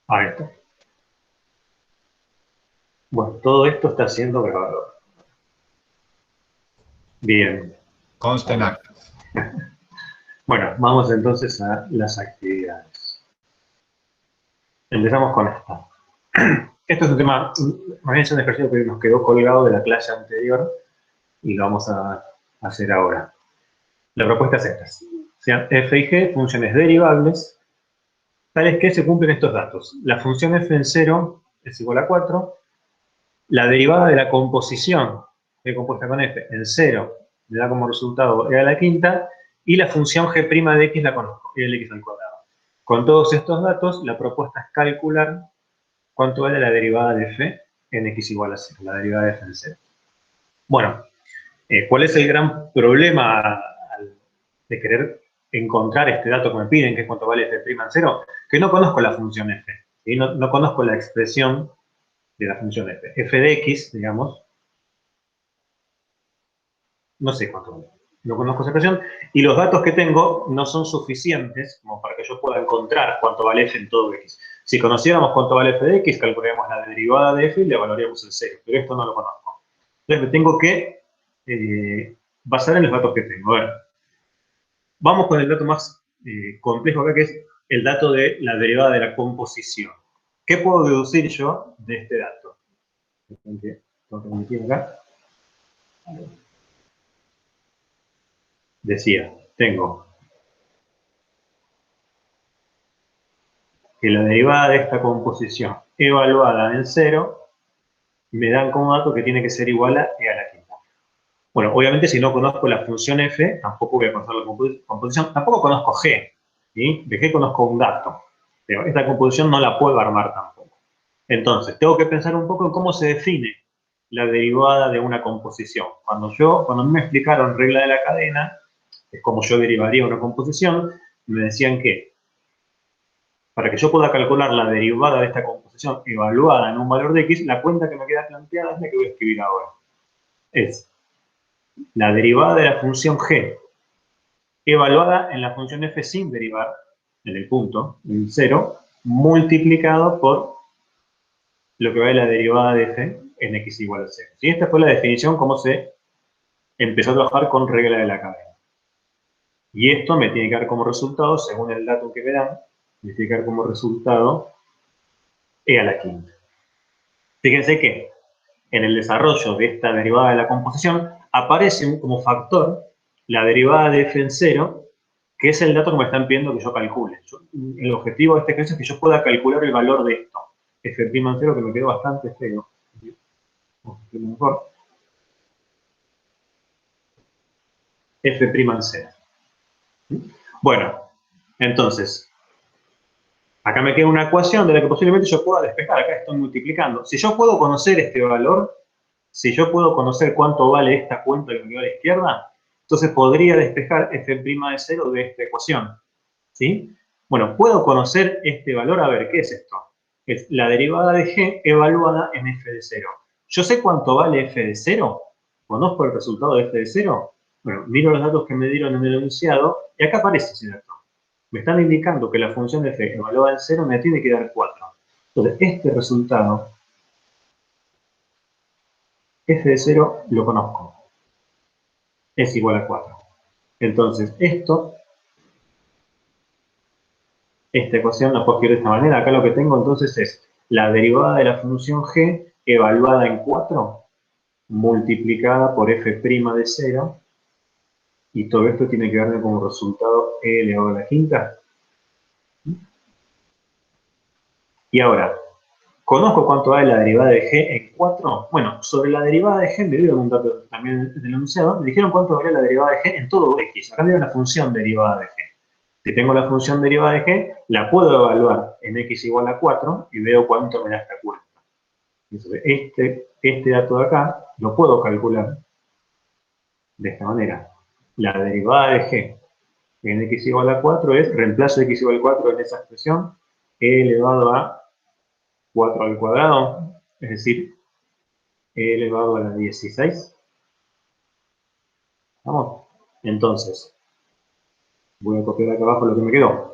Ahí está. Bueno, todo esto está siendo grabado. Bien. Consta en actas. Bueno, vamos entonces a las actividades. Empezamos con esta. Esto es un tema, más bien es un ejercicio que nos quedó colgado de la clase anterior y lo vamos a hacer ahora. La propuesta es esta. Sean f y g funciones derivables, tales que se cumplen estos datos. La función f en 0 es igual a 4, la derivada de la composición g compuesta con f en 0 me da como resultado e a la quinta, y la función g' de x la conozco, y el x al cuadrado. Con todos estos datos, la propuesta es calcular cuánto vale la derivada de f en x igual a 0, la derivada de f en 0. Bueno, ¿cuál es el gran problema de querer encontrar este dato que me piden, que es cuánto vale f' en 0? Que no conozco la función f, ¿sí? No conozco la expresión de la función f. F de x, digamos, no sé cuánto vale. No conozco esa expresión, y los datos que tengo no son suficientes como para que yo pueda encontrar cuánto vale f en todo x. Si conociéramos cuánto vale f de x, calcularíamos la derivada de f y le evaluaríamos el 0, pero esto no lo conozco. Entonces me tengo que basar en los datos que tengo. A ver, vamos con el dato más complejo acá, que es el dato de la derivada de la composición. ¿Qué puedo deducir yo de este dato? Acá. Decía, tengo que la derivada de esta composición evaluada en 0 me dan como dato que tiene que ser igual a e a la quinta. Bueno, obviamente si no conozco la función f, tampoco voy a conocer la composición, tampoco conozco g, ¿sí? De g conozco un dato, pero esta composición no la puedo armar tampoco. Entonces, tengo que pensar un poco en cómo se define la derivada de una composición. Cuando a mí me explicaron regla de la cadena, es como yo derivaría una composición, me decían que para que yo pueda calcular la derivada de esta composición evaluada en un valor de x, la cuenta que me queda planteada es la que voy a escribir ahora. Es la derivada de la función g evaluada en la función f sin derivar, en el punto, en 0, multiplicado por lo que vale la derivada de f en x igual a 0. ¿Sí? Esta fue la definición, cómo se empezó a trabajar con regla de la cadena. Y esto me tiene que dar como resultado, según el dato que me dan, me tiene que dar como resultado e a la quinta. Fíjense que en el desarrollo de esta derivada de la composición aparece como factor la derivada de f en 0, que es el dato que me están pidiendo que yo calcule. El objetivo de este ejercicio es que yo pueda calcular el valor de esto. F' en 0, que me quedó bastante feo. Mejor. F' en 0. Bueno, entonces, acá me queda una ecuación de la que posiblemente yo pueda despejar. Acá estoy multiplicando. Si yo puedo conocer este valor, si yo puedo conocer cuánto vale esta cuenta que me queda a la izquierda, entonces podría despejar f' de 0 de esta ecuación. ¿Sí? Bueno, puedo conocer este valor. A ver, ¿qué es esto? Es la derivada de g evaluada en f de 0. ¿Yo sé cuánto vale f de 0? ¿Conozco el resultado de f de 0? Bueno, miro los datos que me dieron en el enunciado y acá aparece ese dato. Me están indicando que la función de f evaluada en 0 me tiene que dar 4. Entonces, este resultado, f de 0, lo conozco. Es igual a 4. Entonces, esta ecuación la puedo escribir de esta manera. Acá lo que tengo entonces es la derivada de la función g evaluada en 4 multiplicada por f' de 0, y todo esto tiene que darme como resultado e elevado a la quinta. Y ahora, ¿conozco cuánto vale la derivada de g en 4? Bueno, sobre la derivada de g me dieron un dato también del enunciado, me dijeron cuánto valía la derivada de g en todo x. Acá me dieron la función derivada de g. Si tengo la función derivada de g, la puedo evaluar en x igual a 4 y veo cuánto me da esta cuenta. Entonces, este dato de acá lo puedo calcular de esta manera. La derivada de g en x igual a 4 es, reemplazo x igual a 4 en esa expresión, e elevado a 4 al cuadrado, es decir, e elevado a la 16. ¿Vamos? Entonces, voy a copiar acá abajo lo que me quedó.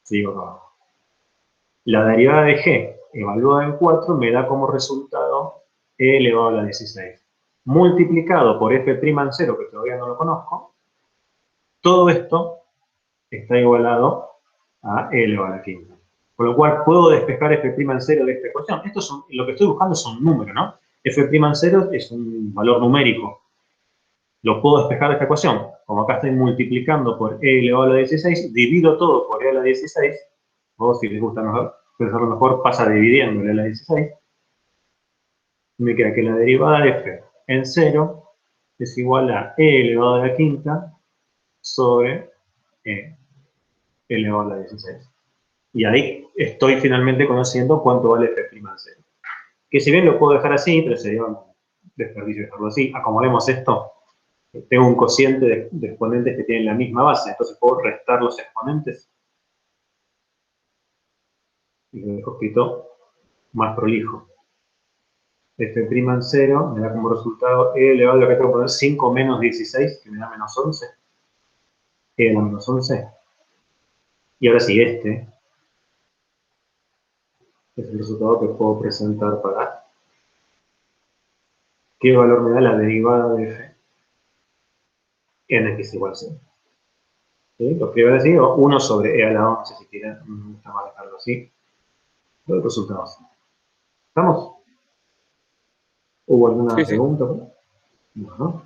Sigo acá abajo. La derivada de g evaluada en 4 me da como resultado e elevado a la 16. Multiplicado por f' en 0, que todavía no lo conozco, todo esto está igualado a e elevado a la quinta. Con lo cual puedo despejar f' en 0 de esta ecuación. Lo que estoy buscando es un número, ¿no? F' en 0 es un valor numérico. Lo puedo despejar de esta ecuación. Como acá estoy multiplicando por e elevado a la 16, divido todo por e a la 16, o si les gusta mejor, pensarlo mejor, pasa dividiendo e a la 16. Me queda que la derivada de f en 0 es igual a e elevado a la quinta sobre e elevado a la 16. Y ahí estoy finalmente conociendo cuánto vale f' en 0. Que si bien lo puedo dejar así, pero sería un desperdicio dejarlo así. Acomodemos esto. Tengo un cociente de exponentes que tienen la misma base, entonces puedo restar los exponentes y lo dejo escrito más prolijo. F' en 0 me da como resultado e elevado a lo que tengo que poner 5 menos 16, que me da menos 11. E a la menos 11. Y ahora sí, este es el resultado que puedo presentar para qué valor me da la derivada de f en x igual a 0. ¿Sí? Lo escribo así, o 1 sobre e a la 11, si quieren, me gusta más dejarlo así. Los resultados. ¿Estamos? ¿Hubo alguna Sí, sí. pregunta? Bueno.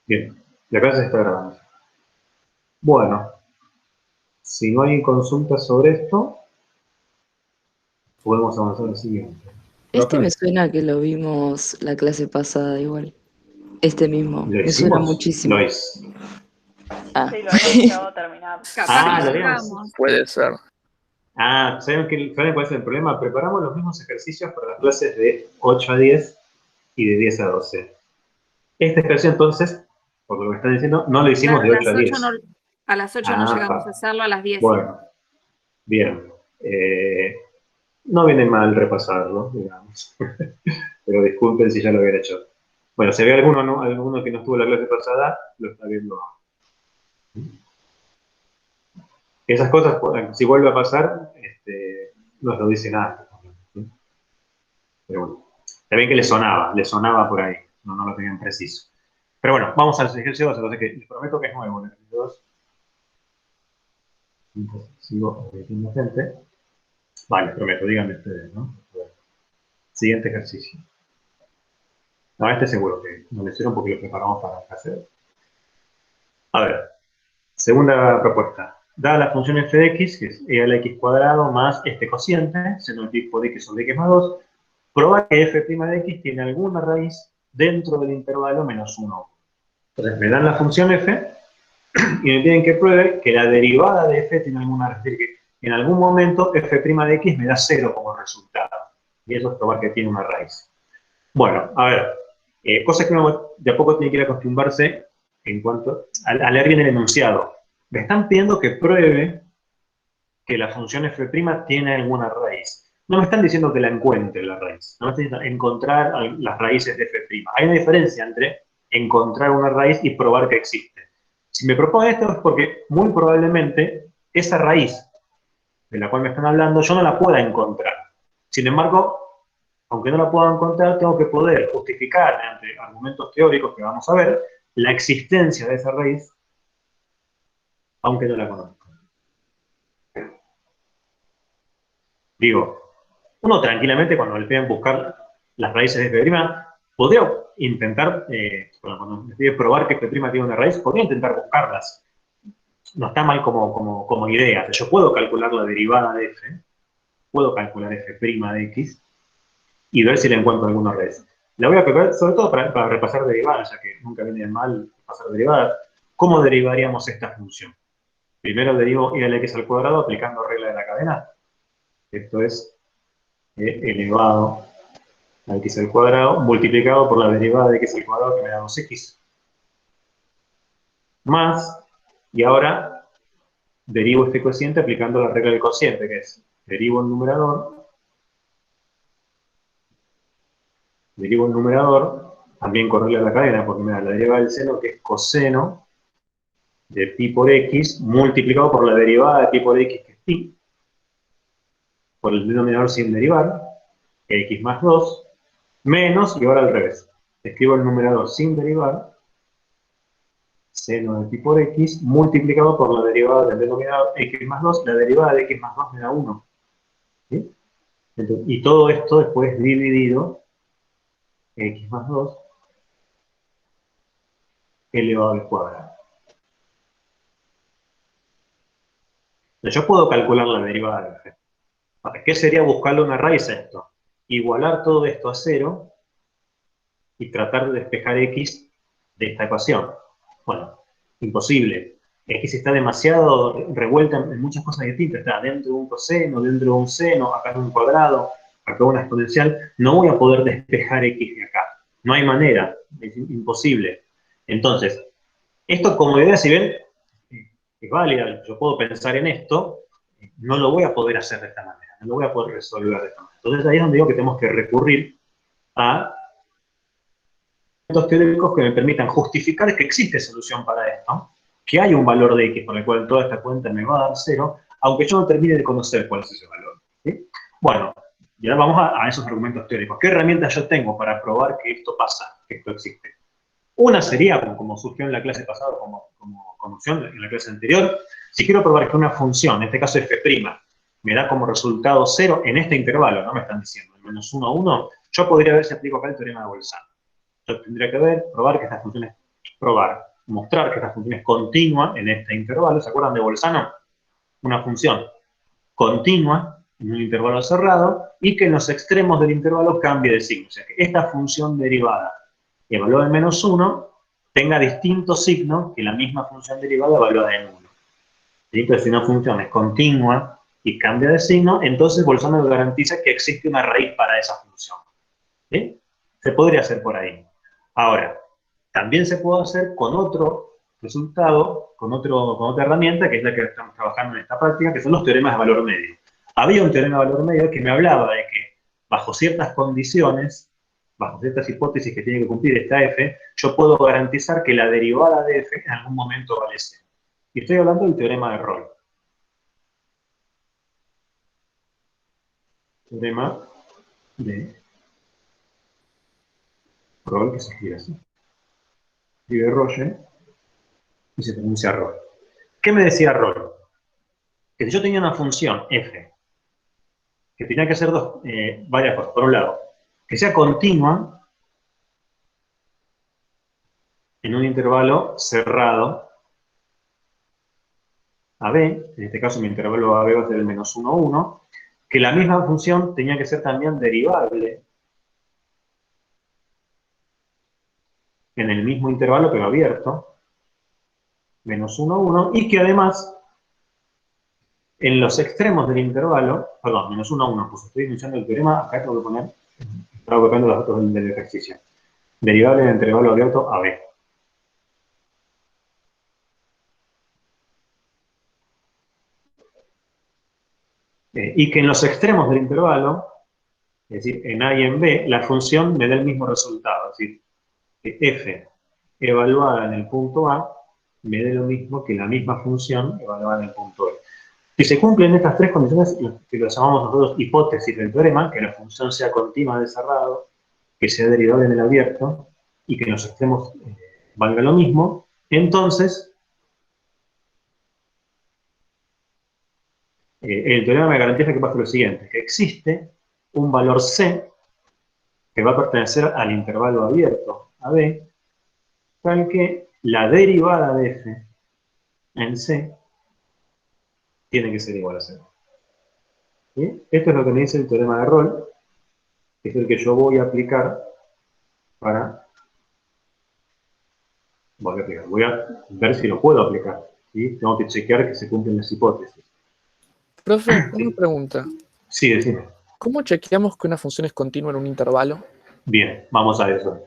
Bien, la clase se está grabando. Bueno, si no hay consultas sobre esto, podemos avanzar al siguiente. Este me ¿Profe? suena que lo vimos la clase pasada igual. Este mismo, ¿Lo me suena hicimos? muchísimo. Ah. Sí, lo habíamos llegado a terminar. Capaz Ah, lo lo habíamos. dejamos. Puede ser. ¿Saben cuál es el problema? Preparamos los mismos ejercicios para las clases de 8 a 10 y de 10 a 12. Esta ejercicio, entonces, por lo que me están diciendo, no lo hicimos Claro, de 8 a 10. a las 8 no Ah, llegamos a hacerlo, a las 10 sí. bueno, bien. No viene mal repasarlo, digamos. Pero disculpen si ya lo hubiera hecho. Bueno, si había alguno que no estuvo en la clase pasada, lo está viendo ahora. Esas cosas, si vuelve a pasar, nos lo dicen antes. ¿Sí? Pero bueno, también que le sonaba por ahí, no lo tenían preciso. Pero bueno, vamos a los ejercicios, entonces que les prometo que es nuevo el ejercicio 2. Sigo metiendo gente. Vale, prometo, díganme ustedes, ¿no? Bueno, siguiente ejercicio. No, este seguro que no lo hicieron porque lo preparamos para hacer. A ver, segunda propuesta. Dada la función f de x, que es e a la x cuadrado más este cociente, seno de x por x sobre x más 2, probar que f' de x tiene alguna raíz dentro del intervalo menos 1. Entonces me dan la función f y me piden que pruebe que la derivada de f tiene alguna raíz. Es decir, que en algún momento f' de x me da 0 como resultado. Y eso es probar que tiene una raíz. Bueno, a ver, cosas que uno de a poco tiene que ir a acostumbrarse en cuanto a leer bien el enunciado. Me están pidiendo que pruebe que la función f' tiene alguna raíz. No me están diciendo que la encuentre la raíz. No me están diciendo encontrar las raíces de f'. Hay una diferencia entre encontrar una raíz y probar que existe. Si me proponen esto es porque muy probablemente esa raíz de la cual me están hablando yo no la pueda encontrar. Sin embargo, aunque no la pueda encontrar, tengo que poder justificar mediante argumentos teóricos que vamos a ver la existencia de esa raíz, aunque no la conozca. Digo, uno tranquilamente cuando le piden buscar las raíces de f', podría intentar, cuando me pide probar que f' tiene una raíz, podría intentar buscarlas. No está mal como idea. Yo puedo calcular la derivada de f, puedo calcular f' de x y ver si le encuentro alguna raíz. La voy a preparar sobre todo para repasar derivadas, ya que nunca viene mal repasar derivadas. ¿Cómo derivaríamos esta función? Primero derivo e a la x al cuadrado aplicando regla de la cadena. Esto es elevado a x al cuadrado multiplicado por la derivada de x al cuadrado que me da 2x. Más, y ahora derivo este cociente aplicando la regla del cociente, que es derivo el numerador derivo el numerador, también correrle a la cadena, porque me da la derivada del seno, que es coseno de pi por x, multiplicado por la derivada de pi por x, que es pi, por el denominador sin derivar, x más 2, menos, y ahora al revés. Escribo el numerador sin derivar, seno de pi por x, multiplicado por la derivada del denominador x más 2, la derivada de x más 2 me da 1. ¿Sí? Entonces, y todo esto después dividido, x más 2, elevado al cuadrado. Entonces, yo puedo calcular la derivada de f. ¿Qué sería buscarle una raíz a esto? Igualar todo esto a 0 y tratar de despejar x de esta ecuación. Bueno, imposible. X está demasiado revuelta en muchas cosas distintas. Está dentro de un coseno, dentro de un seno, acá en un cuadrado, acá una exponencial. No voy a poder despejar x de acá. No hay manera. Es imposible. Entonces, esto como idea, si ven, es válida, yo puedo pensar en esto, no lo voy a poder hacer de esta manera, no lo voy a poder resolver de esta manera. Entonces ahí es donde digo que tenemos que recurrir a teóricos que me permitan justificar que existe solución para esto, que hay un valor de x por el cual toda esta cuenta me va a dar 0, aunque yo no termine de conocer cuál es ese valor. ¿Sí? Bueno, ya vamos a esos argumentos teóricos. ¿Qué herramientas yo tengo para probar que esto pasa, que esto existe? Una sería, como surgió en la clase pasada, como opción en la clase anterior, si quiero probar que una función, en este caso f', me da como resultado 0 en este intervalo, no me están diciendo, el menos 1 a 1, yo podría ver si aplico acá el teorema de Bolzano. Yo tendría que probar que esta función es, mostrar que esta función es continua en este intervalo. ¿Se acuerdan de Bolzano? Una función continua en un intervalo cerrado y que en los extremos del intervalo cambie de signo. O sea, que esta función derivada evaluada en menos 1 tenga distinto signo que la misma función derivada evaluada en 1. ¿Sí? Entonces, si una función es continua y cambia de signo, entonces Bolzano garantiza que existe una raíz para esa función. ¿Sí? Se podría hacer por ahí. Ahora, también se puede hacer con otro resultado, con otra herramienta, que es la que estamos trabajando en esta práctica, que son los teoremas de valor medio. Había un teorema de valor medio que me hablaba de que bajo ciertas condiciones, bajo ciertas hipótesis que tiene que cumplir esta f, yo puedo garantizar que la derivada de f en algún momento vale 0. Y estoy hablando del teorema de Rolle. Teorema de Rolle, que se escribe así. Escribe Rolle y se pronuncia Rolle. ¿Qué me decía Rolle? Que si yo tenía una función f, que tenía que hacer varias cosas. Por un lado, que sea continua en un intervalo cerrado a b, en este caso mi intervalo a b va a ser el menos 1, 1, que la misma función tenía que ser también derivable en el mismo intervalo pero abierto, menos 1, 1, y que además en los extremos del intervalo, perdón, menos 1, 1, pues estoy iniciando el teorema, acá tengo que poner, estaba copiando los datos del ejercicio, derivable en el intervalo abierto a b. Y que en los extremos del intervalo, es decir, en A y en B, la función me da el mismo resultado. Es decir, que f evaluada en el punto A me dé lo mismo que la misma función evaluada en el punto B. Si se cumplen estas tres condiciones, que lo llamamos nosotros hipótesis del teorema, que la función sea continua de cerrado, que sea derivable en el abierto, y que en los extremos valga lo mismo, entonces el teorema me garantiza que pasa lo siguiente, que existe un valor C que va a pertenecer al intervalo abierto a B, tal que la derivada de f en C tiene que ser igual a 0. ¿Sí? Esto es lo que me dice el teorema de Rolle, que es el que yo voy a aplicar para... Voy a ver si lo puedo aplicar. ¿Sí? Tengo que chequear que se cumplen las hipótesis. Profe, una pregunta. Sí, decime. ¿Cómo chequeamos que una función es continua en un intervalo? Bien, vamos a eso.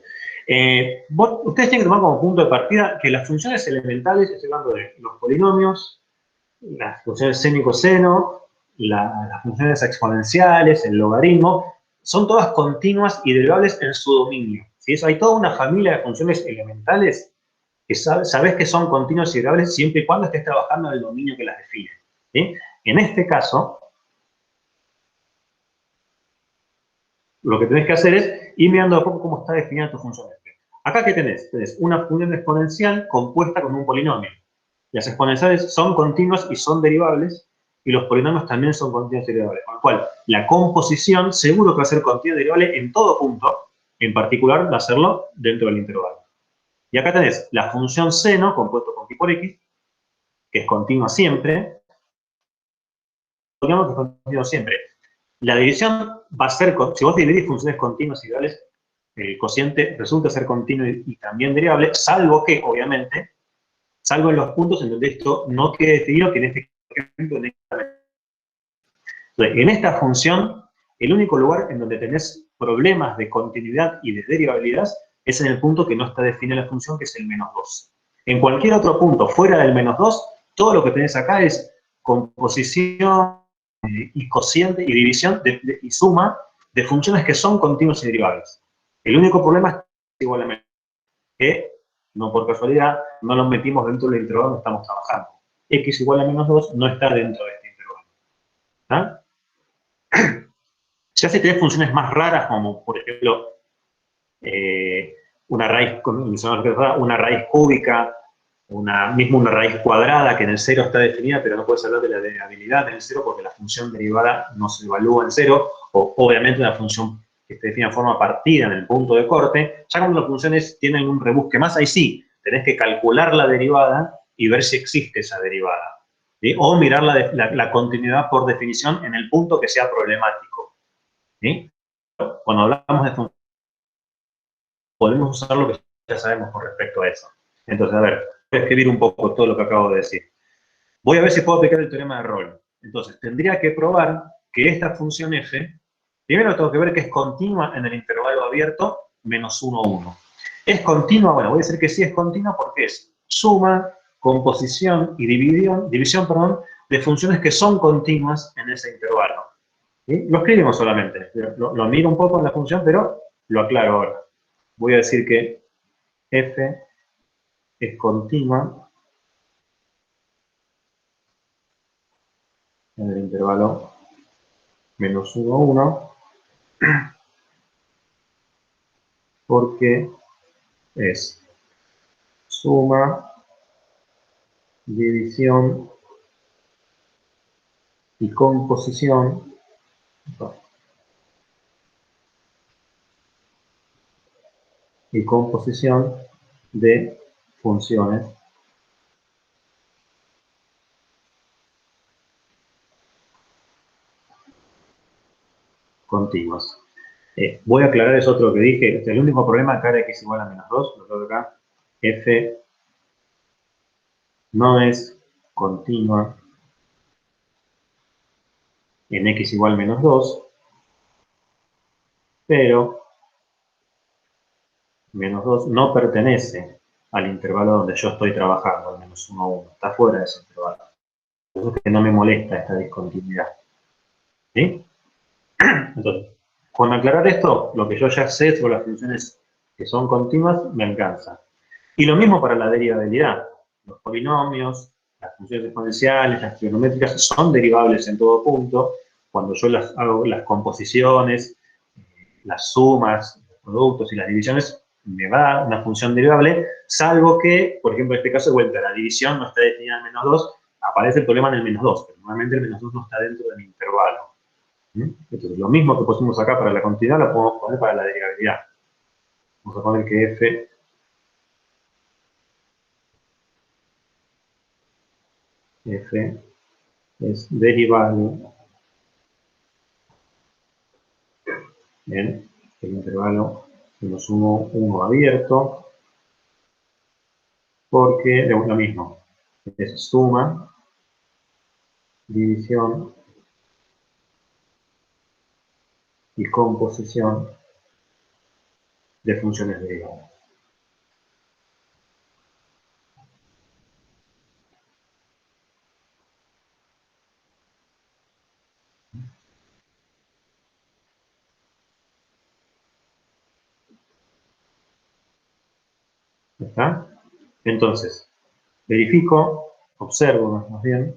Ustedes tienen que tomar como punto de partida que las funciones elementales, estoy hablando de los polinomios, las funciones seno y coseno, las funciones exponenciales, el logaritmo, son todas continuas y derivables en su dominio. ¿Sí? Hay toda una familia de funciones elementales que sabes que son continuas y derivables siempre y cuando estés trabajando en el dominio que las define. ¿Sí? En este caso, lo que tenés que hacer es ir mirando a poco cómo está definida tu función f. Acá, ¿qué tenés? Tenés una función exponencial compuesta con un polinomio. Las exponenciales son continuas y son derivables, y los polinomios también son continuos y derivables. Con lo cual, la composición seguro que va a ser continua y derivable en todo punto, en particular de hacerlo dentro del intervalo. Y acá tenés la función seno, compuesto con pi por x, que es continua siempre. Digamos que es continua siempre. La división va a ser, si vos dividís funciones continuas y derivables, el cociente resulta ser continuo y también derivable, salvo que, obviamente, salvo en los puntos en donde esto no quede definido, que en este ejemplo en esta función, el único lugar en donde tenés problemas de continuidad y de derivabilidad es en el punto que no está definida la función, que es el -2. En cualquier otro punto fuera del -2, todo lo que tenés acá es composición y cociente y división y suma de funciones que son continuas y derivables. El único problema es igual a menos, que no por casualidad no nos metimos dentro del intervalo donde estamos trabajando. X igual a -2 no está dentro de este intervalo. ¿Está? Ya si tenés funciones más raras, como por ejemplo una raíz cúbica, mismo una raíz cuadrada que en el cero está definida, pero no puedes hablar de la derivabilidad en el cero porque la función derivada no se evalúa en cero, o obviamente una función que se define en forma partida en el punto de corte. Ya cuando las funciones tienen un rebusque más, ahí sí, tenés que calcular la derivada y ver si existe esa derivada. ¿Sí? O mirar la continuidad por definición en el punto que sea problemático. ¿Sí? Cuando hablamos de funciones, podemos usar lo que ya sabemos con respecto a eso. Entonces, a ver, voy a escribir un poco todo lo que acabo de decir. Voy a ver si puedo aplicar el teorema de Rolle. Entonces, tendría que probar que esta función f, primero tengo que ver que es continua en el intervalo abierto -1, 1. ¿Es continua? Bueno, voy a decir que sí es continua porque es suma, composición y división de funciones que son continuas en ese intervalo. ¿Sí? Lo escribimos solamente. Lo miro un poco en la función, pero lo aclaro ahora. Voy a decir que f es continua en el intervalo -1, 1, porque es suma, división y composición de funciones continuas. Voy a aclarar eso otro que dije. El único problema acá era que es igual a -2. Lo tengo acá. F no es continua en x igual a -2, pero -2 no pertenece al intervalo donde yo estoy trabajando, al -1, 1. Está fuera de ese intervalo. Por eso es que no me molesta esta discontinuidad. ¿Sí? Entonces, con aclarar esto, lo que yo ya sé sobre las funciones que son continuas, me alcanza. Y lo mismo para la derivabilidad. Los polinomios, las funciones exponenciales, las trigonométricas, son derivables en todo punto. Cuando yo hago las composiciones, las sumas, los productos y las divisiones, me va una función derivable, salvo que, por ejemplo, en este caso, de vuelta, la división no está definida en -2, aparece el problema en el -2, pero normalmente el -2 no está dentro del intervalo. Entonces, lo mismo que pusimos acá para la continuidad, lo podemos poner para la derivabilidad. Vamos a poner que f es derivable en el intervalo -1, 1 abierto, porque, lo mismo, es suma, división y composición de funciones derivadas. ¿Está? Entonces, verifico, observo más bien,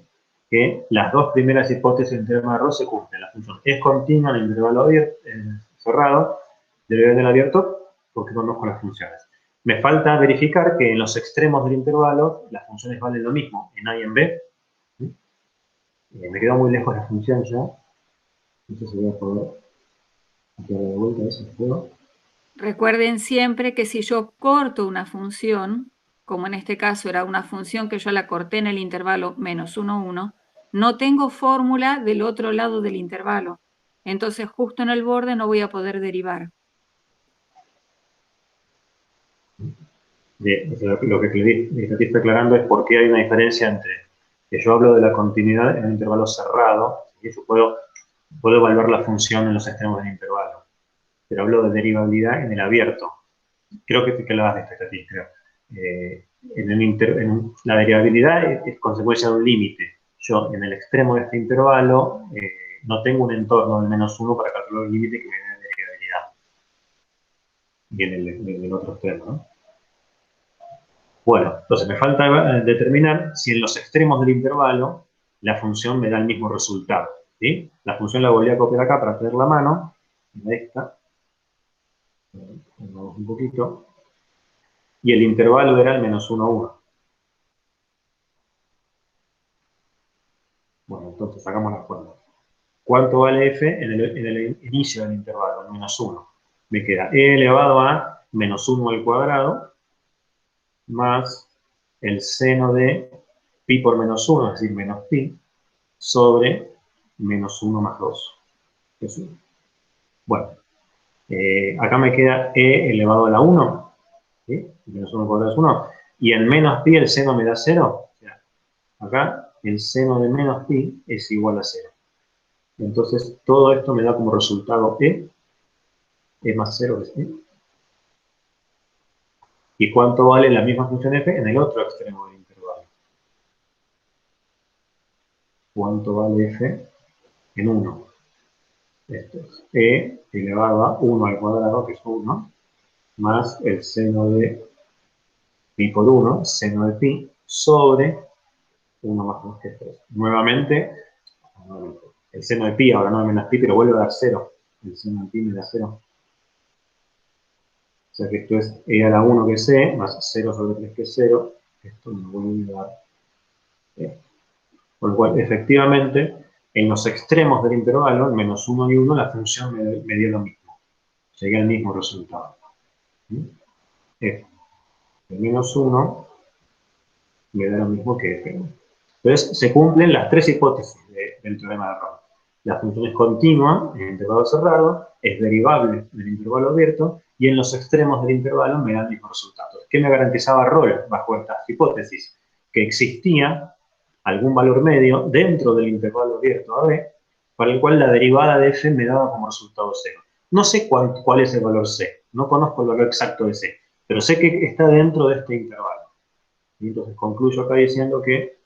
que las dos primeras hipótesis del teorema de Rolle se cumplen. La función es continua en el intervalo abierto, cerrado, debe del abierto, porque conozco las funciones. Me falta verificar que en los extremos del intervalo las funciones valen lo mismo, en A y en B. Me quedo muy lejos de la función ya. No sé si voy a poder dar de vuelta a ese juego. Recuerden siempre que si yo corto una función, como en este caso era una función que yo la corté en el intervalo menos 1, 1, no tengo fórmula del otro lado del intervalo. Entonces, justo en el borde no voy a poder derivar. Bien, lo que te estoy aclarando es por qué hay una diferencia entre que yo hablo de la continuidad en un intervalo cerrado, y yo puedo evaluar la función en los extremos del intervalo, pero hablo de derivabilidad en el abierto. Creo que hablabas de esto, creo. La derivabilidad es consecuencia de un límite. Yo, en el extremo de este intervalo, no tengo un entorno de menos 1 para calcular el límite que me dé derivabilidad. Y en el otro extremo, ¿no? Bueno, entonces me falta determinar si en los extremos del intervalo la función me da el mismo resultado, ¿sí? La función la volví a copiar acá para tener la mano, en esta. Vamos un poquito. Y el intervalo era el menos 1, 1. Bueno, entonces sacamos la fórmula. ¿Cuánto vale f en el inicio del intervalo? El menos 1. Me queda e elevado a menos 1 al cuadrado más el seno de pi por menos 1, es decir, menos pi, sobre menos 1 más 2. Es 1. Bueno, acá me queda e elevado a la 1, ¿sí? Menos 1 al cuadrado es 1. Y en menos pi el seno me da 0. O sea, acá el seno de menos pi es igual a 0. Entonces, todo esto me da como resultado e más 0 es e. ¿Y cuánto vale la misma función f en el otro extremo del intervalo? ¿Cuánto vale f en 1? Esto es e elevado a 1 al cuadrado, que es 1, más el seno de pi por 1, seno de pi, sobre 1 más 2, que es 3. Nuevamente, el seno de pi, ahora no me menos pi, pero vuelve a dar 0. El seno de pi me da 0. O sea que esto es e a la 1 que es e, más 0 sobre 3 que es 0. Esto me vuelve a dar e. Por lo cual, efectivamente, en los extremos del intervalo, en menos 1 y 1, la función me dio lo mismo. Llegué al mismo resultado. F de menos 1 me da lo mismo que F1. Entonces, se cumplen las tres hipótesis del teorema de Rolle. La función es continua en el intervalo cerrado, es derivable en el intervalo abierto, y en los extremos del intervalo me da el mismo resultado. ¿Qué me garantizaba Rolle bajo estas hipótesis? Que existía algún valor medio dentro del intervalo abierto a B, para el cual la derivada de f me daba como resultado 0. No sé cuál es el valor c, no conozco el valor exacto de c, pero sé que está dentro de este intervalo. Y entonces concluyo acá diciendo que,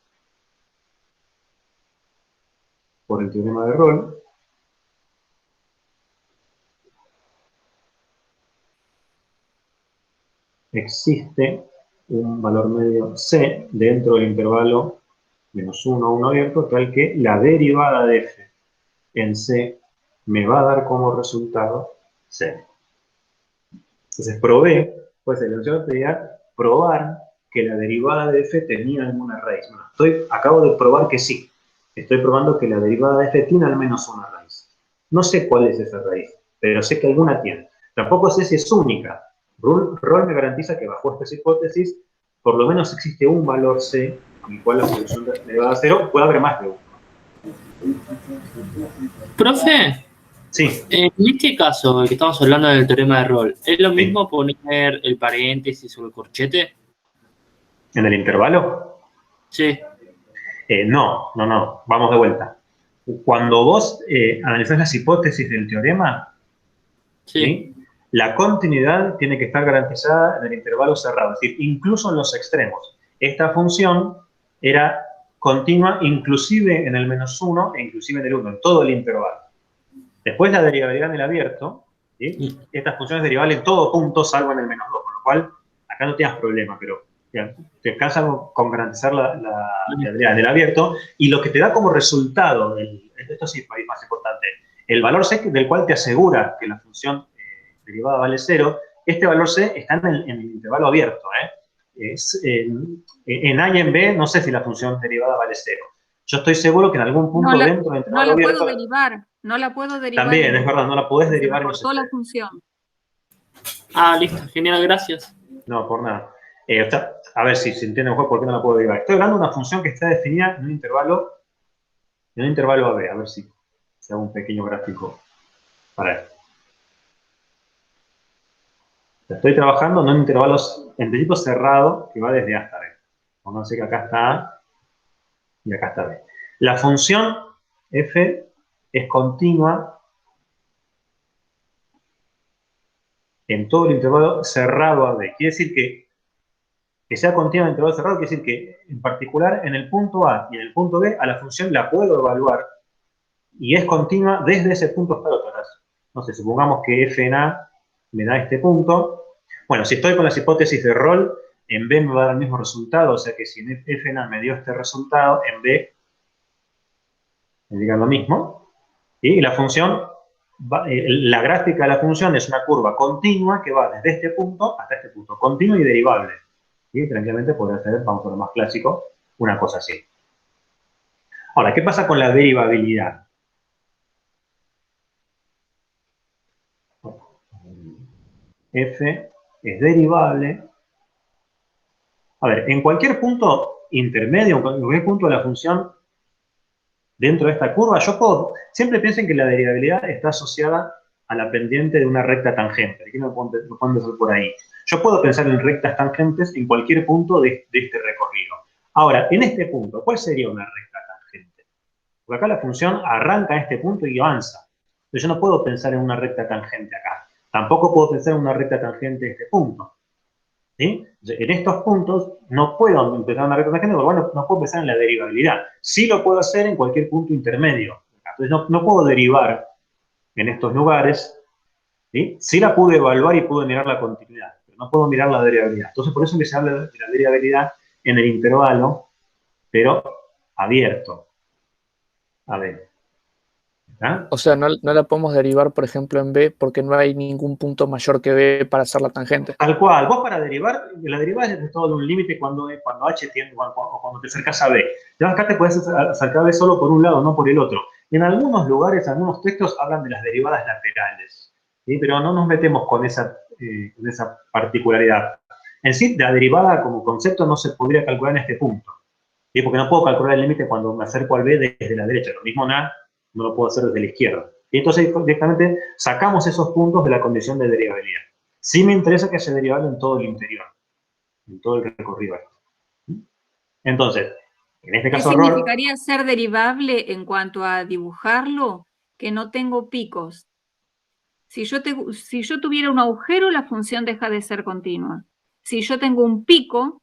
por el teorema de Rolle, existe un valor medio c dentro del intervalo menos 1 a 1 abierto, tal que la derivada de f en c me va a dar como resultado c. Entonces probé, pues el enunciado pedía probar que la derivada de f tenía alguna raíz. Bueno, acabo de probar que sí. Estoy probando que la derivada de f tiene al menos una raíz. No sé cuál es esa raíz, pero sé que alguna tiene. Tampoco sé si es única. Rolle me garantiza que bajo estas hipótesis, por lo menos existe un valor c, en el cual la solución derivada a 0 puede haber más de uno. Profe, Sí. en este caso, que estamos hablando del teorema de Rolle, ¿es lo mismo poner el paréntesis o el corchete? ¿En el intervalo? Sí. No. Vamos de vuelta. Cuando vos analizás las hipótesis del teorema, ¿sí? La continuidad tiene que estar garantizada en el intervalo cerrado, es decir, incluso en los extremos. Esta función era continua inclusive en el menos 1 e inclusive en el 1, en todo el intervalo. Después la derivabilidad en el abierto, ¿sí? Esta función es derivable en todo punto salvo en el menos 2, con lo cual acá no tienes problema, pero ya, te alcanza con garantizar la viabilidad del abierto, y lo que te da como resultado, esto sí es más importante, el valor C del cual te asegura que la función derivada vale 0, este valor C está en el intervalo abierto. En A y en B no sé si la función derivada vale 0. Yo estoy seguro que en algún punto dentro del intervalo abierto... No la puedo derivar, no la puedo derivar. También, es verdad, no la podés derivar. Se me cortó la función. Ah, listo, genial, gracias. No, por nada. A ver si se entiende mejor por qué no la puedo derivar. Estoy hablando de una función que está definida en un intervalo AB. A ver si hago un pequeño gráfico para esto. Estoy trabajando en un intervalo en tipo cerrado que va desde A hasta B. Vamos a decir que acá está A y acá está B. La función f es continua en todo el intervalo cerrado a B. Quiere decir que sea continua en el intervalo cerrado, quiere decir que, en particular, en el punto A y en el punto B, a la función la puedo evaluar y es continua desde ese punto hasta el otro. No sé, supongamos que f en A me da este punto. Bueno, si estoy con las hipótesis de Roll, en B me va a dar el mismo resultado, o sea que si en f en A me dio este resultado, en B me diga lo mismo. Y la función, la gráfica de la función es una curva continua que va desde este punto hasta este punto, continua y derivable. Y tranquilamente podría ser, vamos a lo más clásico, una cosa así. Ahora, ¿qué pasa con la derivabilidad? F es derivable. A ver, en cualquier punto intermedio, en cualquier punto de la función dentro de esta curva, yo puedo, siempre piensen que la derivabilidad está asociada a la pendiente de una recta tangente. Aquí lo pueden pensar por ahí. Yo puedo pensar en rectas tangentes en cualquier punto de este recorrido. Ahora, en este punto, ¿cuál sería una recta tangente? Porque acá la función arranca en este punto y avanza. Entonces yo no puedo pensar en una recta tangente acá. Tampoco puedo pensar en una recta tangente en este punto. ¿Sí? En estos puntos no puedo empezar una recta tangente, porque bueno, no puedo pensar en la derivabilidad. Sí lo puedo hacer en cualquier punto intermedio. Entonces no puedo derivar en estos lugares. ¿Sí? Sí la pude evaluar y pude mirar la continuidad, pero no puedo mirar la derivabilidad. Entonces por eso que se habla de la derivabilidad en el intervalo, pero abierto. A ver. ¿Está? O sea, no la podemos derivar, por ejemplo, en B porque no hay ningún punto mayor que B para hacer la tangente. Tal cual. Vos para derivar, la derivada es de todo de un límite cuando H tiende o cuando te acercas a B. Ya acá te puedes acercar a B solo por un lado, no por el otro. En algunos lugares, algunos textos hablan de las derivadas laterales. ¿Sí? Pero no nos metemos con esa particularidad. En sí, la derivada como concepto no se podría calcular en este punto. ¿Sí? Porque no puedo calcular el límite cuando me acerco al B desde la derecha. Lo mismo no lo puedo hacer desde la izquierda. Y entonces directamente sacamos esos puntos de la condición de derivabilidad. Sí me interesa que sea derivable en todo el interior, en todo el recorrido. Entonces, en este caso... ¿Qué significaría ser derivable en cuanto a dibujarlo? Que no tengo picos. Si yo tuviera un agujero, la función deja de ser continua. Si yo tengo un pico,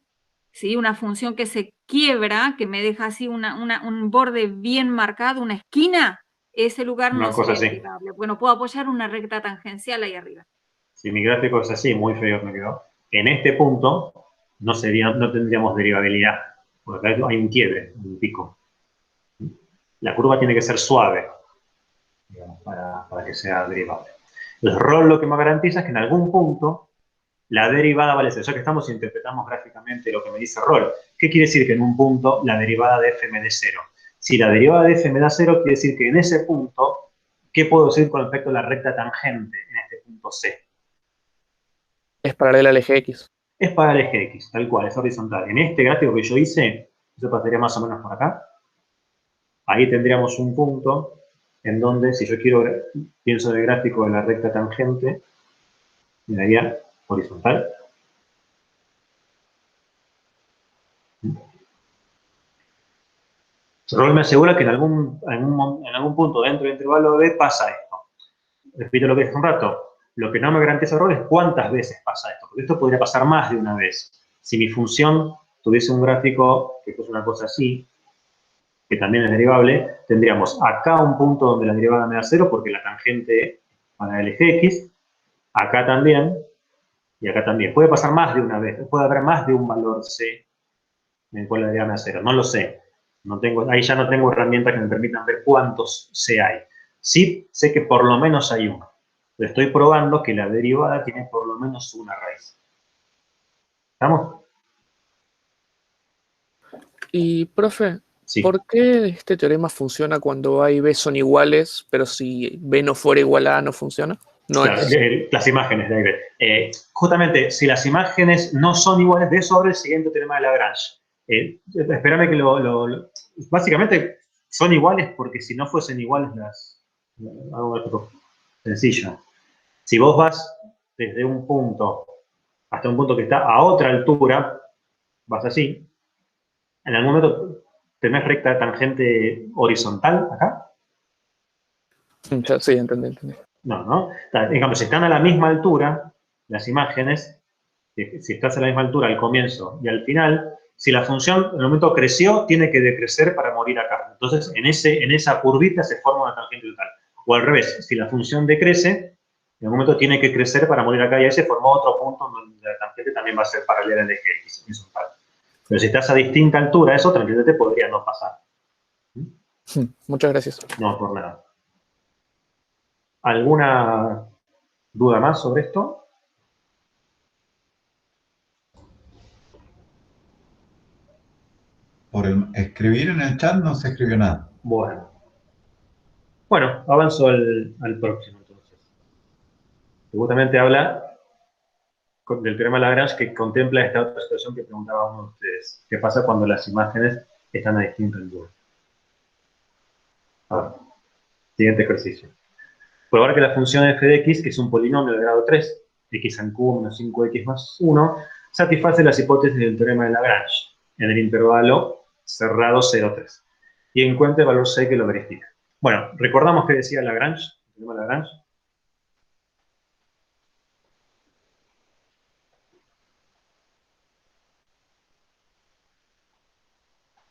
¿sí? Una función que se quiebra, que me deja así un borde bien marcado, una esquina, ese lugar no sería derivable. Bueno, puedo apoyar una recta tangencial ahí arriba. Si mi gráfico es así, muy feo me quedó. En este punto no tendríamos derivabilidad, porque acá hay un quiebre, un pico. La curva tiene que ser suave, digamos, para que sea derivable. El Roll lo que me garantiza es que en algún punto la derivada vale 0. Ya que estamos interpretamos gráficamente lo que me dice Roll. ¿Qué quiere decir que en un punto la derivada de f me dé 0? Si la derivada de f me da 0, quiere decir que en ese punto, ¿qué puedo decir con respecto a la recta tangente en este punto C? Es paralela al eje X. Es para el eje X, tal cual, es horizontal. En este gráfico que yo hice, eso pasaría más o menos por acá. Ahí tendríamos un punto en donde, si yo pienso en el gráfico de la recta tangente, me daría horizontal. Roll me asegura que en algún punto dentro del intervalo B pasa esto. Repito lo que dije hace un rato. Lo que no me garantiza Roll es cuántas veces pasa esto, porque esto podría pasar más de una vez. Si mi función tuviese un gráfico que fuese una cosa así, que también es derivable, tendríamos acá un punto donde la derivada me da 0 porque la tangente para el eje X, acá también, Y acá también. Puede pasar más de una vez, puede haber más de un valor C en el cual la derivada me da 0. No lo sé. Ahí ya no tengo herramientas que me permitan ver cuántos C hay. Sí sé que por lo menos hay uno. Pero estoy probando que la derivada tiene por lo menos una raíz. ¿Estamos? Y, profe, Sí. ¿por qué este teorema funciona cuando A y B son iguales, pero si B no fuera igual a A no funciona? No Claro, es. las imágenes de David. Justamente, si las imágenes no son iguales, de eso abre el siguiente teorema de Lagrange. Espérame que básicamente son iguales porque si no fuesen iguales hago esto sencillo. Si vos vas desde un punto hasta un punto que está a otra altura, vas así, en algún momento tenés recta tangente horizontal acá. Sí, entendí. No. En cambio, si están a la misma altura, las imágenes, si estás a la misma altura al comienzo y al final, si la función en el momento creció, tiene que decrecer para morir acá. Entonces, en esa curvita se forma una tangente total. O al revés, si la función decrece, en algún momento tiene que crecer para morir acá y ahí se formó otro punto donde la tangente también va a ser paralela al eje X. Pero si estás a distinta altura, eso tranquilamente podría no pasar. Muchas gracias. No, por nada. ¿Alguna duda más sobre esto? Por escribir en el chat no se escribió nada. Bueno, avanzo al próximo entonces. Que justamente habla del teorema de Lagrange que contempla esta otra situación que preguntaba uno de ustedes. ¿Qué pasa cuando las imágenes están a distinta altura? A ver, siguiente ejercicio. Probar que la función f de x, que es un polinomio de grado 3, x al cubo menos 5x más 1, satisface las hipótesis del teorema de Lagrange en el intervalo cerrado 0,3 y encuentre el valor C que lo verifica. Bueno, recordamos que decía Lagrange, el teorema de Lagrange.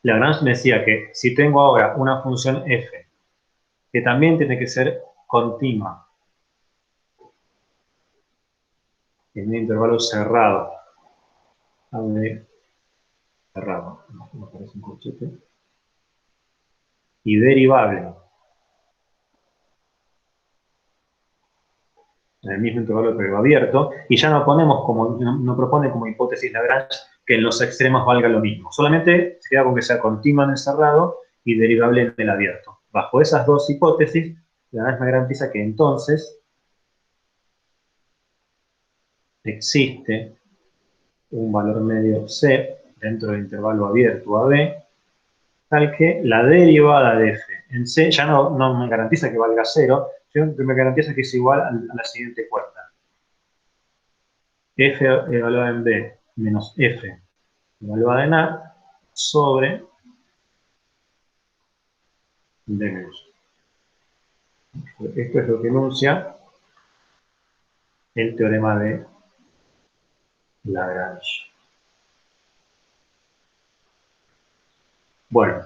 Lagrange me decía que si tengo ahora una función f que también tiene que ser continua en un intervalo cerrado, cerrado, me parece un corchete, y derivable en el mismo intervalo pero abierto, y ya no propone como hipótesis Lagrange que en los extremos valga lo mismo. Solamente se queda con que sea continua en el cerrado y derivable en el abierto. Bajo esas dos hipótesis, Lagrange me garantiza que entonces existe un valor medio C dentro del intervalo abierto AB, tal que la derivada de f en C ya no me garantiza que valga 0, sino que me garantiza que es igual a la siguiente cuenta. F evaluada en B menos F evaluada en A sobre D menos. Esto es lo que enuncia el teorema de Lagrange. Bueno,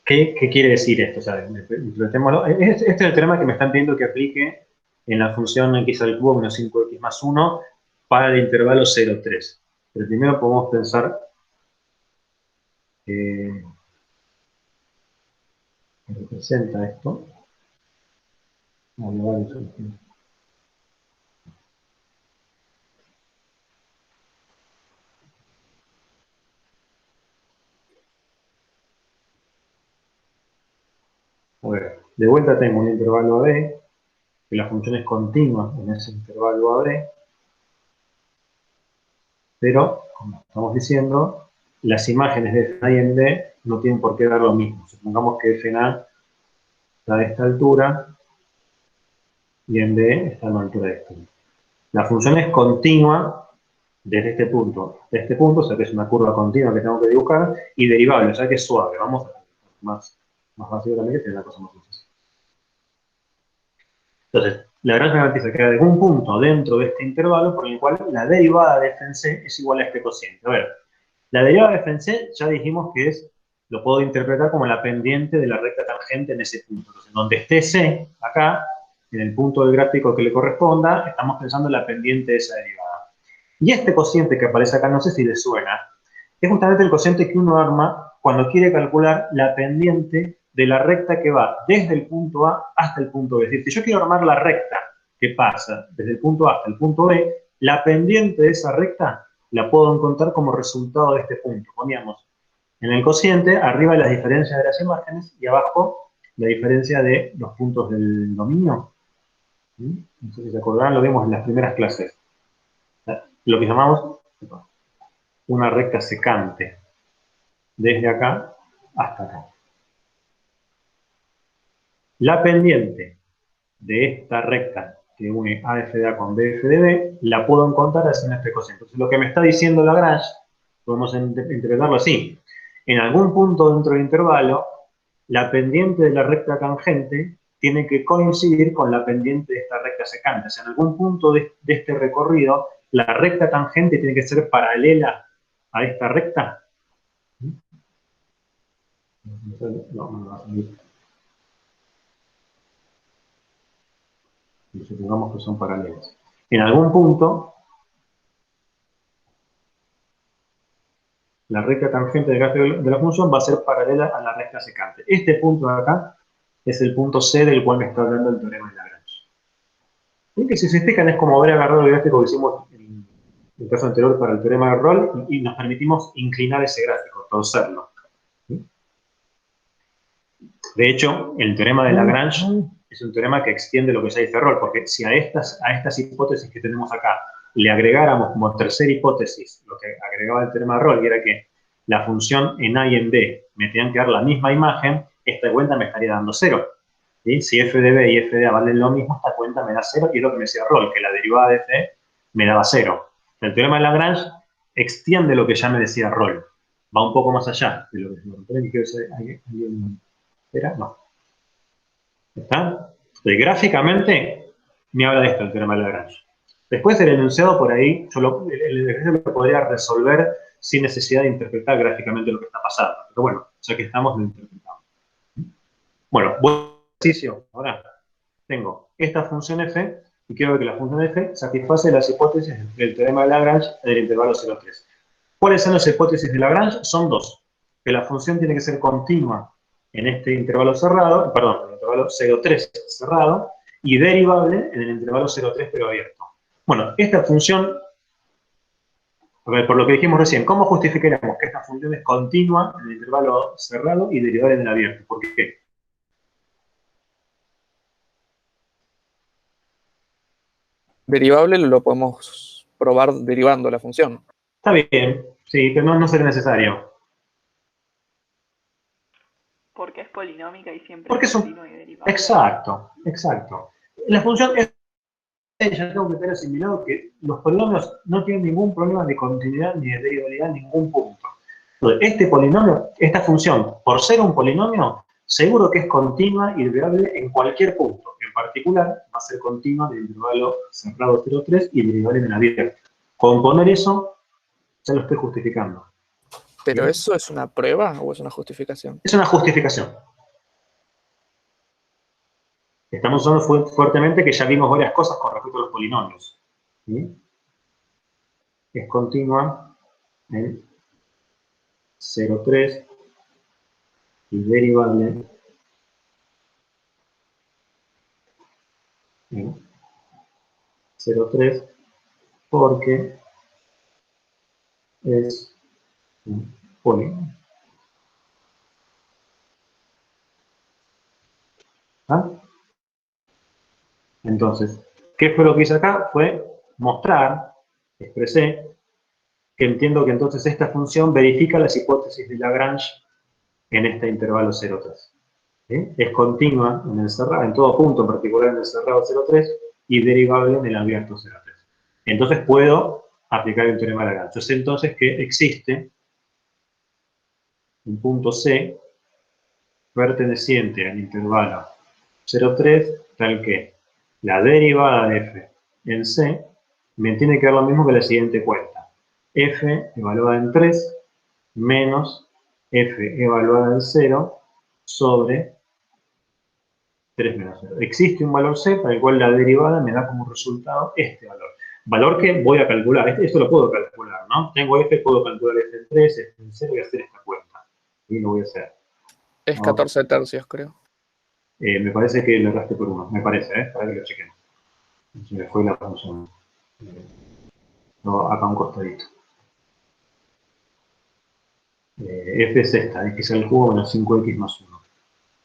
¿qué quiere decir esto? O sea, este es el teorema que me están pidiendo que aplique en la función x al cubo menos 5x más 1 para el intervalo 0,3. Pero primero podemos pensar ¿qué representa esto? Bueno, de vuelta tengo un intervalo AB, que la función es continua en ese intervalo AB, pero, como estamos diciendo, las imágenes de f en A y en B no tienen por qué dar lo mismo. Supongamos que f en A está a esta altura y en B está a una altura de esta. La función es continua desde este punto hasta este punto, o sea que es una curva continua que tengo que dibujar, y derivable, o sea que es suave. Vamos a ver más fácil también que tiene una cosa más difícil. Entonces, Lagrange me garantiza que hay algún punto dentro de este intervalo por el cual la derivada de f en c es igual a este cociente. A ver, la derivada de f en c ya dijimos que lo puedo interpretar como la pendiente de la recta tangente en ese punto. Entonces, donde esté c, acá, en el punto del gráfico que le corresponda, estamos pensando en la pendiente de esa derivada. Y este cociente que aparece acá, no sé si le suena, es justamente el cociente que uno arma cuando quiere calcular la pendiente de la recta que va desde el punto A hasta el punto B. Es decir, si yo quiero armar la recta que pasa desde el punto A hasta el punto B, la pendiente de esa recta la puedo encontrar como resultado de este punto. Poníamos en el cociente, arriba las diferencias de las imágenes y abajo la diferencia de los puntos del dominio. No sé si se acordarán, lo vimos en las primeras clases. Lo que llamamos una recta secante, desde acá hasta acá. La pendiente de esta recta que une A de A con B de B, la puedo encontrar haciendo este cociente. Entonces, lo que me está diciendo Lagrange, podemos interpretarlo así. En algún punto dentro del intervalo, la pendiente de la recta tangente tiene que coincidir con la pendiente de esta recta secante. O sea, en algún punto de este recorrido, la recta tangente tiene que ser paralela a esta recta. Supongamos que son paralelas. En algún punto, la recta tangente del gráfico de la función va a ser paralela a la recta secante. Este punto de acá es el punto C del cual me está hablando el teorema de Lagrange. Y que si se fijan es como haber agarrado el gráfico que hicimos en el caso anterior para el teorema de Rolle y nos permitimos inclinar ese gráfico, torcerlo. De hecho, el teorema de Lagrange es un teorema que extiende lo que ya dice Rolle, porque si a estas hipótesis que tenemos acá le agregáramos como tercera hipótesis lo que agregaba el teorema de Rolle, y era que la función en A y en B me tenían que dar la misma imagen, esta cuenta me estaría dando 0. ¿Sí? Si f de B y f de A valen lo mismo, esta cuenta me da 0, y es lo que me decía Rolle, que la derivada de f me daba 0. El teorema de Lagrange extiende lo que ya me decía Rolle, va un poco más allá de lo que ¿Era? No. ¿Está? Entonces, gráficamente me habla de esto el teorema de Lagrange. Después el enunciado por ahí, el ejercicio lo podría resolver sin necesidad de interpretar gráficamente lo que está pasando. Pero bueno, ya que estamos, lo interpretamos. Bueno, buen ejercicio. Ahora tengo esta función f y quiero ver que la función f satisface las hipótesis del teorema de Lagrange del intervalo 0,3. ¿Cuáles son las hipótesis de Lagrange? Son dos. Que la función tiene que ser continua en este intervalo cerrado, perdón, en el intervalo 0,3 cerrado, y derivable en el intervalo 0,3 pero abierto. Bueno, esta función, a ver, por lo que dijimos recién, ¿cómo justificaríamos que esta función es continua en el intervalo cerrado y derivable en el abierto? ¿Por qué? Derivable lo podemos probar derivando la función. Está bien, sí, pero no sería necesario. Porque es polinómica y siempre Porque es es un... continua y derivable. Exacto, exacto. La función es... Ya tengo que tener asimilado que los polinomios no tienen ningún problema de continuidad ni de derivabilidad en ningún punto. Entonces, este polinomio, esta función, por ser un polinomio, seguro que es continua y derivable en cualquier punto. En particular, va a ser continua en el intervalo cerrado 0,3 y derivable en el abierto. Con poner eso, ya lo estoy justificando. ¿Pero eso es una prueba o es una justificación? Es una justificación. Estamos usando fuertemente que ya vimos varias cosas con respecto a los polinomios. ¿Sí? Es continua en 0,3 y derivable en 0,3 porque es un polinomio. ¿Ah? Entonces, ¿qué fue lo que hice acá? Fue mostrar, expresé, que entiendo que entonces esta función verifica las hipótesis de Lagrange en este intervalo 0,3. ¿Sí? Es continua en el cerrado, en todo punto, en particular en el cerrado 0,3, y derivable en el abierto 0,3. Entonces puedo aplicar el teorema de Lagrange. Yo sé entonces que existe un punto C perteneciente al intervalo 0,3, tal que la derivada de f en C me tiene que dar lo mismo que la siguiente cuenta. F evaluada en 3 menos f evaluada en 0 sobre 3 menos 0. Existe un valor C para el cual la derivada me da como resultado este valor. Valor que voy a calcular. Esto lo puedo calcular, ¿no? Tengo f, puedo calcular f en 3, f en 0 y hacer esta cuenta. Y lo voy a hacer. Es 14 tercios, creo. Me parece que le erraste por 1. Me parece, para que lo chequemos. Se me fue la función. No, acá un costadito. F es esta, x al cubo menos 5x más 1.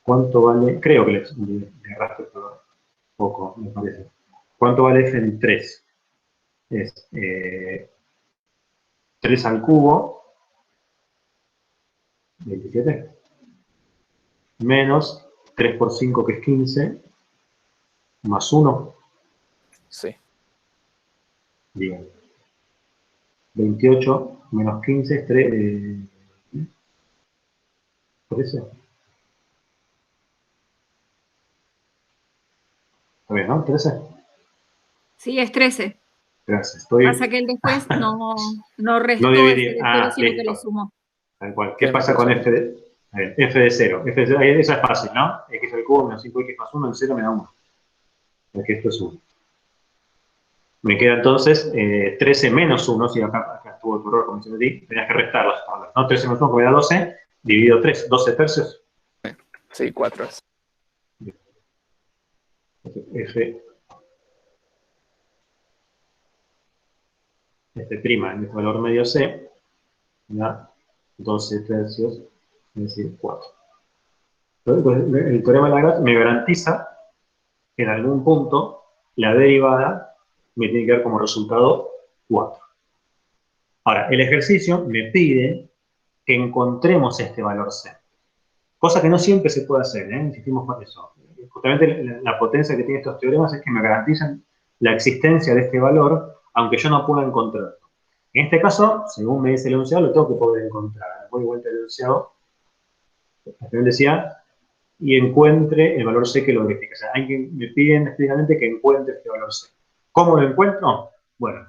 ¿Cuánto vale? Creo que le erraste por poco, me parece. ¿Cuánto vale f en 3? Es 3 al cubo, 27, menos 3 por 5, que es 15, más 1. Sí. Bien. 28 menos 15 es 13. ¿Está bien, no? 13. Sí, es 13. Gracias. Pasa que él después no restó No ese dividir. de 0, sino que Listo. lo sumó. Tal cual. ¿Qué Sí, pasa con me f de 0? F de 0. Eso es fácil, ¿no? X al cubo menos 5x más 1 en 0 me da 1. Porque esto es 1. Me queda entonces 13 menos 1, si acá estuvo el error, como dice Betty, tenías que restar las tablas, ¿no? 13 menos 1 que me da 12, dividido 3, 12 tercios. Sí, 4 es. F, prima en este valor medio C, me da 12 tercios, es decir, 4. Entonces, el teorema de Lagrange me garantiza que en algún punto la derivada me tiene que dar como resultado 4. Ahora, el ejercicio me pide que encontremos este valor C. Cosa que no siempre se puede hacer, insistimos con eso. Justamente la potencia que tienen estos teoremas es que me garantizan la existencia de este valor, aunque yo no pueda encontrarlo. En este caso, según me dice el enunciado, lo tengo que poder encontrar. Voy vuelta al enunciado. Al final decía, y encuentre el valor C que lo verifique. O sea, me piden explícitamente que encuentre este valor C. ¿Cómo lo encuentro? Bueno,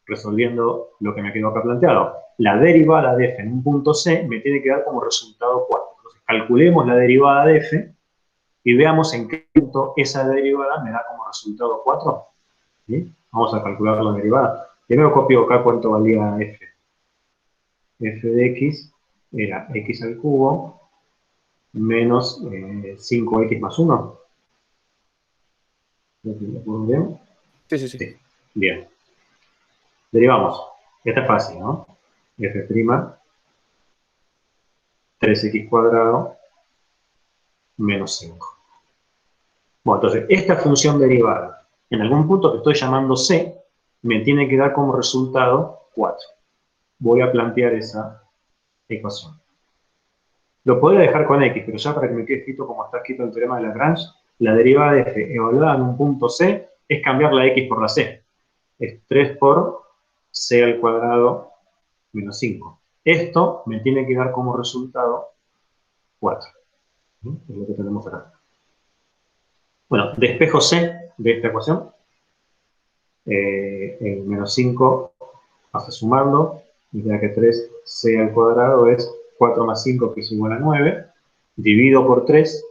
resolviendo lo que me quedó acá planteado. La derivada de f en un punto C me tiene que dar como resultado 4. Entonces, calculemos la derivada de f y veamos en qué punto esa derivada me da como resultado 4. ¿Sí? Vamos a calcular la derivada. Primero copio acá cuánto valía f. F de x era x al cubo menos 5x más 1. ¿Lo puedo ver? Sí. Sí. Bien. Derivamos. Esta es fácil, ¿no? F' 3x cuadrado menos 5. Bueno, entonces, esta función derivada, en algún punto que estoy llamando C, me tiene que dar como resultado 4. Voy a plantear esa ecuación. Lo podría dejar con X, pero ya para que me quede escrito como está escrito el teorema de Lagrange, la derivada de f evaluada en un punto C es cambiar la X por la C. Es 3 por C al cuadrado menos 5. Esto me tiene que dar como resultado 4. Es lo que tenemos acá. Bueno, despejo C de esta ecuación. El menos 5 pasa sumando. Me queda que 3C al cuadrado es 4 más 5, que es igual a 9. Divido por 3.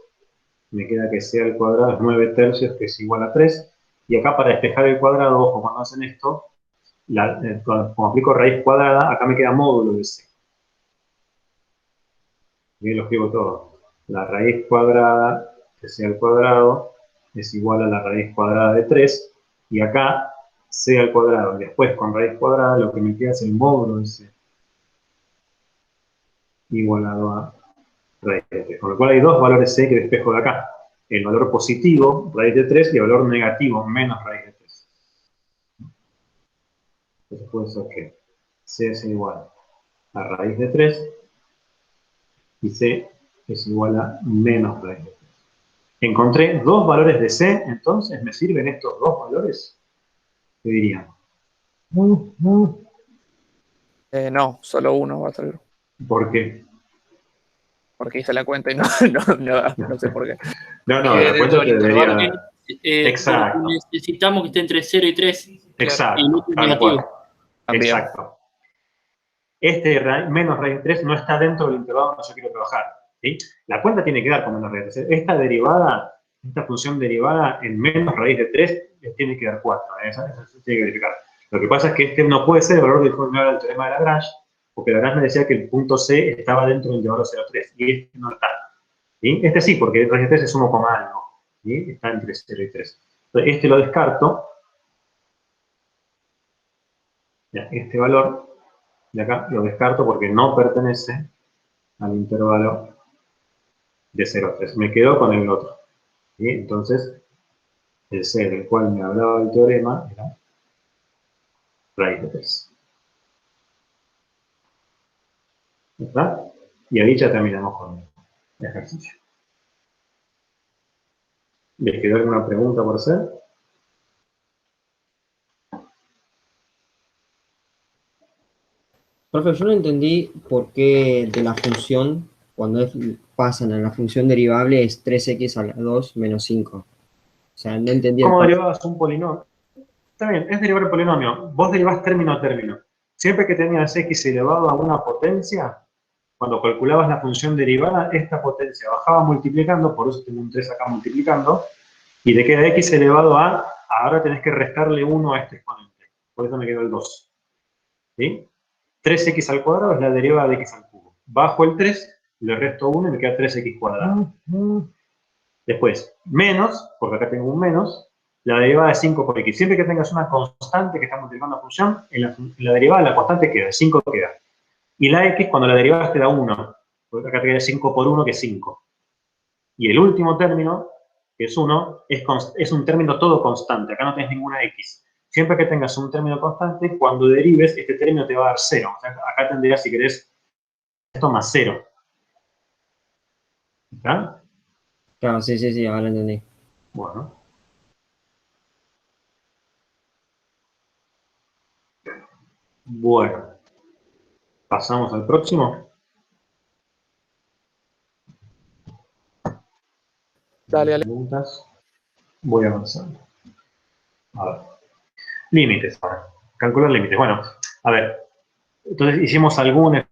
Me queda que C al cuadrado es 9 tercios, que es igual a 3. Y acá para despejar el cuadrado, ojo, cuando hacen esto, como aplico raíz cuadrada, acá me queda módulo de C. Bien, lo escribo todo. La raíz cuadrada de C al cuadrado es igual a la raíz cuadrada de 3. Y acá, C al cuadrado. Y después, con raíz cuadrada, lo que me queda es el módulo de C. Igualado a raíz de 3. Con lo cual hay dos valores C que despejo de acá. El valor positivo, raíz de 3, y el valor negativo, menos raíz de 3. Entonces puede ser que C es igual a raíz de 3 y C es igual a menos raíz de 3. Encontré dos valores de C, entonces, ¿me sirven estos dos valores? ¿Qué dirían? No, solo uno va a salir. ¿Por qué? Porque hice la cuenta y no sé por qué. No, la cuenta te debería... Exacto. Porque necesitamos que esté entre 0 y 3. Exacto, Y no es tal negativo. cual. También. Exacto. Menos raíz de 3 no está dentro del intervalo donde yo quiero trabajar. ¿Sí? La cuenta tiene que dar con menos raíz de 3. Esta derivada esta función derivada en menos raíz de 3 le tiene que dar 4. Eso se tiene que verificar. Lo que pasa es que este no puede ser el valor del formulario del teorema de Lagrange, porque Lagrange me decía que el punto C estaba dentro del intervalo 0,3, y este no está. ¿Sí? Este sí, porque raíz de 3 es 1, algo. ¿Sí? Está entre 0 y 3. Entonces, este lo descarto. Ya, este valor de acá lo descarto porque no pertenece al intervalo de 0 a 3. Me quedo con el otro. ¿Sí? Entonces, el C del cual me hablaba el teorema era raíz de 3. ¿Está? Y ahí ya terminamos con el ejercicio. ¿Les quedó alguna pregunta por hacer? Profe, yo no entendí por qué de la función, cuando pasan a la función derivable, es 3x a la 2 menos 5. O sea, no entendí el ¿Cómo paso. derivabas un polinomio? Está bien, es derivar el polinomio. Vos derivás término a término. Siempre que tenías x elevado a una potencia, cuando calculabas la función derivada, esta potencia bajaba multiplicando, por eso tengo un 3 acá multiplicando, y te queda x elevado a, ahora tenés que restarle 1 a este exponente. Por eso me quedó el 2. ¿Sí? 3x al cuadrado es la derivada de x al cubo. Bajo el 3, le resto 1 y me queda 3x cuadrado. Después, menos, porque acá tengo un menos, la derivada de 5 por x. Siempre que tengas una constante que está multiplicando la función, en la derivada la constante queda, 5 queda. Y la x, cuando la derivas te da 1. Porque acá te queda 5 por 1, que es 5. Y el último término, que es 1, es un término todo constante. Acá no tenés ninguna x. Siempre que tengas un término constante, cuando derives, este término te va a dar 0. O sea, acá tendrías, si querés, esto más 0. ¿Está? Claro, sí, ahora entendí. Bueno. Bueno. Pasamos al próximo. Dale, dale. Preguntas. Voy avanzando. A ver. Límites. Calcular límites. Bueno, a ver. Entonces hicimos algún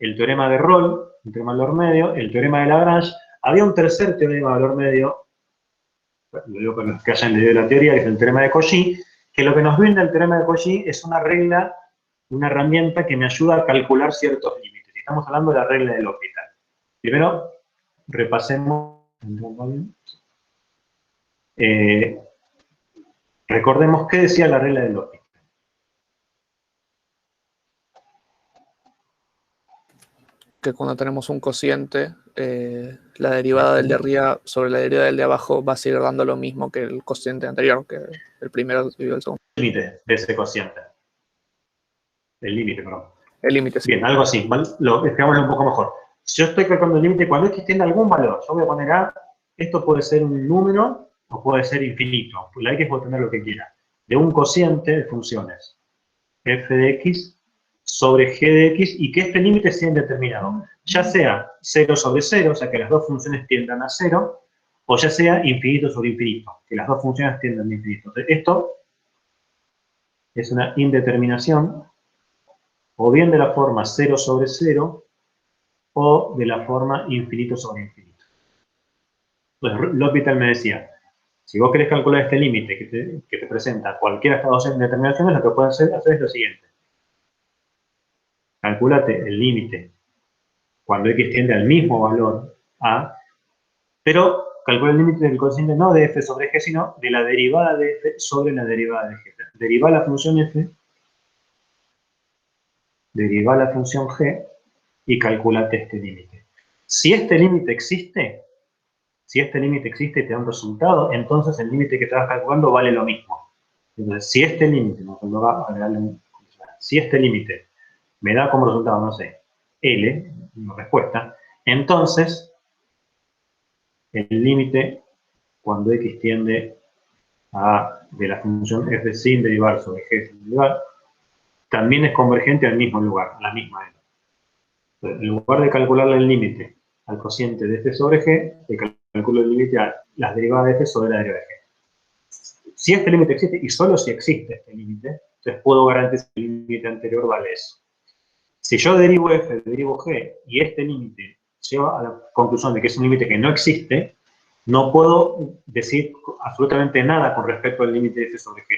el teorema de Rolle, el teorema del valor medio, el teorema de Lagrange. Había un tercer teorema de valor medio, lo digo para los que hayan leído la teoría, que es el teorema de Cauchy, que lo que nos brinda el teorema de Cauchy es una regla, una herramienta que me ayuda a calcular ciertos límites. Estamos hablando de la regla del L'Hopital. Primero, repasemos. Recordemos qué decía la regla del L'Hopital. Que cuando tenemos un cociente, la derivada del de arriba sobre la derivada del de abajo va a seguir dando lo mismo que el cociente anterior, que el primero dividido el segundo. El límite de ese cociente. El límite, perdón. El límite, sí. Bien, algo así. Lo explicámoslo un poco mejor. Si yo estoy calculando el límite, cuando x tiene algún valor, yo voy a poner a, esto puede ser un número o puede ser infinito. La x puede tener lo que quiera. De un cociente de funciones. F de x sobre g de x y que este límite sea indeterminado. Ya sea 0 sobre 0, o sea que las dos funciones tiendan a 0, o ya sea infinito sobre infinito, que las dos funciones tiendan a infinito. Entonces, esto es una indeterminación o bien de la forma 0 sobre 0 o de la forma infinito sobre infinito. Entonces, L'Hopital me decía, si vos querés calcular este límite que te presenta cualquiera de estas dos indeterminaciones, lo que puedes hacer es lo siguiente. Calcúlate el límite cuando x tiende al mismo valor a, pero calcula el límite del cociente no de f sobre g, sino de la derivada de f sobre la derivada de g. Deriva la función f, deriva la función g y calculate este límite. Si este límite existe y te da un resultado, entonces el límite que estás calculando vale lo mismo. Entonces, si este límite, me da como resultado, no sé, L, una respuesta, entonces el límite cuando x tiende a de la función f sin derivar sobre g sin derivar, también es convergente al mismo lugar, a la misma L. Entonces, en lugar de calcularle el límite al cociente de f sobre g, te calculo el límite a las derivadas de f sobre la derivada de g. Si este límite existe, y solo si existe este límite, entonces puedo garantizar que el límite anterior vale eso. Si yo derivo f, derivo g, y este límite lleva a la conclusión de que es un límite que no existe, no puedo decir absolutamente nada con respecto al límite de f sobre g.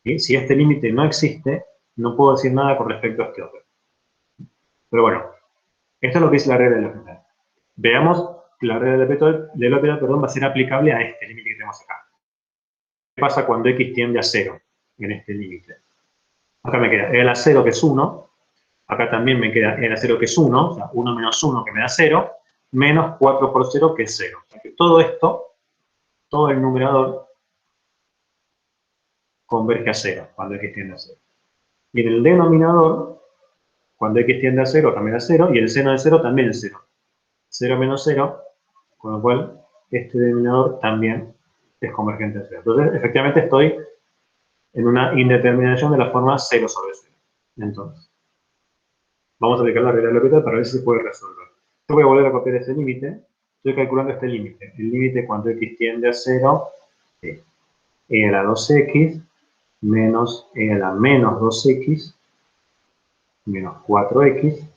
¿Sí? Si este límite no existe, no puedo decir nada con respecto a este otro. Pero bueno, esto es lo que dice la regla del L'Hopital. Veamos que la regla del L'Hopital, va a ser aplicable a este límite que tenemos acá. ¿Qué pasa cuando x tiende a 0 en este límite? Acá me queda e a la 0, que es 1. Acá también me queda e a la 0, que es 1. O sea, 1 menos 1, que me da 0. Menos 4 por 0, que es 0. O sea, que todo esto, todo el numerador, converge a 0 cuando x tiende a 0. Y en el denominador, cuando x tiende a 0, también a 0. Y el seno de 0 también es 0. 0 menos 0, con lo cual este denominador también es convergente a 0. Entonces, efectivamente estoy en una indeterminación de la forma 0 sobre 0. Entonces, vamos a aplicar la regla del L'Hopital para ver si se puede resolver. Yo voy a volver a copiar este límite. Estoy calculando este límite. El límite cuando x tiende a 0 es e a la 2x menos e a la menos 2x menos 4x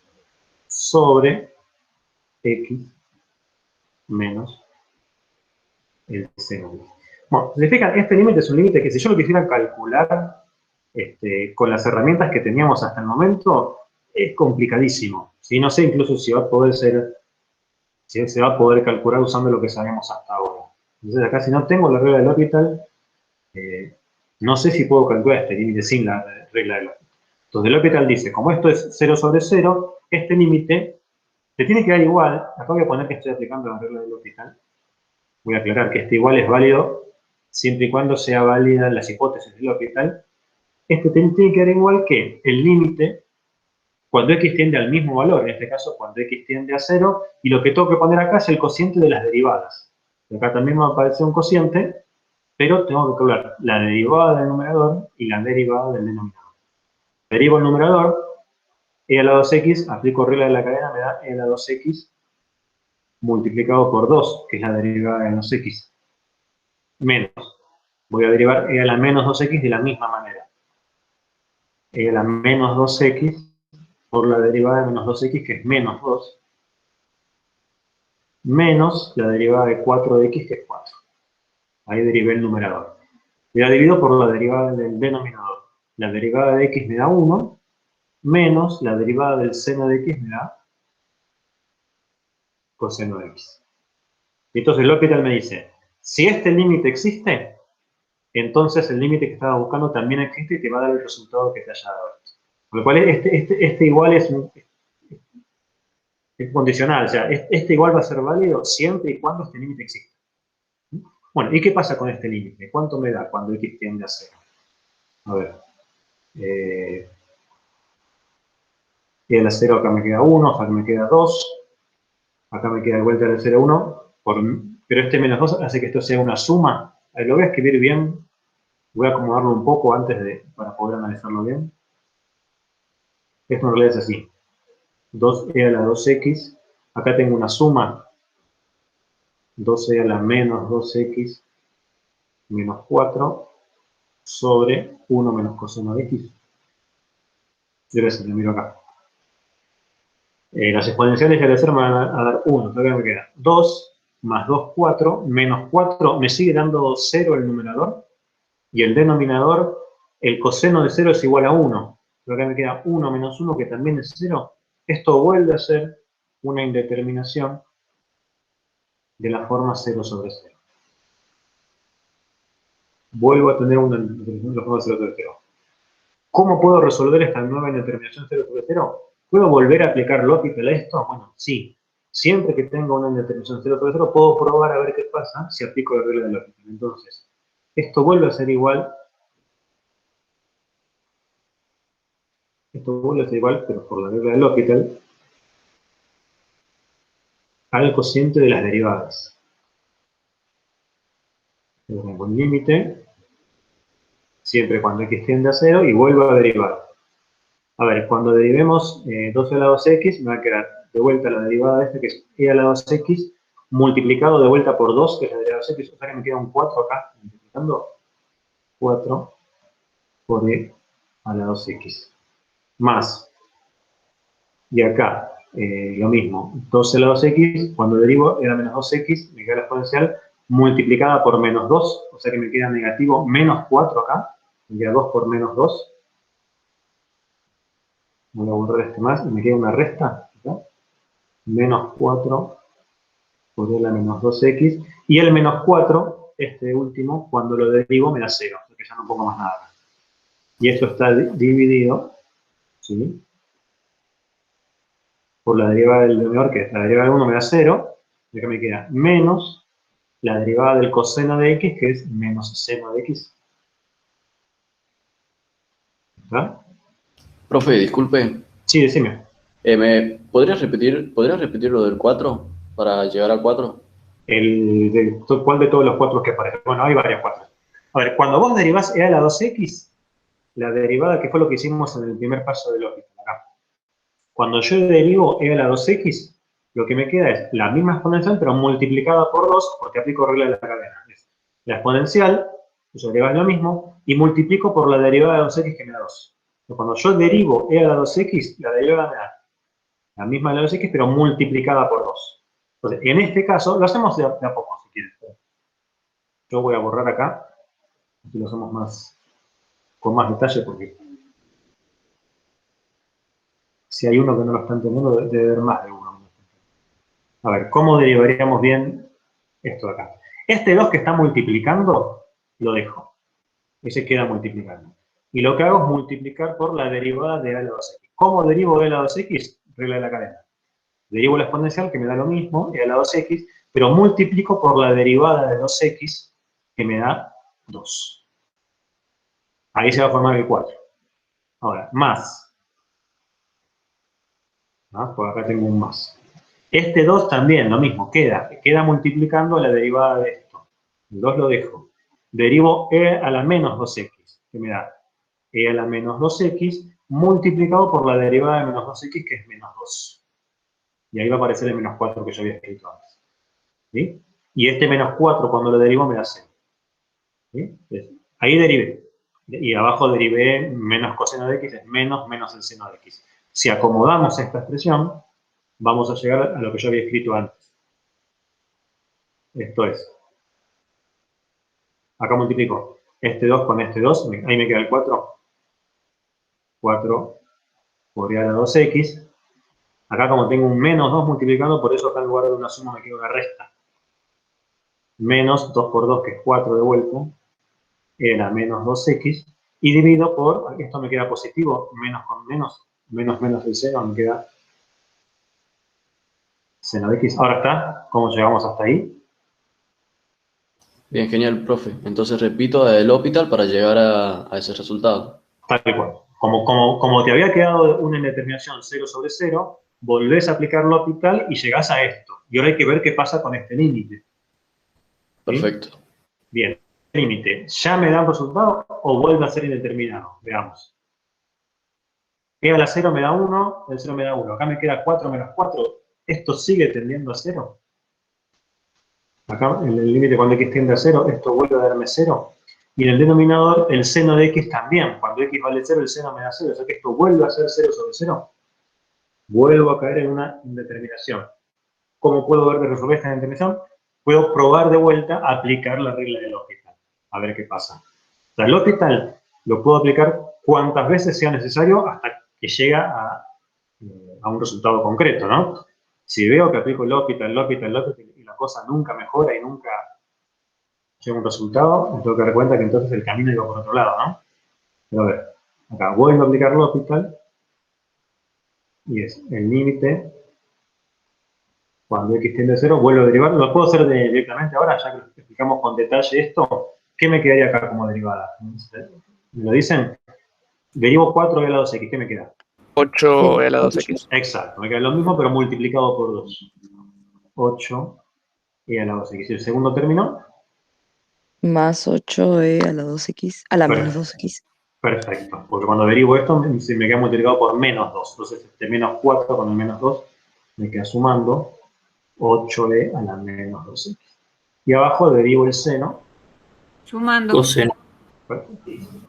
sobre x menos el seno de x. Bueno, si se fijan, este límite es un límite que si yo lo quisiera calcular con las herramientas que teníamos hasta el momento, es complicadísimo. ¿Sí? No sé incluso si va a poder ser, si se va a poder calcular usando lo que sabemos hasta ahora. Entonces acá, si no tengo la regla del L'Hopital, no sé si puedo calcular este límite sin la regla del L'Hopital. Entonces el L'Hopital dice, como esto es 0 sobre 0, este límite te tiene que dar igual. Acá voy a poner que estoy aplicando la regla del L'Hopital. Voy a aclarar que este igual es válido siempre y cuando sea válida las hipótesis del L'Hopital. Este tiene que dar igual que el límite cuando x tiende al mismo valor, en este caso cuando x tiende a 0, y lo que tengo que poner acá es el cociente de las derivadas. Acá también me va a aparecer un cociente, pero tengo que calcular la derivada del numerador y la derivada del denominador. Derivo el numerador, e a la 2x, aplico regla de la cadena, me da e a la 2x multiplicado por 2, que es la derivada de 2x, menos. Voy a derivar e a la menos 2x de la misma manera. E a la menos 2x por la derivada de menos 2x, que es menos 2, menos la derivada de 4 de x, que es 4. Ahí derivé el numerador. Y la divido por la derivada del denominador. La derivada de x me da 1, menos la derivada del seno de x me da coseno de x. Y entonces L'Hopital me dice, si este límite existe, entonces el límite que estaba buscando también existe y te va a dar el resultado que te haya dado. Con lo cual este igual es condicional, o sea, este igual va a ser válido siempre y cuando este límite exista. Bueno, ¿y qué pasa con este límite? ¿Cuánto me da cuando x tiende a 0? A ver. Y a la 0 acá me queda 1, acá me queda 2. Acá me queda de vuelta del 0, 1. Pero este menos 2 hace que esto sea una suma. Lo voy a escribir bien. Voy a acomodarlo un poco para poder analizarlo bien. Esto en realidad es así. 2e a la 2x. Acá tengo una suma. 2e a la menos 2x menos 4 sobre 1 menos coseno de x. Yo lo miro acá. Las exponenciales ya de 0 me van a dar 1. Todavía me queda 2 más 2, 4, menos 4. Me sigue dando 0 el numerador. Y el denominador, el coseno de 0 es igual a 1. Pero acá me queda 1 menos 1, que también es 0. Esto vuelve a ser una indeterminación de la forma 0 sobre 0. Vuelvo a tener una indeterminación de la forma 0 sobre 0. ¿Cómo puedo resolver esta nueva indeterminación 0 sobre 0? ¿Puedo volver a aplicar L'Hopital a esto? Bueno, sí. Siempre que tenga una indeterminación 0 sobre 0, puedo probar a ver qué pasa si aplico la regla de L'Hopital. Entonces, esto vuelve a ser igual. Esto vuelve a ser igual, pero por la regla de L'Hopital, al cociente de las derivadas. Tengo un límite, siempre cuando x tiende a 0, y vuelvo a derivar. A ver, cuando derivemos 2e a la 2x, me va a quedar de vuelta la derivada de este, que es e a la 2x, multiplicado de vuelta por 2, que es la derivada de x, o sea que me queda un 4 acá, multiplicando 4 por e a la 2x. Más, y acá, lo mismo, 2 elevado a 2x, cuando derivo era menos 2x, me queda la exponencial multiplicada por menos 2, o sea que me queda negativo menos 4 acá, me queda 2 por menos 2. Voy a borrar este más y me queda una resta, ¿no? Menos 4 por L a menos 2x, y el menos 4, este último, cuando lo derivo me da 0, o sea que ya no pongo más nada. Y esto está dividido, ¿sí?, por la derivada del denominador, que es la derivada de 1 me da 0, y acá me queda menos la derivada del coseno de x, que es menos seno de x. ¿Está? Profe, disculpe. Sí, decime. ¿Podrías repetir lo del 4 para llegar al 4? ¿Cuál de todos los 4 que aparecen? Bueno, hay varios 4. A ver, cuando vos derivás e a la 2x, la derivada, que fue lo que hicimos en el primer paso del L'Hopital, acá. Cuando yo derivo e a la 2x, lo que me queda es la misma exponencial, pero multiplicada por 2, porque aplico regla de la cadena. La exponencial, yo derivo lo mismo, y multiplico por la derivada de 2x, que me da 2. Cuando yo derivo e a la 2x, la derivada me da la misma de la 2x, pero multiplicada por 2. Entonces, en este caso, lo hacemos de a poco, si quieren. Yo voy a borrar acá, así lo hacemos con más detalle, porque si hay uno que no lo está entendiendo, debe haber más de uno. A ver, ¿cómo derivaríamos bien esto de acá? Este 2 que está multiplicando, lo dejo. Ese queda multiplicando. Y lo que hago es multiplicar por la derivada de a a la 2x. ¿Cómo derivo de a la 2x? Regla de la cadena. Derivo la exponencial, que me da lo mismo, e a la 2x, pero multiplico por la derivada de 2x, que me da 2. Ahí se va a formar el 4. Ahora, más. ¿No? Por acá tengo un más. Este 2 también, lo mismo, queda multiplicando la derivada de esto. El 2 lo dejo. Derivo e a la menos 2x, que me da e a la menos 2x, multiplicado por la derivada de menos 2x, que es menos 2. Y ahí va a aparecer el menos 4 que yo había escrito antes. ¿Sí? Y este menos 4, cuando lo derivo, me da 0. ¿Sí? Entonces, ahí derivé. Y abajo derivé menos coseno de x, es menos el seno de x. Si acomodamos esta expresión, vamos a llegar a lo que yo había escrito antes. Esto es. Acá multiplico este 2 con este 2, ahí me queda el 4. 4 por e a la 2x. Acá como tengo un menos 2 multiplicando, por eso acá en lugar de una suma me queda una resta. Menos 2 por 2, que es 4 de vuelta, e a la menos 2x, y divido por, esto me queda positivo, menos con menos el seno, me queda seno de x. Ahora está, ¿cómo llegamos hasta ahí? Bien, genial, profe. Entonces repito el L'Hopital para llegar a ese resultado. Tal cual. Como te había quedado una indeterminación 0 sobre 0, volvés a aplicar L'Hopital y llegás a esto. Y ahora hay que ver qué pasa con este límite. Perfecto. ¿Sí? Bien. Límite, ¿ya me da un resultado o vuelve a ser indeterminado? Veamos. E a la 0 me da 1, el 0 me da 1. Acá me queda 4 menos 4. ¿Esto sigue tendiendo a 0? Acá en el límite cuando x tiende a 0, esto vuelve a darme 0. Y en el denominador, el seno de x también. Cuando x vale 0, el seno me da 0. O sea que esto vuelve a ser 0 sobre 0. Vuelvo a caer en una indeterminación. ¿Cómo puedo ver de resolver esta indeterminación? Puedo probar de vuelta a aplicar la regla del L'Hopital. A ver qué pasa. O sea, el L'Hopital lo puedo aplicar cuantas veces sea necesario hasta que llega a un resultado concreto, ¿no? Si veo que aplico el L'Hopital y la cosa nunca mejora y nunca llega a un resultado, me tengo que dar cuenta que entonces el camino iba por otro lado, ¿no? Pero a ver, acá vuelvo a aplicar L'Hopital y es el límite cuando x tiende a 0, vuelvo a derivar. Lo puedo hacer directamente ahora, ya que explicamos con detalle esto. ¿Qué me quedaría acá como derivada? ¿Me lo dicen? Derivo 4 e a la 2x, ¿qué me queda? 8 e a la 2x. Exacto, me queda lo mismo, pero multiplicado por 2. 8 e a la 2x. ¿Y el segundo término? Más 8e a la 2x, a la menos Perfecto. 2x. Perfecto, porque cuando derivo esto me queda multiplicado por menos 2. Entonces, este menos 4 con el menos 2 me queda sumando 8e a la menos 2x. Y abajo derivo el seno. Sumando. Coseno.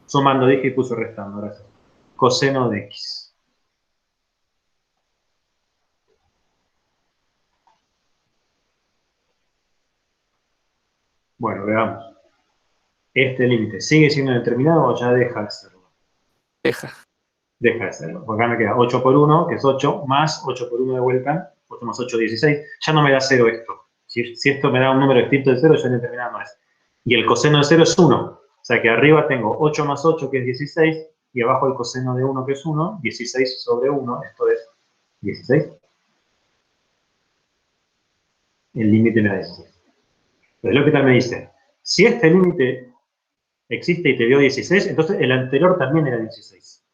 Sumando, dije y puse restando, gracias. Coseno de x. Bueno, veamos. ¿Este límite sigue siendo determinado o ya deja de serlo? Deja. Deja de serlo. Porque acá me queda 8 por 1, que es 8, más 8 por 1 de vuelta, 8 más 8, 16. Ya no me da 0 esto. Si esto me da un número distinto de 0, ya determinado no es. Y el coseno de 0 es 1. O sea que arriba tengo 8 más 8, que es 16, y abajo el coseno de 1, que es 1, 16 sobre 1, esto es 16. El límite me da 16. Pero el L'Hopital me dice, si este límite existe y te dio 16, entonces el anterior también era 16.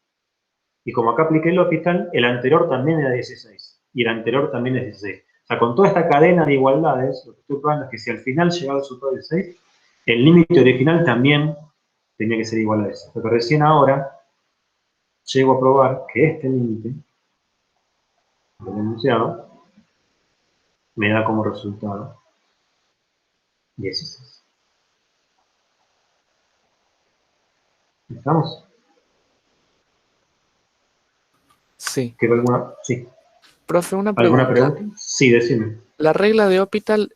Y como acá apliqué el L'Hopital, el anterior también era 16. Y el anterior también es 16. O sea, con toda esta cadena de igualdades, lo que estoy probando es que si al final llegaba al resultado de 16, el límite original también tenía que ser igual a ese. Porque recién ahora llego a probar que este límite, del enunciado, me da como resultado 16. ¿Estamos? Sí. ¿Queda alguna? Sí. Profe, una ¿Alguna pregunta. pregunta? Sí, decime. ¿La regla de L'Hopital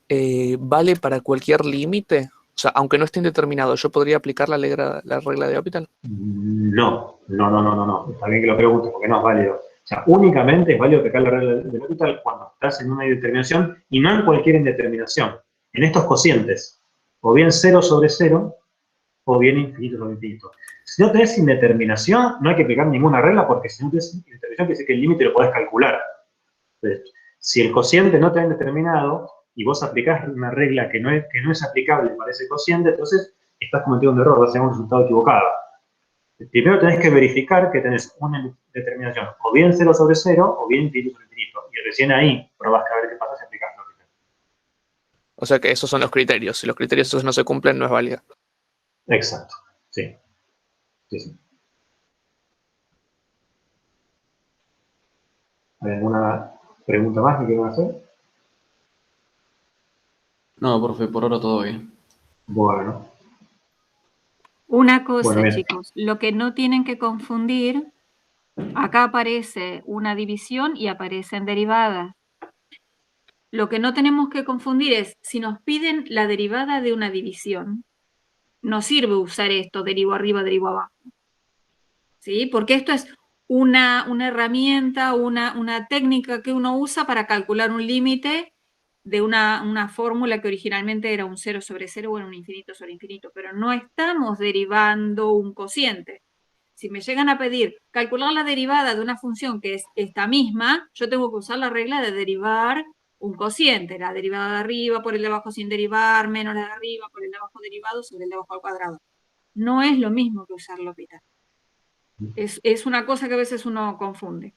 vale para cualquier límite? O sea, aunque no esté indeterminado, ¿yo podría aplicar la regla de L'Hopital? No. Está bien que lo preguntes porque no es válido. O sea, únicamente es válido aplicar la regla de L'Hopital cuando estás en una indeterminación y no en cualquier indeterminación. En estos cocientes, o bien 0 sobre 0, o bien infinito sobre infinito. Si no tenés indeterminación, no hay que aplicar ninguna regla porque si no tenés indeterminación, quiere decir que el límite lo podés calcular. Entonces, si el cociente no está indeterminado y vos aplicás una regla que no es aplicable para ese cociente, entonces estás cometiendo un error, vas a tener un resultado equivocado. Primero tenés que verificar que tenés una determinación, o bien 0 sobre 0, o bien infinito sobre infinito. Y recién ahí probás que a ver qué pasa si aplicás lógica. O sea que esos son los criterios. Si los criterios esos no se cumplen, no es válida. Exacto, sí. Sí. ¿Hay alguna pregunta más que quieran hacer? No, profe, por ahora todo bien. Bueno. Una cosa, Bueno, bien. chicos, lo que no tienen que confundir, acá aparece una división y aparecen derivadas. Lo que no tenemos que confundir es, si nos piden la derivada de una división, no sirve usar esto, derivo arriba, derivo abajo. ¿Sí? Porque esto es una herramienta, una técnica que uno usa para calcular un límite de una fórmula que originalmente era un 0 sobre 0 o era un infinito sobre infinito, pero no estamos derivando un cociente. Si me llegan a pedir calcular la derivada de una función que es esta misma, yo tengo que usar la regla de derivar un cociente, la derivada de arriba por el de abajo sin derivar, menos la de arriba por el de abajo derivado sobre el de abajo al cuadrado. No es lo mismo que usar L'Hopital. Es una cosa que a veces uno confunde.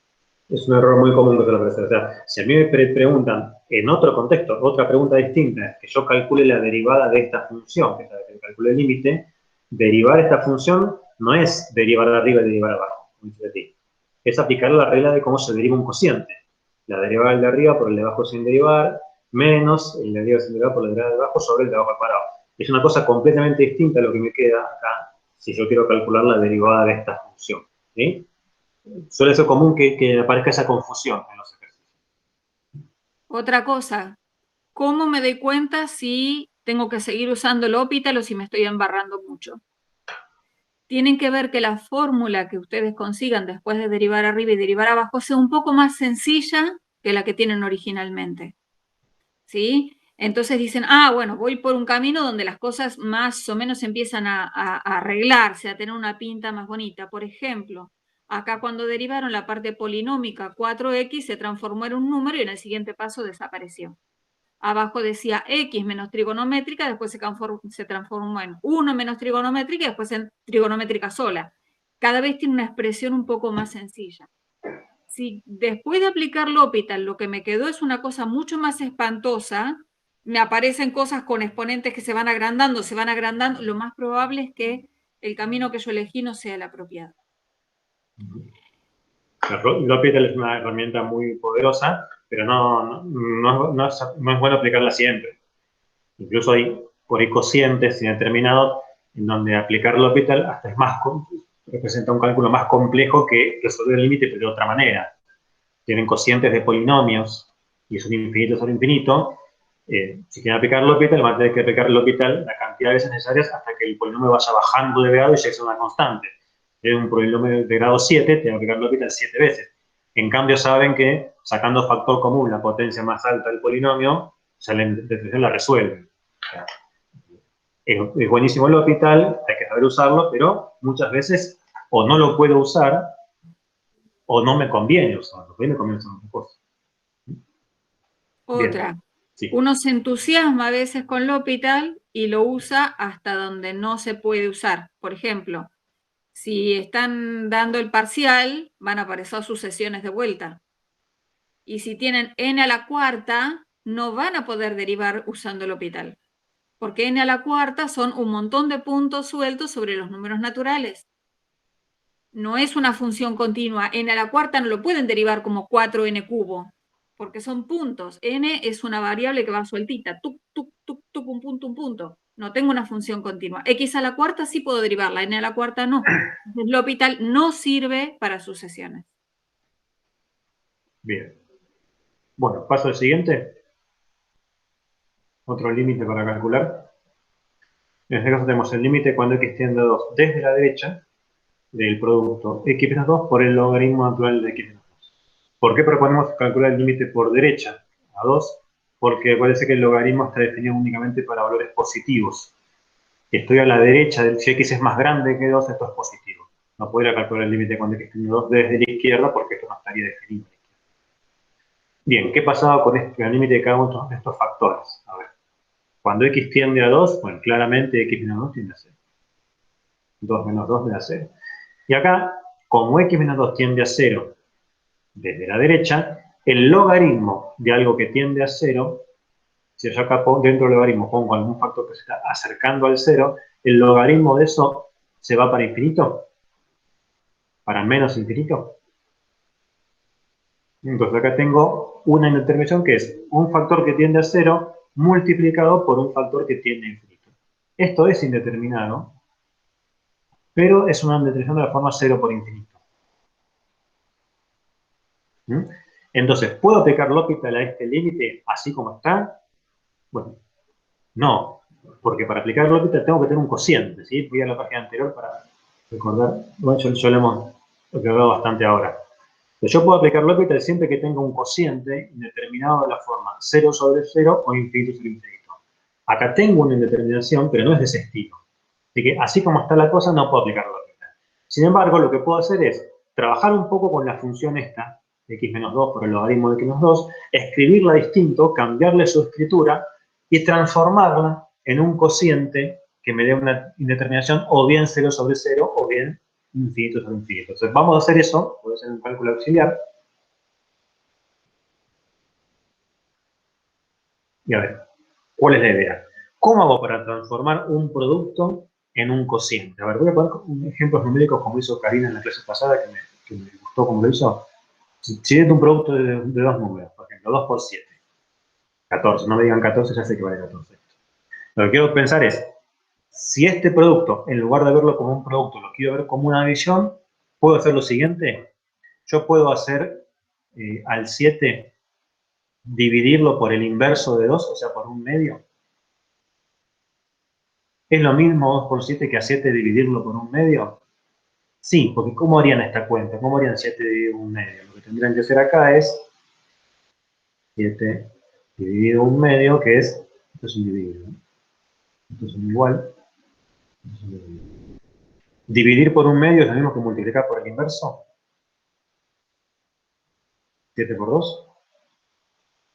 Es un error muy común que se lo aparece. O sea, si a mí me preguntan en otro contexto, otra pregunta distinta, es que yo calcule la derivada de esta función, que es la que calcule el límite, derivar esta función no es derivar arriba y derivar abajo, como dice ti. Es aplicar la regla de cómo se deriva un cociente. La derivada del de arriba por el de abajo sin derivar, menos el de arriba sin derivar por el de abajo sobre el de abajo al cuadrado. Es una cosa completamente distinta a lo que me queda acá, si yo quiero calcular la derivada de esta función. ¿Sí? Suele ser común que aparezca esa confusión en los ejercicios. Otra cosa, ¿cómo me doy cuenta si tengo que seguir usando el L'Hopital o si me estoy embarrando mucho? Tienen que ver que la fórmula que ustedes consigan después de derivar arriba y derivar abajo sea un poco más sencilla que la que tienen originalmente. ¿Sí? Entonces dicen, bueno, voy por un camino donde las cosas más o menos empiezan a arreglarse, a tener una pinta más bonita. Por ejemplo, acá cuando derivaron la parte polinómica 4x se transformó en un número y en el siguiente paso desapareció. Abajo decía x menos trigonométrica, después se transformó en 1 menos trigonométrica y después en trigonométrica sola. Cada vez tiene una expresión un poco más sencilla. Si después de aplicar L'Hopital lo que me quedó es una cosa mucho más espantosa, me aparecen cosas con exponentes que se van agrandando, lo más probable es que el camino que yo elegí no sea el apropiado. L'Hopital es una herramienta muy poderosa, pero no es bueno aplicarla siempre. Incluso hay por ahí cocientes indeterminados en donde aplicar L'Hopital hasta es más representa un cálculo más complejo que resolver el límite, pero de otra manera. Tienen cocientes de polinomios y es un infinito sobre infinito, Si quieren aplicar L'Hopital, van a tener que aplicar L'Hopital la cantidad de veces necesarias hasta que el polinomio vaya bajando de grado y llegue a una constante. Si es un polinomio de grado 7, tienen que aplicar L'Hopital 7 veces. En cambio, saben que sacando factor común, la potencia más alta del polinomio, ya la integración la resuelven. O sea, es buenísimo L'Hopital, hay que saber usarlo, pero muchas veces o no lo puedo usar o no me conviene usarlo. ¿Ven? Me conviene usar otra cosa. Otra. Bien. Sí. Uno se entusiasma a veces con L'Hopital y lo usa hasta donde no se puede usar. Por ejemplo, si están dando el parcial, van a aparecer sucesiones de vuelta. Y si tienen n a la cuarta, no van a poder derivar usando L'Hopital. Porque n a la cuarta son un montón de puntos sueltos sobre los números naturales. No es una función continua. N a la cuarta no lo pueden derivar como 4n cubo, porque son puntos. N es una variable que va sueltita. Tuc, tuc, tuc, tuc, un punto, un punto. No tengo una función continua. X a la cuarta sí puedo derivarla, N a la cuarta no. Entonces, L'Hopital no sirve para sucesiones. Bien. Bueno, paso al siguiente. Otro límite para calcular. En este caso tenemos el límite cuando x tiende a 2 desde la derecha del producto x menos 2 por el logaritmo natural de x menos 2. ¿Por qué proponemos calcular el límite por derecha a 2? Porque parece que el logaritmo está definido únicamente para valores positivos. Si estoy a la derecha, si x es más grande que 2, esto es positivo. No podría calcular el límite cuando x tiende a 2 desde la izquierda porque esto no estaría definido. Bien, ¿qué pasaba con el límite de cada uno de estos factores? A ver, cuando x tiende a 2, bueno, claramente x menos 2 tiende a 0. 2 menos 2 me da 0. Y acá, como x menos 2 tiende a 0 desde la derecha, el logaritmo de algo que tiende a 0, si yo acá dentro del logaritmo pongo algún factor que se está acercando al 0, el logaritmo de eso se va para infinito, para menos infinito. Entonces acá tengo una indeterminación que es un factor que tiende a 0 multiplicado por un factor que tiende a infinito. Esto es indeterminado, pero es una indeterminación de la forma 0 por infinito. Entonces, ¿puedo aplicar L'Hopital a este límite así como está? Bueno, no, porque para aplicar L'Hopital tengo que tener un cociente, ¿sí? Voy a la página anterior para recordar, bueno, yo lo hemos hablado bastante ahora. Yo puedo aplicar L'Hopital siempre que tenga un cociente indeterminado de la forma 0 sobre 0 o infinito sobre infinito. Acá tengo una indeterminación, pero no es de ese estilo. Así que, así como está la cosa, no puedo aplicar L'Hopital. Sin embargo, lo que puedo hacer es trabajar un poco con la función esta, x menos 2 por el logaritmo de x menos 2, escribirla distinto, cambiarle su escritura y transformarla en un cociente que me dé una indeterminación o bien 0 sobre 0 o bien infinito sobre infinito. Entonces, vamos a hacer eso, voy a hacer un cálculo auxiliar. Y a ver, ¿cuál es la idea? ¿Cómo hago para transformar un producto en un cociente? A ver, voy a poner ejemplos numéricos como hizo Karina en la clase pasada, que me gustó como lo hizo. Si es un producto de dos números, por ejemplo, 2 por 7, 14, no me digan 14, ya sé que vale 14. Lo que quiero pensar es, si este producto, en lugar de verlo como un producto, lo quiero ver como una división, ¿puedo hacer lo siguiente? Yo puedo hacer al 7 dividirlo por el inverso de 2, o sea, por un medio. ¿Es lo mismo 2 por 7 que a 7 dividirlo por un medio? Sí, porque ¿cómo harían esta cuenta? ¿Cómo harían 7 dividido por un medio? Lo que tendrían que hacer acá es 7 dividido un medio, que es, esto es un dividido, ¿no? Esto es un igual. Esto es un dividido. Dividir por un medio es lo mismo que multiplicar por el inverso. 7 por 2.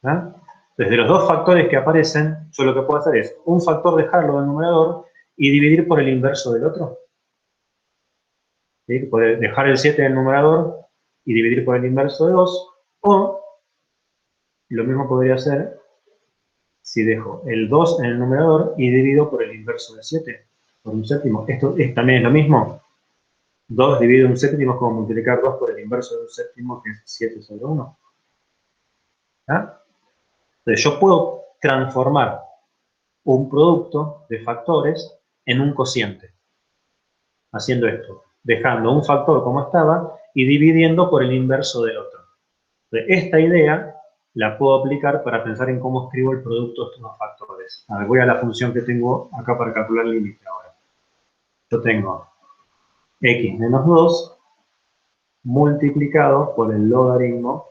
¿Ah? Entonces, de los dos factores que aparecen, yo lo que puedo hacer es un factor dejarlo del numerador y dividir por el inverso del otro. ¿Sí? Poder dejar el 7 del numerador y dividir por el inverso de 2. O lo mismo podría hacer si dejo el 2 en el numerador y divido por el inverso de 7, por un séptimo. Esto también es lo mismo. 2 dividido un séptimo es como multiplicar 2 por el inverso de un séptimo, que es 7 sobre 1. ¿Ah? Entonces yo puedo transformar un producto de factores en un cociente, haciendo esto, dejando un factor como estaba y dividiendo por el inverso del otro. Entonces, esta idea la puedo aplicar para pensar en cómo escribo el producto de estos dos factores. A ver, voy a la función que tengo acá para calcular el límite ahora. Yo tengo x menos 2 multiplicado por el logaritmo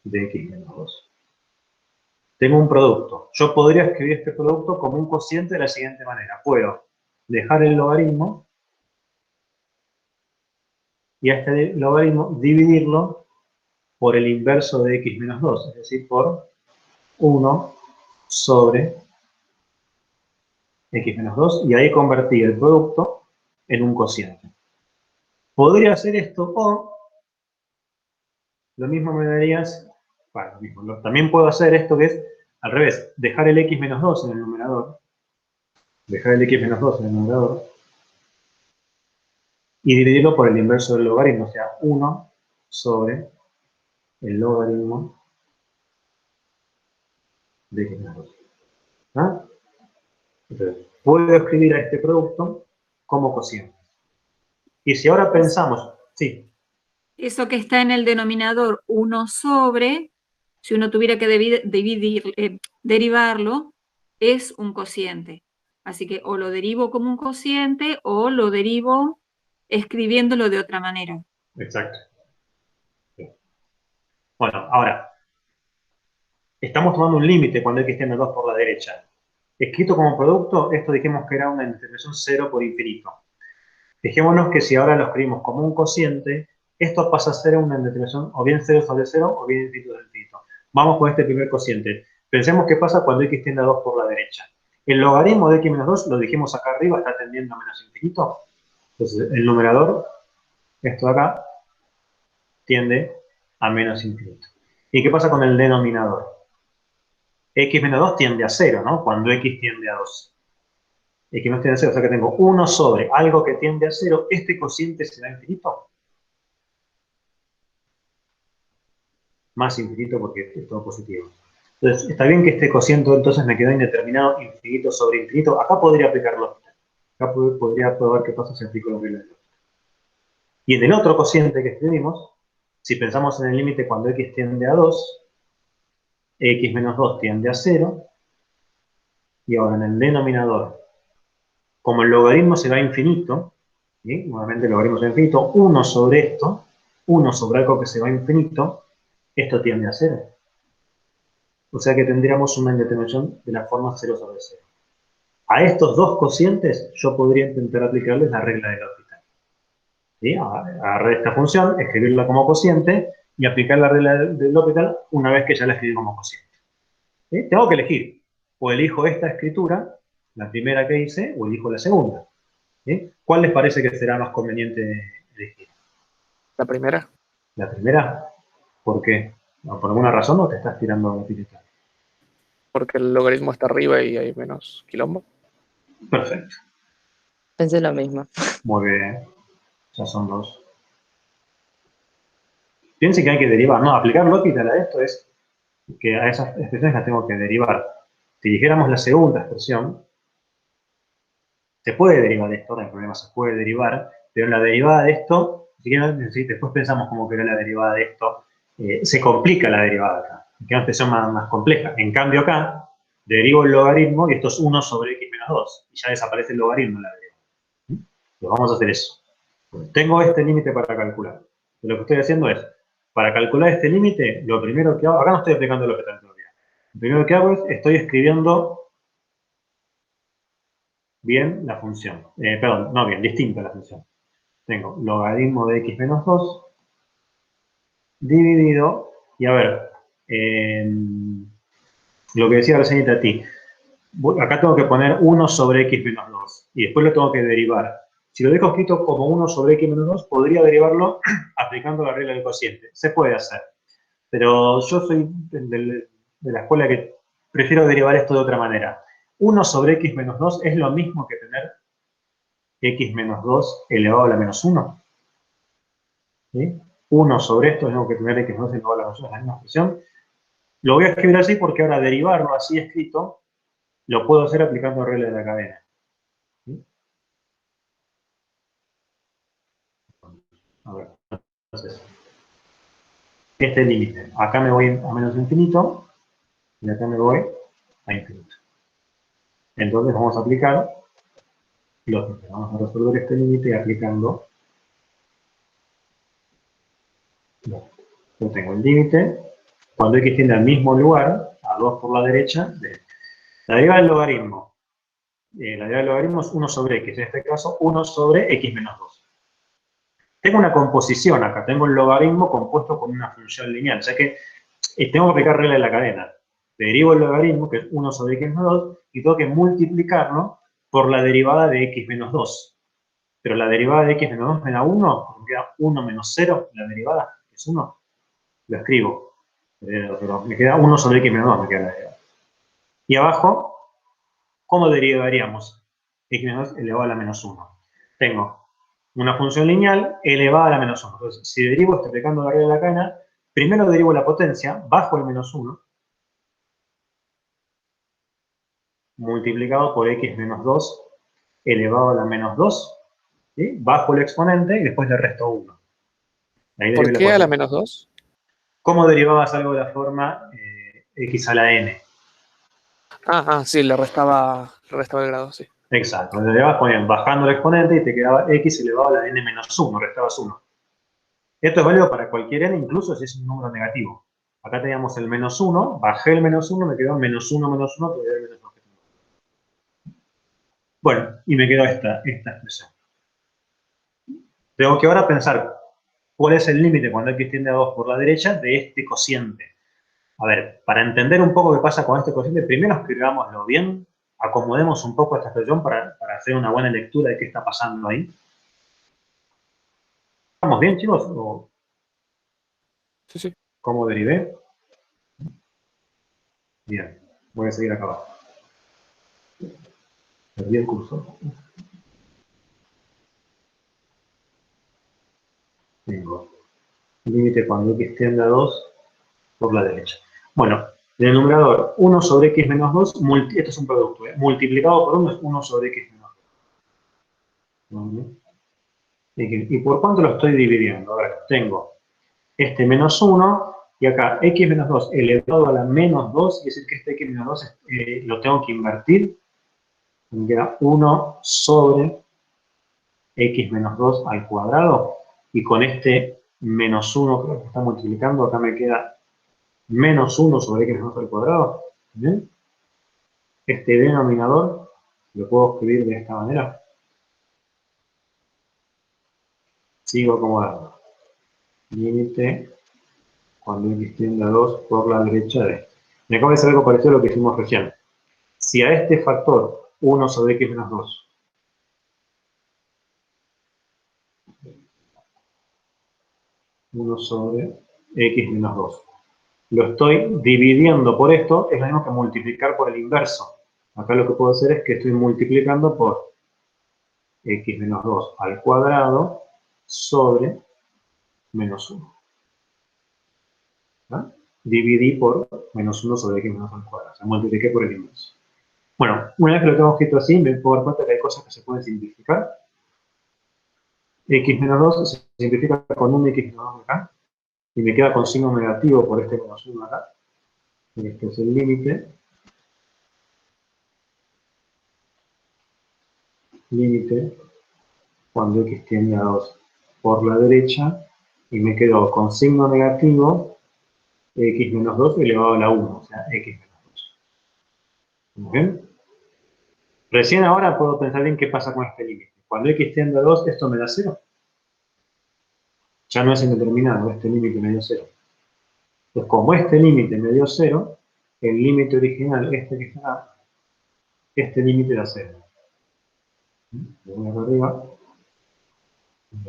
de x menos 2. Tengo un producto. Yo podría escribir este producto como un cociente de la siguiente manera. Puedo dejar el logaritmo y a este logaritmo dividirlo por el inverso de x menos 2, es decir, por 1 sobre x menos 2, y ahí convertir el producto en un cociente. Podría hacer esto o lo mismo me darías, bueno, también puedo hacer esto que es al revés, dejar el x menos 2 en el numerador, y dividirlo por el inverso del logaritmo, o sea, 1 sobre el logaritmo de x menos 2. ¿Ah? Entonces, puedo escribir a este producto como cociente. Y si ahora pensamos, sí. Eso que está en el denominador 1 sobre, si uno tuviera que derivarlo, es un cociente. Así que o lo derivo como un cociente o lo derivo escribiéndolo de otra manera. Exacto. Sí. Bueno, ahora, estamos tomando un límite cuando x tiende a 2 por la derecha. Escrito como producto, esto dijimos que era una integración 0 por infinito. Fijémonos que si ahora lo escribimos como un cociente, esto pasa a ser una integración o bien 0 sobre 0 o bien infinito sobre infinito. Vamos con este primer cociente. Pensemos qué pasa cuando x tiende a 2 por la derecha. El logaritmo de x menos 2, lo dijimos acá arriba, está tendiendo a menos infinito. Entonces, el numerador, esto de acá, tiende a menos infinito. ¿Y qué pasa con el denominador? X menos 2 tiende a 0, ¿no? Cuando x tiende a 2. X menos tiende a 0, o sea que tengo 1 sobre algo que tiende a 0. ¿Este cociente será infinito? Más infinito porque es todo positivo. Entonces, está bien que este cociente entonces me quedó indeterminado, infinito sobre infinito. Acá podría aplicarlo. Acá podría probar qué pasa si aplico los reglas de lógica. Y en el otro cociente que escribimos, si pensamos en el límite cuando x tiende a 2, x menos 2 tiende a 0, y ahora en el denominador, como el logaritmo se va a infinito, ¿sí? Nuevamente el logaritmo se va a infinito, 1 sobre esto, 1 sobre algo que se va a infinito, esto tiende a 0. O sea que tendríamos una indeterminación de la forma 0 sobre 0. A estos dos cocientes yo podría intentar aplicarles la regla del L'Hopital. ¿Sí? Agarrar esta función, escribirla como cociente y aplicar la regla del L'Hopital una vez que ya la escribí como cociente. ¿Sí? Tengo que elegir. O elijo esta escritura, la primera que hice, o elijo la segunda. ¿Sí? ¿Cuál les parece que será más conveniente elegir? La primera. ¿La primera? ¿Por qué? ¿Por alguna razón o te estás tirando la pileta? Porque el logaritmo está arriba y hay menos quilombo. Perfecto. Pensé lo mismo. Muy bien. Ya son dos. Piensen que hay que derivar. No, aplicar L'Hopital a esto es que a esas expresiones las tengo que derivar. Si dijéramos la segunda expresión, se puede derivar esto, no hay problema, se puede derivar, pero en la derivada de esto, si después pensamos cómo que era la derivada de esto, se complica la derivada acá, queda una expresión más compleja. En cambio acá, derivo el logaritmo y esto es 1 sobre x menos 2, y ya desaparece el logaritmo en la derivada. Pues vamos a hacer eso. Tengo este límite para calcular. Lo que estoy haciendo es, para calcular este límite, lo primero que hago, acá no estoy aplicando lo que está en teoría. Lo primero que hago es, estoy escribiendo bien la función. Perdón, no bien, distinta la función. Tengo logaritmo de x menos 2 dividido, y a ver, lo que decía recién a ti, acá tengo que poner 1 sobre x menos 2 y después lo tengo que derivar. Si lo dejo escrito como 1 sobre x menos 2, podría derivarlo aplicando la regla del cociente. Se puede hacer. Pero yo soy de la escuela que prefiero derivar esto de otra manera. 1 sobre x menos 2 es lo mismo que tener x menos 2 elevado a la menos 1. ¿Sí? 1 sobre esto es lo que tener x menos 2 elevado a la menos 1, es la misma expresión. Lo voy a escribir así porque ahora derivarlo así escrito lo puedo hacer aplicando la regla de la cadena. ¿Sí? A ver, entonces, este límite. Acá me voy a menos infinito y acá me voy a infinito. Entonces vamos a aplicar lógica. Vamos a resolver este límite aplicando lógica. Yo tengo el límite cuando x tiende al mismo lugar, a 2 por la derecha, de la derivada del logaritmo. La derivada del logaritmo es 1 sobre x, en este caso 1 sobre x menos 2. Tengo una composición acá, tengo el logaritmo compuesto con una función lineal, o sea que tengo que aplicar regla de la cadena. Derivo el logaritmo, que es 1 sobre x menos 2, y tengo que multiplicarlo por la derivada de x menos 2. Pero la derivada de x menos 2 me da 1, me queda 1 menos 0, la derivada es 1. Lo escribo. Pero me queda 1 sobre x menos 2, me queda la derivada. Y abajo, ¿cómo derivaríamos? X menos 2 elevado a la menos 1. Tengo una función lineal elevada a la menos 1. Entonces, si derivo, estoy aplicando la regla de la cadena, primero derivo la potencia, bajo el menos 1, multiplicado por x menos 2 elevado a la menos 2, ¿sí? Bajo el exponente y después le resto 1. Ahí ¿Por qué a la menos 2? ¿Cómo derivabas algo de la forma x a la n? Sí, le restaba el grado, sí. Exacto, le derivabas bajando el exponente y te quedaba x elevado a la n menos 1, restabas 1. Esto es válido para cualquier n, incluso si es un número negativo. Acá teníamos el menos 1, bajé el menos 1, me quedó menos 1 menos 1, que el menos 1 que tengo. Bueno, y me quedó esta expresión. Tengo que ahora pensar cuál es el límite cuando x tiende a 2 por la derecha de este cociente. A ver, para entender un poco qué pasa con este cociente, primero escribámoslo bien, acomodemos un poco esta expresión para hacer una buena lectura de qué está pasando ahí. ¿Estamos bien, chicos? ¿O Sí, sí. cómo derivé? Bien, voy a seguir acá abajo. Perdí el cursor. Tengo límite cuando x tiende a 2 por la derecha. Bueno, en el numerador 1 sobre x menos 2, esto es un producto, multiplicado por 1 es 1 sobre x menos 2. ¿Y por cuánto lo estoy dividiendo? A ver, tengo este menos 1 y acá x menos 2 elevado a la menos 2, es decir que este x menos 2 lo tengo que invertir. Me queda 1 sobre x menos 2 al cuadrado. Y con este menos 1 creo que está multiplicando, acá me queda menos 1 sobre x menos 2 al cuadrado. ¿Bien? Este denominador lo puedo escribir de esta manera. Sigo acomodando. Límite cuando x tiende a 2 por la derecha de. Me acaba de hacer algo parecido a lo que hicimos recién. Si a este factor 1 sobre x menos 2 1 sobre x menos 2 lo estoy dividiendo por esto, es lo mismo que multiplicar por el inverso. Acá lo que puedo hacer es que estoy multiplicando por x menos 2 al cuadrado sobre menos 1. ¿Ah? Dividí por menos 1 sobre x menos 2 al cuadrado. O sea, multipliqué por el inverso. Bueno, una vez que lo tengo escrito así, me puedo dar cuenta que hay cosas que se pueden simplificar. X menos 2 se simplifica con un x menos 2 acá. Y me queda con signo negativo por este menos 1 acá. Este es el límite. Límite cuando x tiende a 2 por la derecha. Y me quedo con signo negativo x menos 2 elevado a la 1. O sea, x menos 2. ¿Muy bien? Recién ahora puedo pensar bien qué pasa con este límite. Cuando x tiende a 2, esto me da 0. Ya no es indeterminado, este límite me dio 0. Entonces, como este límite me dio 0, el límite original, este que está acá, este límite da 0. Lo voy a arriba,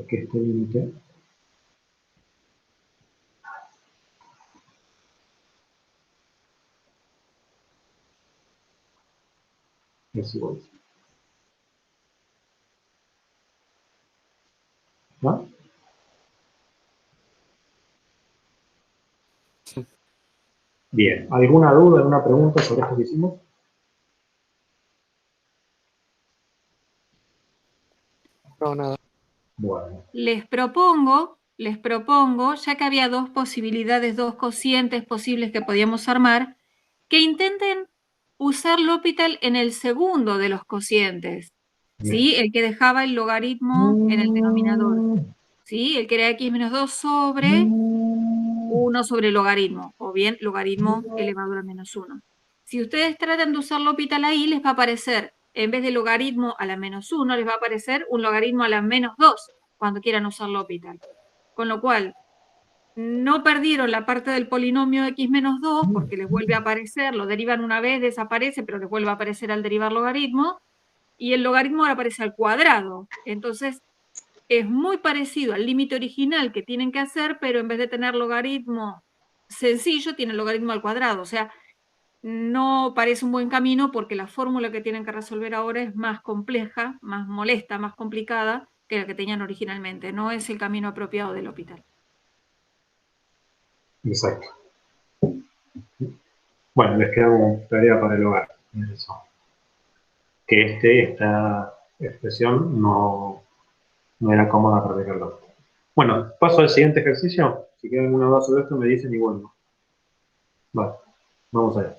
que este límite es igual. ¿No? Bien, ¿alguna duda, alguna pregunta sobre esto que hicimos? No, nada. Bueno. Les propongo les propongo, ya que había dos posibilidades, dos cocientes posibles que podíamos armar, que intenten usar L'Hopital en el segundo de los cocientes, ¿sí? El que dejaba el logaritmo en el denominador, ¿sí? El que era x menos 2 sobre 1 sobre logaritmo, o bien logaritmo elevado a menos 1. Si ustedes tratan de usar L'Hopital ahí, les va a aparecer, en vez de logaritmo a la menos 1, les va a aparecer un logaritmo a la menos 2, cuando quieran usar L'Hopital. Con lo cual, no perdieron la parte del polinomio x menos 2, porque les vuelve a aparecer, lo derivan una vez, desaparece, pero les vuelve a aparecer al derivar logaritmo, y el logaritmo ahora aparece al cuadrado. Entonces, es muy parecido al límite original que tienen que hacer, pero en vez de tener logaritmo sencillo, tienen logaritmo al cuadrado. O sea, no parece un buen camino porque la fórmula que tienen que resolver ahora es más compleja, más molesta, más complicada que la que tenían originalmente. No es el camino apropiado del L'Hopital. Exacto. Bueno, les queda como tarea para el hogar. Eso. Que esta expresión no era cómoda para aplicarlo. Bueno, paso al siguiente ejercicio. Si queda alguna duda sobre esto, me dicen y vuelvo. Vale, vamos allá.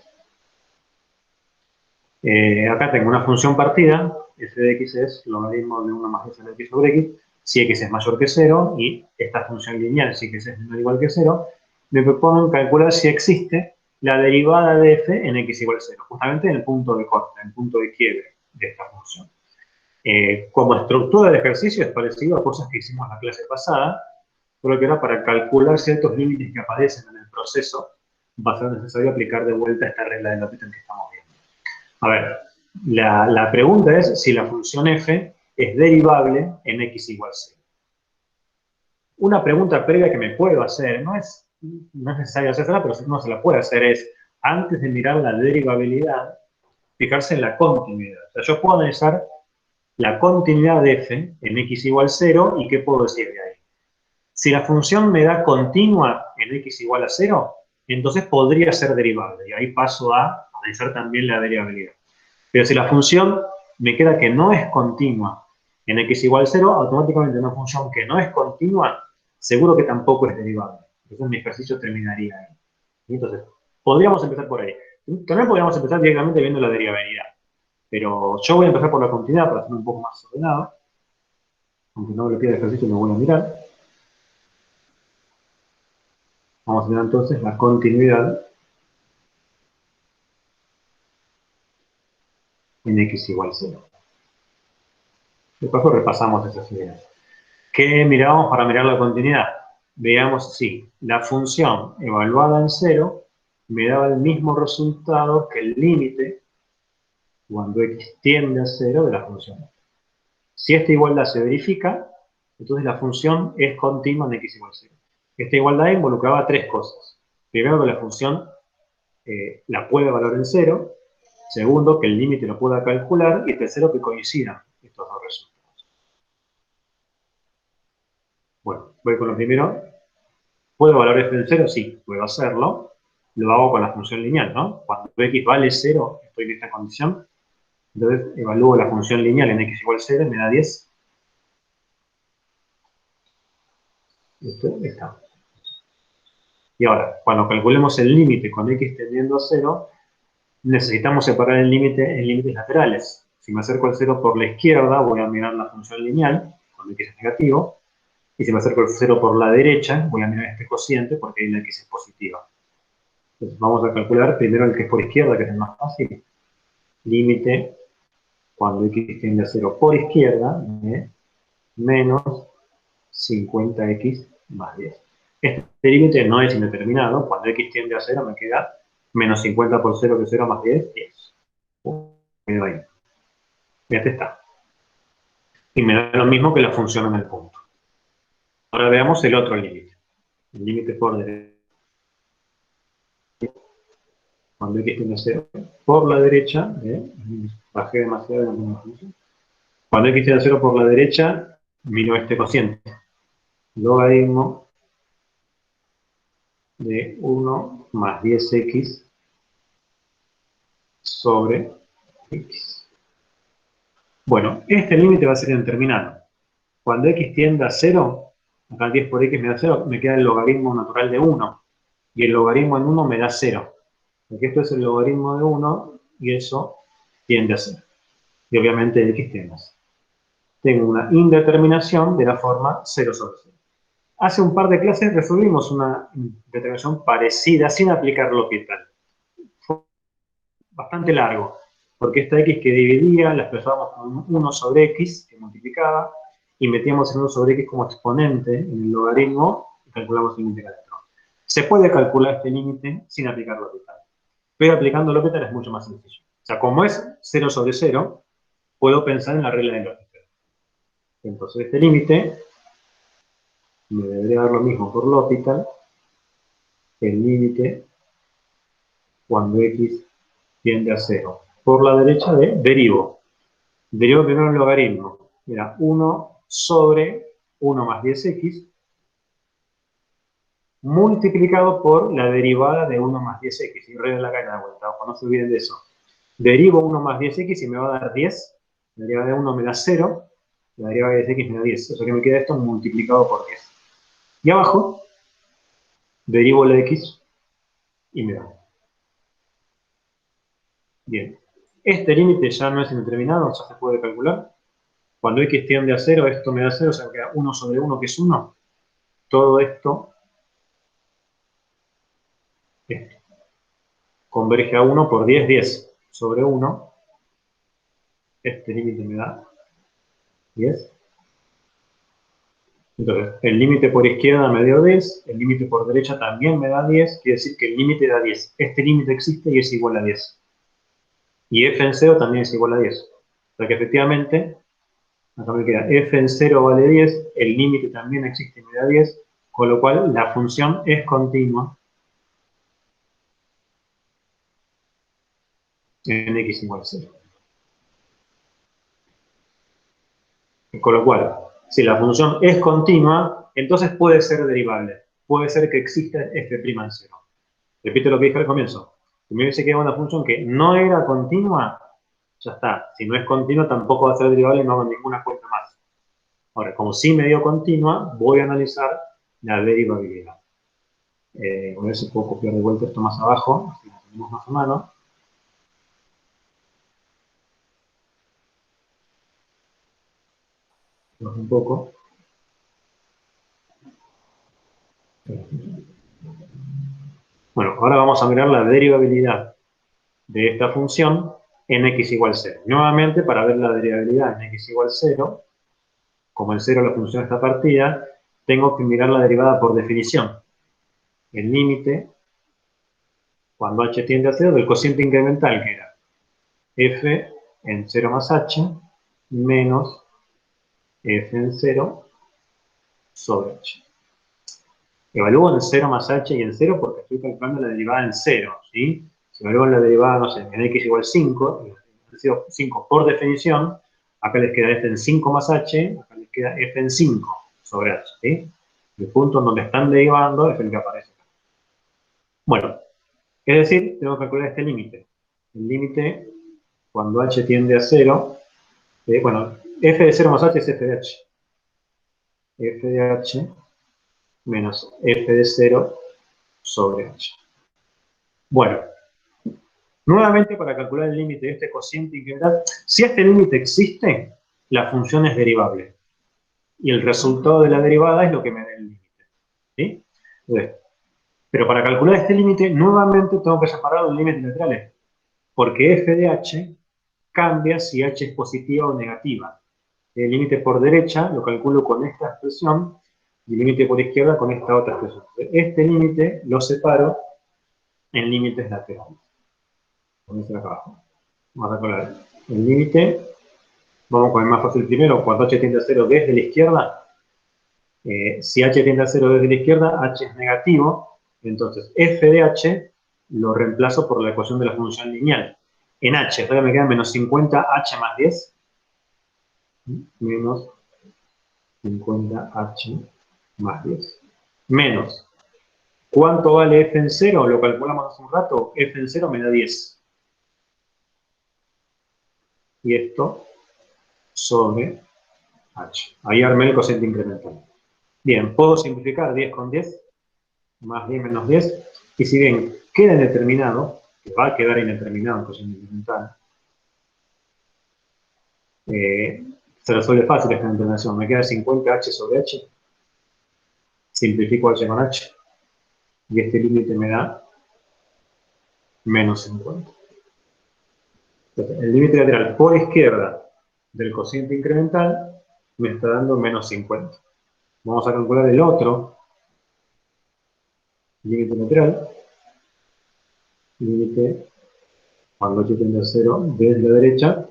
Acá tengo una función partida. F de x es logaritmo de 1 más f de x sobre x. Si x es mayor que 0, y esta función lineal, si x es menor o igual que 0, me proponen calcular si existe la derivada de f en x igual a 0, justamente en el punto de corte, en el punto de quiebre de esta función. Como estructura del ejercicio es parecido a cosas que hicimos en la clase pasada, pero que era para calcular ciertos límites que aparecen en el proceso, va a ser necesario aplicar de vuelta esta regla de L'Hopital que estamos viendo. A ver, la pregunta es si la función f es derivable en x igual a 0. Una pregunta previa que me puedo hacer, no es necesario hacerla, pero si no se la puede hacer, es, antes de mirar la derivabilidad, fijarse en la continuidad. O sea, yo puedo analizar la continuidad de f en x igual a 0, ¿y qué puedo decir de ahí? Si la función me da continua en x igual a 0, entonces podría ser derivable, y ahí paso a analizar también la derivabilidad. Pero si la función me queda que no es continua en x igual a 0, automáticamente una función que no es continua, seguro que tampoco es derivable. Entonces mi ejercicio terminaría ahí. Entonces, podríamos empezar por ahí. También podríamos empezar directamente viendo la derivabilidad. Pero yo voy a empezar por la continuidad para hacer un poco más ordenado. Aunque no me lo pida el ejercicio, lo voy a mirar. Vamos a mirar entonces la continuidad en x igual a 0. Después repasamos esas ideas. ¿Qué miramos para mirar la continuidad? Veamos si la función evaluada en 0 me daba el mismo resultado que el límite cuando x tiende a 0 de la función. Si esta igualdad se verifica, entonces la función es continua en x igual a 0. Esta igualdad involucraba tres cosas. Primero, que la función la puede evaluar en 0. Segundo, que el límite lo pueda calcular. Y tercero, que coincidan estos dos resultados. Bueno, voy con lo primero. ¿Puedo evaluar f en 0? Sí, puedo hacerlo. Lo hago con la función lineal, ¿no? Cuando x vale 0, estoy en esta condición. Entonces, evalúo la función lineal en x igual a 0 y me da 10. Esto está. Y ahora, cuando calculemos el límite con x tendiendo a 0, necesitamos separar el límite en límites laterales. Si me acerco al 0 por la izquierda, voy a mirar la función lineal, cuando x es negativo. Y si me acerco al 0 por la derecha, voy a mirar este cociente, porque ahí la x es positiva. Entonces, vamos a calcular primero el que es por izquierda, que es el más fácil. Límite, cuando x tiende a 0 por izquierda, de menos 50x más 10. Este límite no es indeterminado. Cuando x tiende a 0 me queda menos 50 por 0, que es 0 más 10, 10. Quedó ahí. Y este está. Y me da lo mismo que la función en el punto. Ahora veamos el otro límite. El límite por derecha. Cuando x tiende a 0 por la derecha, bajé demasiado en la función. Cuando x tiende a 0 por la derecha, miro este cociente. Logaritmo de 1 más 10x sobre x. Bueno, este límite va a ser indeterminado. Cuando x tiende a 0, Acá 10 por x me da 0, me queda el logaritmo natural de 1. Y el logaritmo en 1 me da 0. Porque esto es el logaritmo de 1 y eso tiende a 0. Y obviamente x tiende a 0. Tengo una indeterminación de la forma 0 sobre 0. Hace un par de clases resolvimos una determinación parecida sin aplicar L'Hopital. Fue bastante largo, porque esta x que dividía la expresábamos con 1 sobre x, que multiplicaba, y metíamos el 1 sobre x como exponente en el logaritmo y calculamos el límite electrón. Se puede calcular este límite sin aplicar L'Hopital, pero aplicando L'Hopital es mucho más sencillo. O sea, como es 0 sobre 0, puedo pensar en la regla de L'Hopital. Entonces este límite me debería dar lo mismo por L'Hopital, el límite cuando x tiende a 0. Por la derecha de derivo. Derivo primero el logaritmo. Era 1 sobre 1 más 10x multiplicado por la derivada de 1 más 10x. Y regla la cadena de vuelta. Ojo, no se olviden de eso. Derivo 1 más 10x y me va a dar 10. La derivada de 1 me da 0. La derivada de 10x me da 10. O sea que me queda esto multiplicado por 10. Y abajo, derivo la x y me da. Bien. Este límite ya no es indeterminado, ya se puede calcular. Cuando x tiende a 0, esto me da 0, o sea, me queda 1 sobre 1, que es 1. Todo esto converge a 1 por 10, 10 sobre 1. Este límite me da 10. Entonces, el límite por izquierda me dio 10, el límite por derecha también me da 10, quiere decir que el límite da 10. Este límite existe y es igual a 10. Y f en 0 también es igual a 10. O sea que efectivamente, acá me queda f en 0 vale 10, el límite también existe y me da 10, con lo cual la función es continua en x igual a 0. Con lo cual, si la función es continua, entonces puede ser derivable. Puede ser que exista f' en 0. Repito lo que dije al comienzo. Si me hubiese quedado una función que no era continua, ya está. Si no es continua, tampoco va a ser derivable y no hago ninguna cuenta más. Ahora, como sí me dio continua, voy a analizar la derivabilidad. Voy a ver si puedo copiar de vuelta esto más abajo, así lo tenemos más a mano. Un poco. Bueno, ahora vamos a mirar la derivabilidad de esta función en x igual 0. Nuevamente, para ver la derivabilidad en x igual 0, como el 0 la función está partida, tengo que mirar la derivada por definición. El límite, cuando h tiende a 0, del cociente incremental, que era f en 0 más h menos f en 0 sobre h. Evalúo en 0 más h y en 0 porque estoy calculando la derivada en 0, ¿sí? Si evalúo la derivada, no sé, en x igual 5, 5 por definición, acá les queda f en 5 más h, acá les queda f en 5 sobre h, ¿sí? El punto en donde están derivando es el que aparece acá. Bueno, es decir, tengo que calcular este límite. El límite, cuando h tiende a 0, bueno, f de 0 más h es f de h. F de h menos f de 0 sobre h. Bueno, nuevamente para calcular el límite de este cociente incremental, si este límite existe, la función es derivable. Y el resultado de la derivada es lo que me da el límite. ¿Sí? Entonces, pero para calcular este límite, nuevamente tengo que separar los límites laterales. Porque f de h cambia si h es positiva o negativa. El límite por derecha lo calculo con esta expresión y el límite por izquierda con esta otra expresión. Este límite lo separo en límites laterales. Vamos a acá abajo. Vamos a calcular el límite. Vamos con el más fácil primero. Cuando h tiende a 0 desde la izquierda, si h tiende a 0 desde la izquierda, h es negativo. Entonces, f de h lo reemplazo por la ecuación de la función lineal. En h, todavía me queda menos 50h más 10. Menos 50h más 10. Menos. ¿Cuánto vale f en 0? Lo calculamos hace un rato. F en 0 me da 10. Y esto sobre h. Ahí armé el cociente incremental. Bien, puedo simplificar 10 con 10, más 10 menos 10, y si bien queda indeterminado, que va a quedar indeterminado en cociente incremental, se resuelve fácil esta integración. Me queda 50h sobre h, simplifico h con h, y este límite me da menos 50. Entonces, el límite lateral por izquierda del cociente incremental me está dando menos 50. Vamos a calcular el otro límite lateral. Límite cuando h tiende a 0 desde la derecha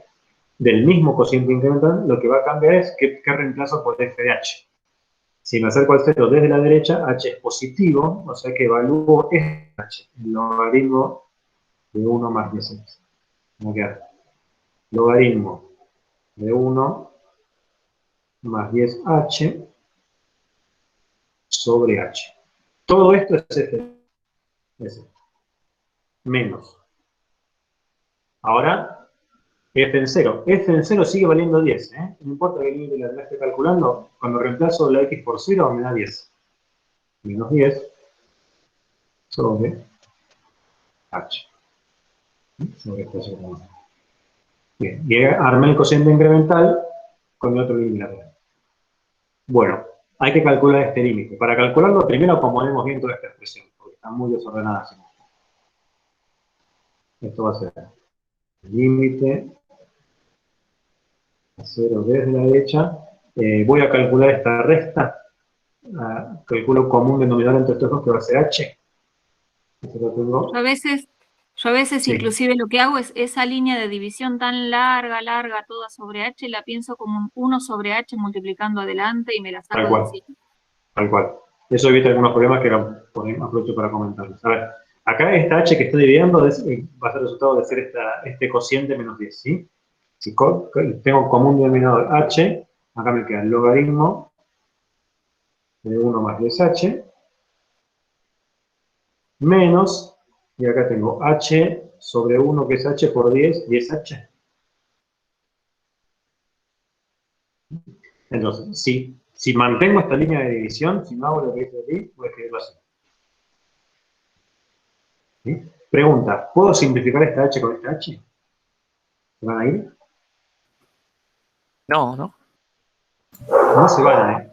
del mismo cociente incremental. Lo que va a cambiar es qué reemplazo por f de h. Si me acerco al 0 desde la derecha, h es positivo, o sea que evalúo f de h, el logaritmo de 1 más 10h. Me queda logaritmo de 1 más 10h sobre h. Todo esto es f. Menos. Ahora, f en 0. F en 0 sigue valiendo 10. No importa que el límite lateral esté calculando, cuando reemplazo la x por 0 me da 10. Menos 10 sobre h. Sobre esta segunda. Bien, y armé el cociente incremental con el otro límite lateral. Bueno, hay que calcular este límite. Para calcularlo, primero acomodemos bien toda esta expresión, porque está muy desordenada así. Esto va a ser límite a 0 desde la derecha. Voy a calcular esta resta. Calculo común denominador entre estos dos, que va a ser h. Esto lo tengo. Yo a veces Sí. inclusive lo que hago es esa línea de división tan larga, toda sobre h, la pienso como un 1 sobre h multiplicando adelante y me la saco Tal de cual. encima. Tal cual. Eso evita algunos problemas que aprovecho para comentarles. A ver, acá esta h que estoy dividiendo va a ser el resultado de ser este cociente menos 10, ¿sí? Si tengo común denominador h, acá me queda el logaritmo de 1 más 10h, menos, y acá tengo h sobre 1, que es h por 10, 10h. Entonces, si mantengo esta línea de división, si no hago lo que dice aquí, voy a escribirlo así. ¿Sí? Pregunta, ¿puedo simplificar esta h con esta h? ¿Se van a ir? No, ¿no? No se van a ir.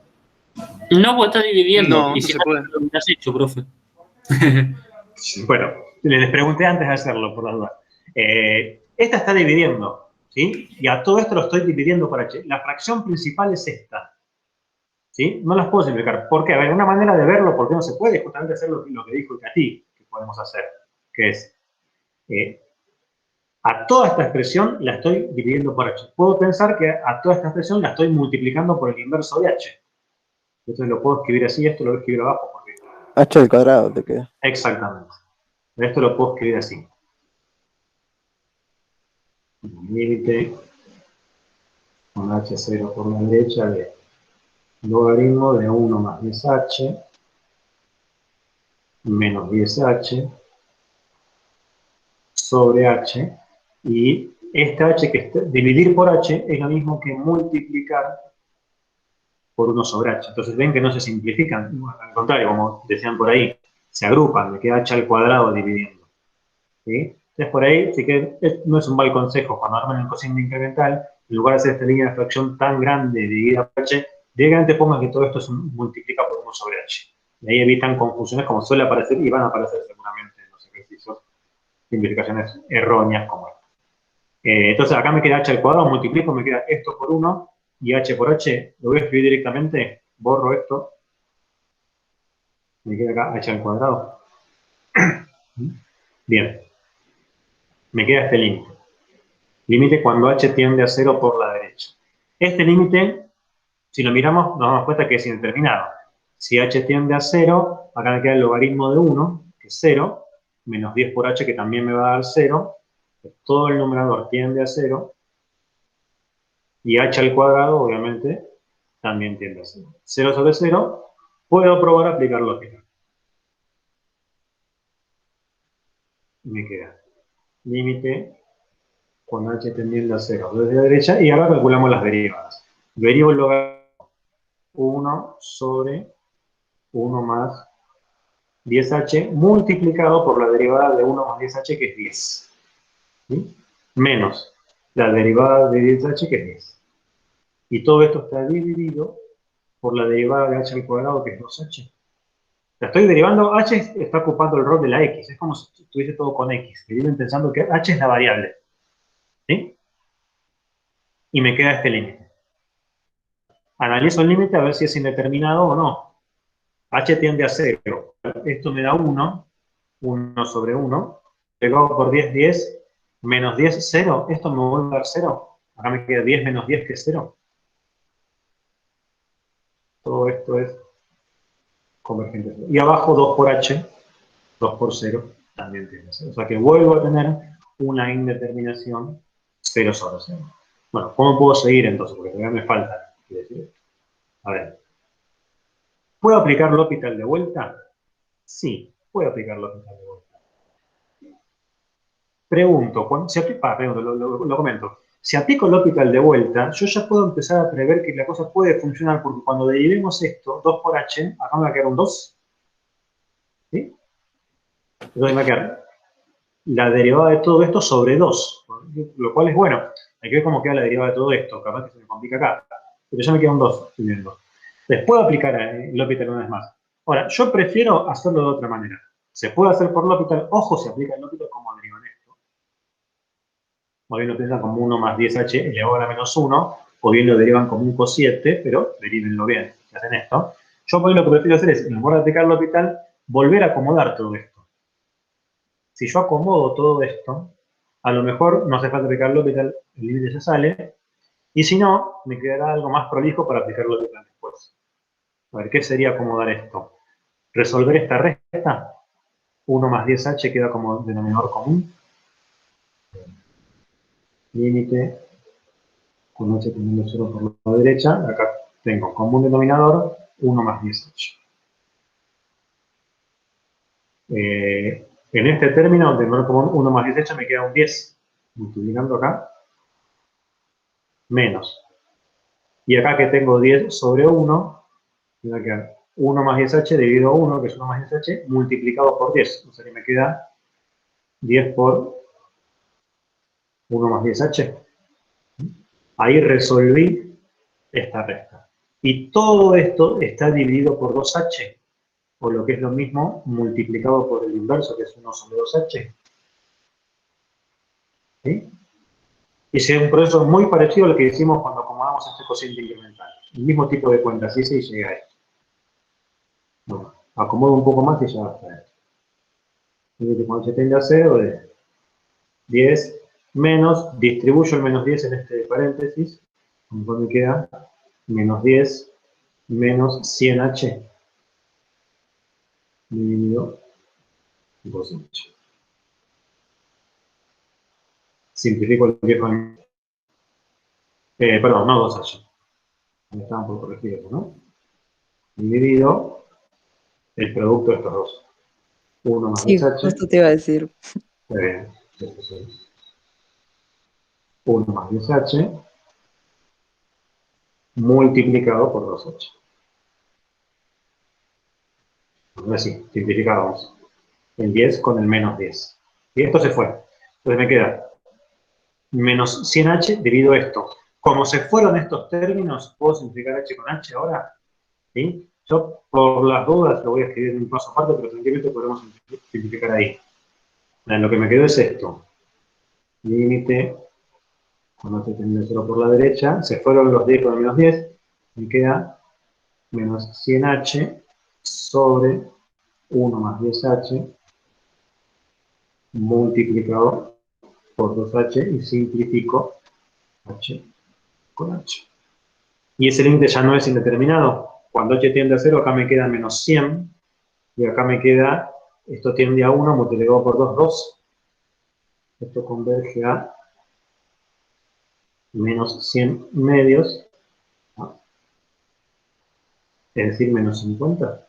No, pues estás dividiendo. No, y no si se puede. lo has hecho, profe. Bueno, les pregunté antes de hacerlo, por la duda. Esta está dividiendo, ¿sí? Y a todo esto lo estoy dividiendo por h. La fracción principal es esta, ¿sí? No las puedo simplificar. ¿Por qué? A ver, una manera de verlo, porque no se puede, es justamente hacer lo que dijo Cati, que podemos hacer, que es, a toda esta expresión la estoy dividiendo por h. Puedo pensar que a toda esta expresión la estoy multiplicando por el inverso de h. Entonces lo puedo escribir así, esto lo voy a escribir abajo porque... h al cuadrado te queda. Exactamente. Esto lo puedo escribir así. Límite con h0 por la derecha de logaritmo de 1 más 10h menos 10h sobre h, y esta h dividir por h es lo mismo que multiplicar por 1 sobre h. Entonces ven que no se simplifican, al contrario, como decían por ahí, se agrupan, me queda h al cuadrado dividiendo. ¿Sí? Entonces por ahí, sí que no es un mal consejo, cuando arman el cociente incremental, en lugar de hacer esta línea de fracción tan grande dividida por h, directamente pongan que todo esto se multiplica por 1 sobre h. Y ahí evitan confusiones como suele aparecer y van a aparecer seguramente en los ejercicios, simplificaciones erróneas como esta. Entonces acá me queda h al cuadrado, multiplico, me queda esto por 1 y h por h, lo voy a escribir directamente, borro esto, me queda acá h al cuadrado. Bien, me queda este límite. Límite cuando h tiende a 0 por la derecha. Este límite, si lo miramos, nos damos cuenta que es indeterminado. Si h tiende a 0, acá me queda el logaritmo de 1, que es 0, menos 10 por h, que también me va a dar 0. Todo el numerador tiende a 0. Y h al cuadrado, obviamente, también tiende a 0. 0 sobre 0, puedo probar a aplicar lógica. Me queda límite cuando h tendiendo a 0 desde la derecha, y ahora calculamos las derivadas. Derivo el logaritmo 1 sobre 1 más 10h multiplicado por la derivada de 1 más 10h, que es 10. ¿Sí? Menos la derivada de 10h, que es 10. Y todo esto está dividido por la derivada de h al cuadrado, que es 2h. La estoy derivando, h está ocupando el rol de la x. Es como si estuviese todo con x. Que viven pensando que h es la variable. ¿Sí? Y me queda este límite. Analizo el límite a ver si es indeterminado o no. H tiende a 0. Esto me da 1. 1 sobre 1. Pegado por 10, 10. Menos 10, 0. Esto me vuelve a dar 0. Acá me queda 10 menos 10, que es 0. Todo esto es convergente. Y abajo 2 por h. 2 por 0 también tiene 0. O sea que vuelvo a tener una indeterminación 0 sobre 0. Bueno, ¿cómo puedo seguir entonces? Porque todavía me falta. A ver. ¿Puedo aplicar L'Hopital de vuelta? Sí, puedo aplicar L'Hopital de vuelta. Pregunto, lo comento. Si aplico L'Hopital de vuelta, yo ya puedo empezar a prever que la cosa puede funcionar, porque cuando derivemos esto, 2 por h, acá me va a quedar un 2. ¿Sí? Entonces me va a quedar la derivada de todo esto sobre 2, lo cual es bueno. Hay que ver cómo queda la derivada de todo esto, capaz que se me complica acá. Pero ya me queda un 2, estoy viendo. Les puedo aplicar L'Hopital una vez más. Ahora, yo prefiero hacerlo de otra manera. Se puede hacer por L'Hopital, ojo, se aplica el L'Hopital como derivan esto. O bien lo piensan como 1 más 10h elevado a la menos 1, o bien lo derivan como un cosiete, pero derivenlo bien, si hacen esto. Yo por ahí lo que prefiero hacer es, en lugar de aplicar L'Hopital, volver a acomodar todo esto. Si yo acomodo todo esto, a lo mejor no hace falta aplicar L'Hopital, el límite ya sale, y si no, me quedará algo más prolijo para aplicar L'Hopital después. A ver, ¿qué sería acomodar esto? Resolver esta resta. 1 más 10h queda como denominador común. Límite con h teniendo 0 por la derecha. Acá tengo como un denominador 1 más 10h. En este término, denominador común 1 más 10h, me queda un 10. Multiplicando acá. Menos. Y acá que tengo 10 sobre 1, me va a quedar 1 más 10h dividido a 1, que es 1 más 10h, multiplicado por 10. O sea que me queda 10 por 1 más 10h. Ahí resolví esta resta. Y todo esto está dividido por 2h, o lo que es lo mismo, multiplicado por el inverso, que es 1 sobre 2h. ¿Sí? Y es un proceso muy parecido al que hicimos cuando acomodamos este cociente incremental. El mismo tipo de cuentas, hice y llegué a esto. Bueno, acomodo un poco más y ya va a estar. Límite con h tiende a 0 de 10 menos, distribuyo el menos 10 en este paréntesis, entonces me queda menos 10 menos 100h dividido 2h. Simplifico el 10 con... perdón, no 2h. Me estaban por corregir eso, ¿no? Dividido el producto de estos dos. 1 más 10h. Justo te iba a decir. 1 más 10h multiplicado por 2h. Ahora sí, simplificamos. El 10 con el menos 10. Y esto se fue. Entonces me queda menos 100h dividido esto. Como se fueron estos términos, ¿puedo simplificar h con h ahora? ¿Sí? Yo, por las dudas, lo voy a escribir en un paso aparte, pero tranquilamente podemos simplificar ahí. Lo que me quedó es esto. Límite, cuando se tiene 0 por la derecha, se fueron los 10 con el menos 10, me queda menos 100h sobre 1 más 10h multiplicado por 2h y simplifico h con h. Y ese límite ya no es indeterminado. Cuando h tiende a 0, acá me queda menos 100, y acá me queda, esto tiende a 1, multiplicado por 2, 2. Esto converge a menos 100 medios, ¿no? Es decir, menos 50.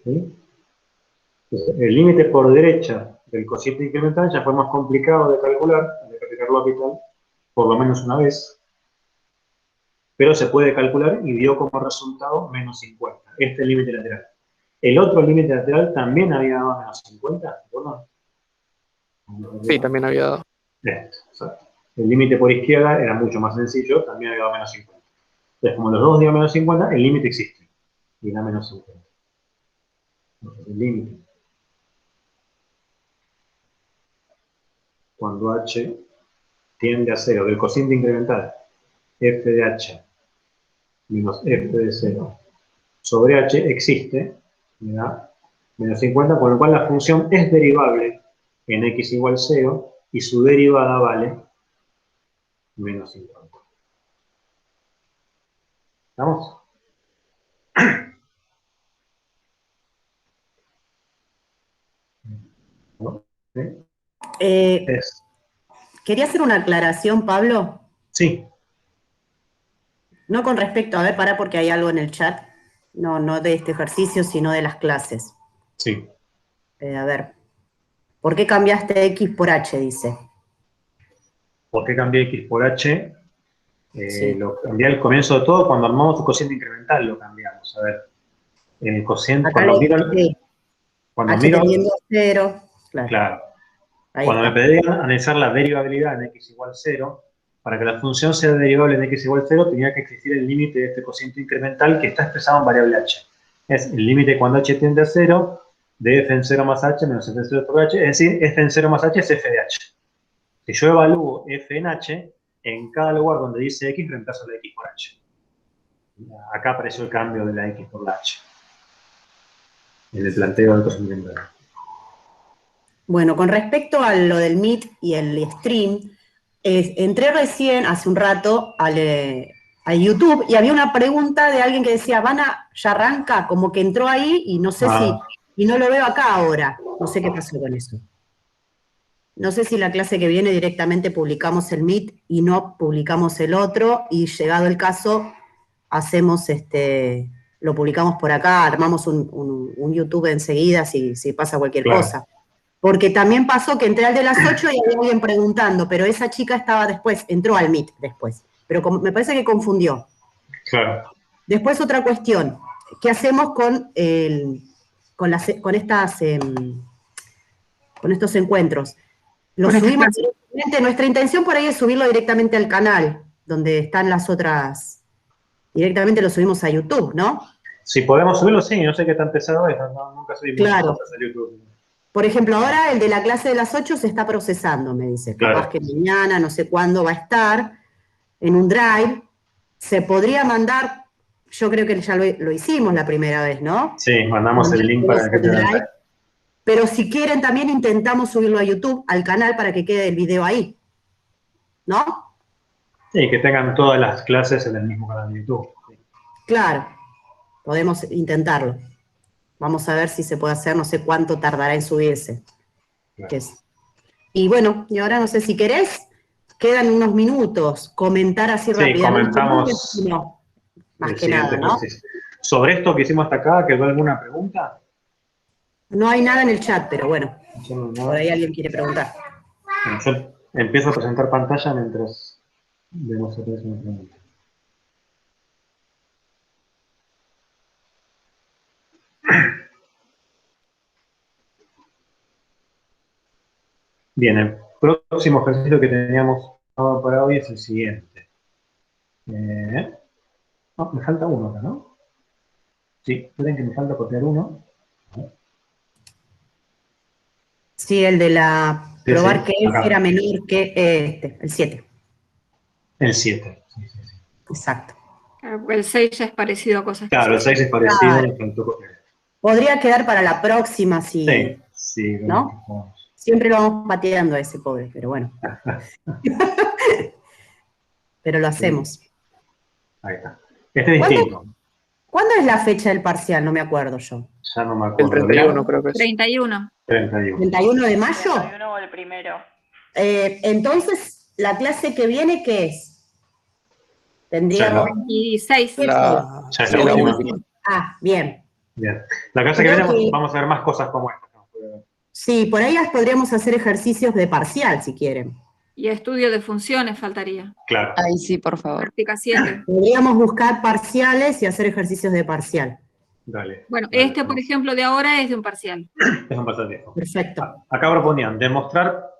¿Sí? Entonces, el límite por derecha del cociente incremental ya fue más complicado de calcular, de aplicar L'Hopital por lo menos una vez. pero se puede calcular y dio como resultado menos 50. Este es el límite lateral. El otro límite lateral también había dado menos 50, ¿no? Sí, también había dado. Exacto. El límite por izquierda era mucho más sencillo, también había dado menos 50. Entonces, como los dos dieron menos 50, el límite existe. Y da menos 50. Entonces, el límite. Cuando h tiende a 0 del cociente incremental f de h menos f de 0 sobre h existe, me da menos 50, con lo cual la función es derivable en x igual 0 y su derivada vale menos 50. ¿Estamos? ¿No? ¿Sí? Quería hacer una aclaración, Pablo. Sí. No con respecto, a ver, pará porque hay algo en el chat, no de este ejercicio, sino de las clases. Sí. A ver, ¿por qué cambiaste X por H? Dice. ¿Por qué cambié X por H? Sí. Lo cambié al comienzo de todo, cuando armamos el cociente incremental lo cambiamos. A ver, el cociente, Acá cuando H miro, tendiendo a 0, claro. Ahí Cuando está. me pedían analizar la derivabilidad en x igual 0, para que la función sea derivable en x igual 0, tenía que existir el límite de este cociente incremental que está expresado en variable h. Es el límite cuando h tiende a 0 de f en 0 más h menos f en 0 por h, es decir, f en 0 más h es f de h. Si yo evalúo f en h, en cada lugar donde dice x, reemplazo la x por h. Acá apareció el cambio de la x por la h. En el planteo del cociente incremental. Bueno, con respecto a lo del Meet y el stream, entré recién, hace un rato, a YouTube y había una pregunta de alguien que decía, ya arranca, como que entró ahí y no sé y no lo veo acá ahora. No sé qué pasó con eso. No sé si la clase que viene directamente publicamos el Meet y no publicamos el otro, y llegado el caso, hacemos lo publicamos por acá, armamos un YouTube enseguida si pasa cualquier cosa. Porque también pasó que entré al de las 8 y había alguien preguntando, pero esa chica estaba después, entró al Meet después. Pero me parece que confundió. Claro. Después otra cuestión, ¿qué hacemos con estos encuentros? Los subimos directamente, nuestra intención por ahí es subirlo directamente al canal, donde están las otras, directamente lo subimos a YouTube, ¿no? Si podemos subirlo, sí, no sé qué tan pesado es, nunca subimos Claro. cosas a YouTube. Por ejemplo, ahora el de la clase de las 8 se está procesando, me dice. Claro. Capaz que mañana, no sé cuándo va a estar, en un drive. Se podría mandar, yo creo que ya lo hicimos la primera vez, ¿no? Sí, mandamos el link para que quede drive. Pero si quieren también intentamos subirlo a YouTube, al canal, para que quede el video ahí. ¿No? Sí, que tengan todas las clases en el mismo canal de YouTube. Sí. Claro, podemos intentarlo. Vamos a ver si se puede hacer, no sé cuánto tardará en subirse. Claro. Y bueno, y ahora no sé si querés, quedan unos minutos, comentar así rápidamente. Comentamos no, más que nada, ¿no? Sobre esto que hicimos hasta acá, ¿quedó alguna pregunta? No hay nada en el chat, pero bueno, por ahí alguien quiere preguntar. Bueno, yo empiezo a presentar pantalla mientras vemos si tenés una pregunta. Bien, el próximo ejercicio que teníamos para hoy es el siguiente. Me falta uno acá, ¿no? Sí, esperen que me falta copiar uno. Sí, el de la probar que acá. era menor que el 7. El 7. Sí. Exacto. El 6 ya es parecido a cosas. Claro, el 6 es parecido, me faltó copiar. Podría quedar para la próxima, si, sí, ¿no? Siempre lo vamos pateando a ese pobre, pero bueno. Pero lo hacemos. Ahí está. Este es distinto. ¿Cuándo es la fecha del parcial? No me acuerdo yo. Ya no me acuerdo. El 31 creo que es. 31. 31 de mayo. 31 o el primero. Entonces, ¿la clase que viene qué es? Tendríamos... 26. Ya es la última. Ah, bien. Bien. La clase que viene vamos a ver más cosas como esta. Sí, por ahí podríamos hacer ejercicios de parcial, si quieren. Y estudio de funciones faltaría. Claro. Ahí sí, por favor. Práctica 7. Podríamos buscar parciales y hacer ejercicios de parcial. Dale. Bueno, dale, este, por ejemplo, de ahora es de un parcial. Es un parcial viejo. Perfecto. Acá proponían demostrar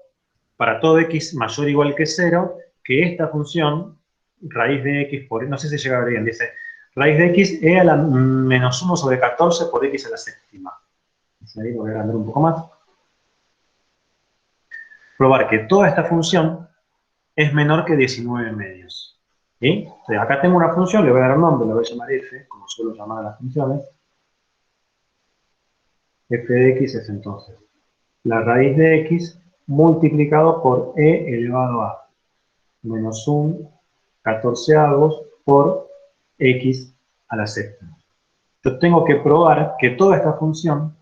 para todo x mayor o igual que 0 que esta función, raíz de x por, no sé si llega a ver bien, dice raíz de x e a la menos 1 sobre 14 por x a la séptima. Ahí voy a agrandar un poco más. Probar que toda esta función es menor que 19 medios. ¿Sí? Entonces, acá tengo una función, le voy a dar un nombre, le voy a llamar f, como suelo llamar a las funciones. F de x es entonces la raíz de x multiplicado por e elevado a menos 1 14avos por x a la séptima. Yo tengo que probar que toda esta función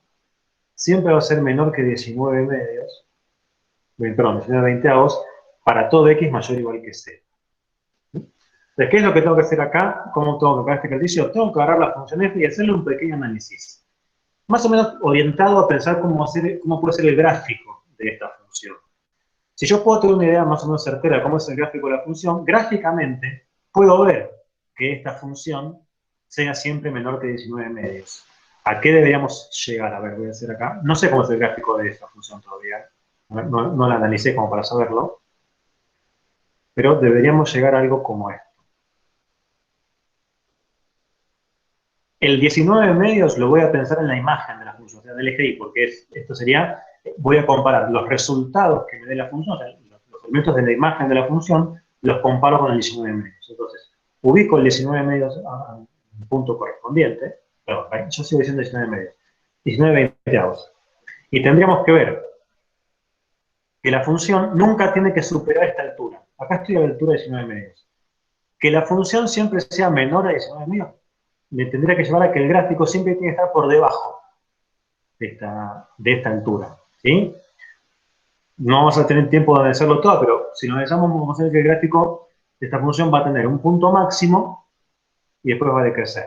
siempre va a ser menor que 19 medios, perdón, 19 veinteavos, para todo x mayor o igual que 0. Entonces, ¿qué es lo que tengo que hacer acá? ¿Cómo tengo que aplicar este ejercicio? Tengo que agarrar la función f y hacerle un pequeño análisis. Más o menos orientado a pensar cómo puede ser el gráfico de esta función. Si yo puedo tener una idea más o menos certera de cómo es el gráfico de la función, gráficamente puedo ver que esta función sea siempre menor que 19 medios. ¿A qué deberíamos llegar? A ver, voy a hacer acá. No sé cómo es el gráfico de esta función todavía. No la analicé como para saberlo. Pero deberíamos llegar a algo como esto. El 19 medios lo voy a pensar en la imagen de la función, o sea, del eje y, porque esto sería, voy a comparar los resultados que me dé la función, o sea, los elementos de la imagen de la función, los comparo con el 19 medios. Entonces, ubico el 19 medios a un punto correspondiente, perdón, yo sigo diciendo 19 medios, 19 veinteavos. Y tendríamos que ver que la función nunca tiene que superar esta altura. Acá estoy a la altura de 19 medios. Que la función siempre sea menor a 19 medios, me tendría que llevar a que el gráfico siempre tiene que estar por debajo de esta altura, ¿sí? No vamos a tener tiempo de analizarlo todo, pero si lo analizamos vamos a ver que el gráfico de esta función va a tener un punto máximo y después va a decrecer.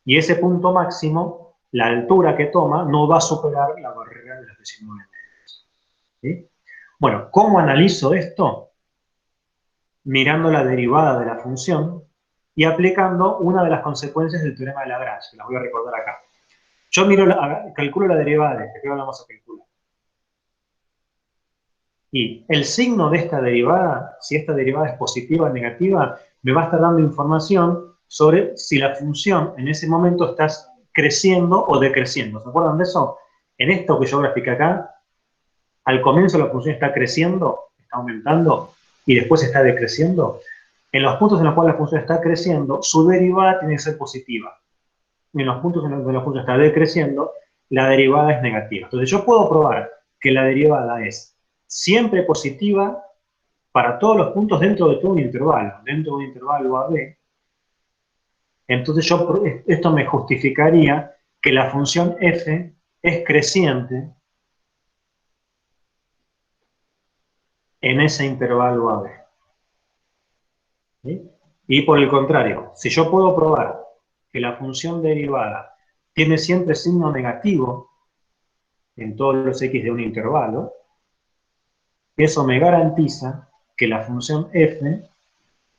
Y ese punto máximo, la altura que toma, no va a superar la barrera de los 19 medios, ¿sí? Bueno, ¿cómo analizo esto? Mirando la derivada de la función y aplicando una de las consecuencias del teorema de Lagrange, que las voy a recordar acá. Yo calculo la derivada de este, que ahora vamos a calcular. Y el signo de esta derivada, si esta derivada es positiva o negativa, me va a estar dando información sobre si la función en ese momento está creciendo o decreciendo. ¿Se acuerdan de eso? En esto que yo grafiqué acá, al comienzo la función está creciendo, está aumentando, y después está decreciendo. En los puntos en los cuales la función está creciendo, su derivada tiene que ser positiva. Y en los puntos en los que la función está decreciendo, la derivada es negativa. Entonces yo puedo probar que la derivada es siempre positiva para todos los puntos dentro de todo un intervalo AB. Entonces esto me justificaría que la función f es creciente en ese intervalo AB. ¿Sí? Y por el contrario, si yo puedo probar que la función derivada tiene siempre signo negativo en todos los x de un intervalo, eso me garantiza que la función f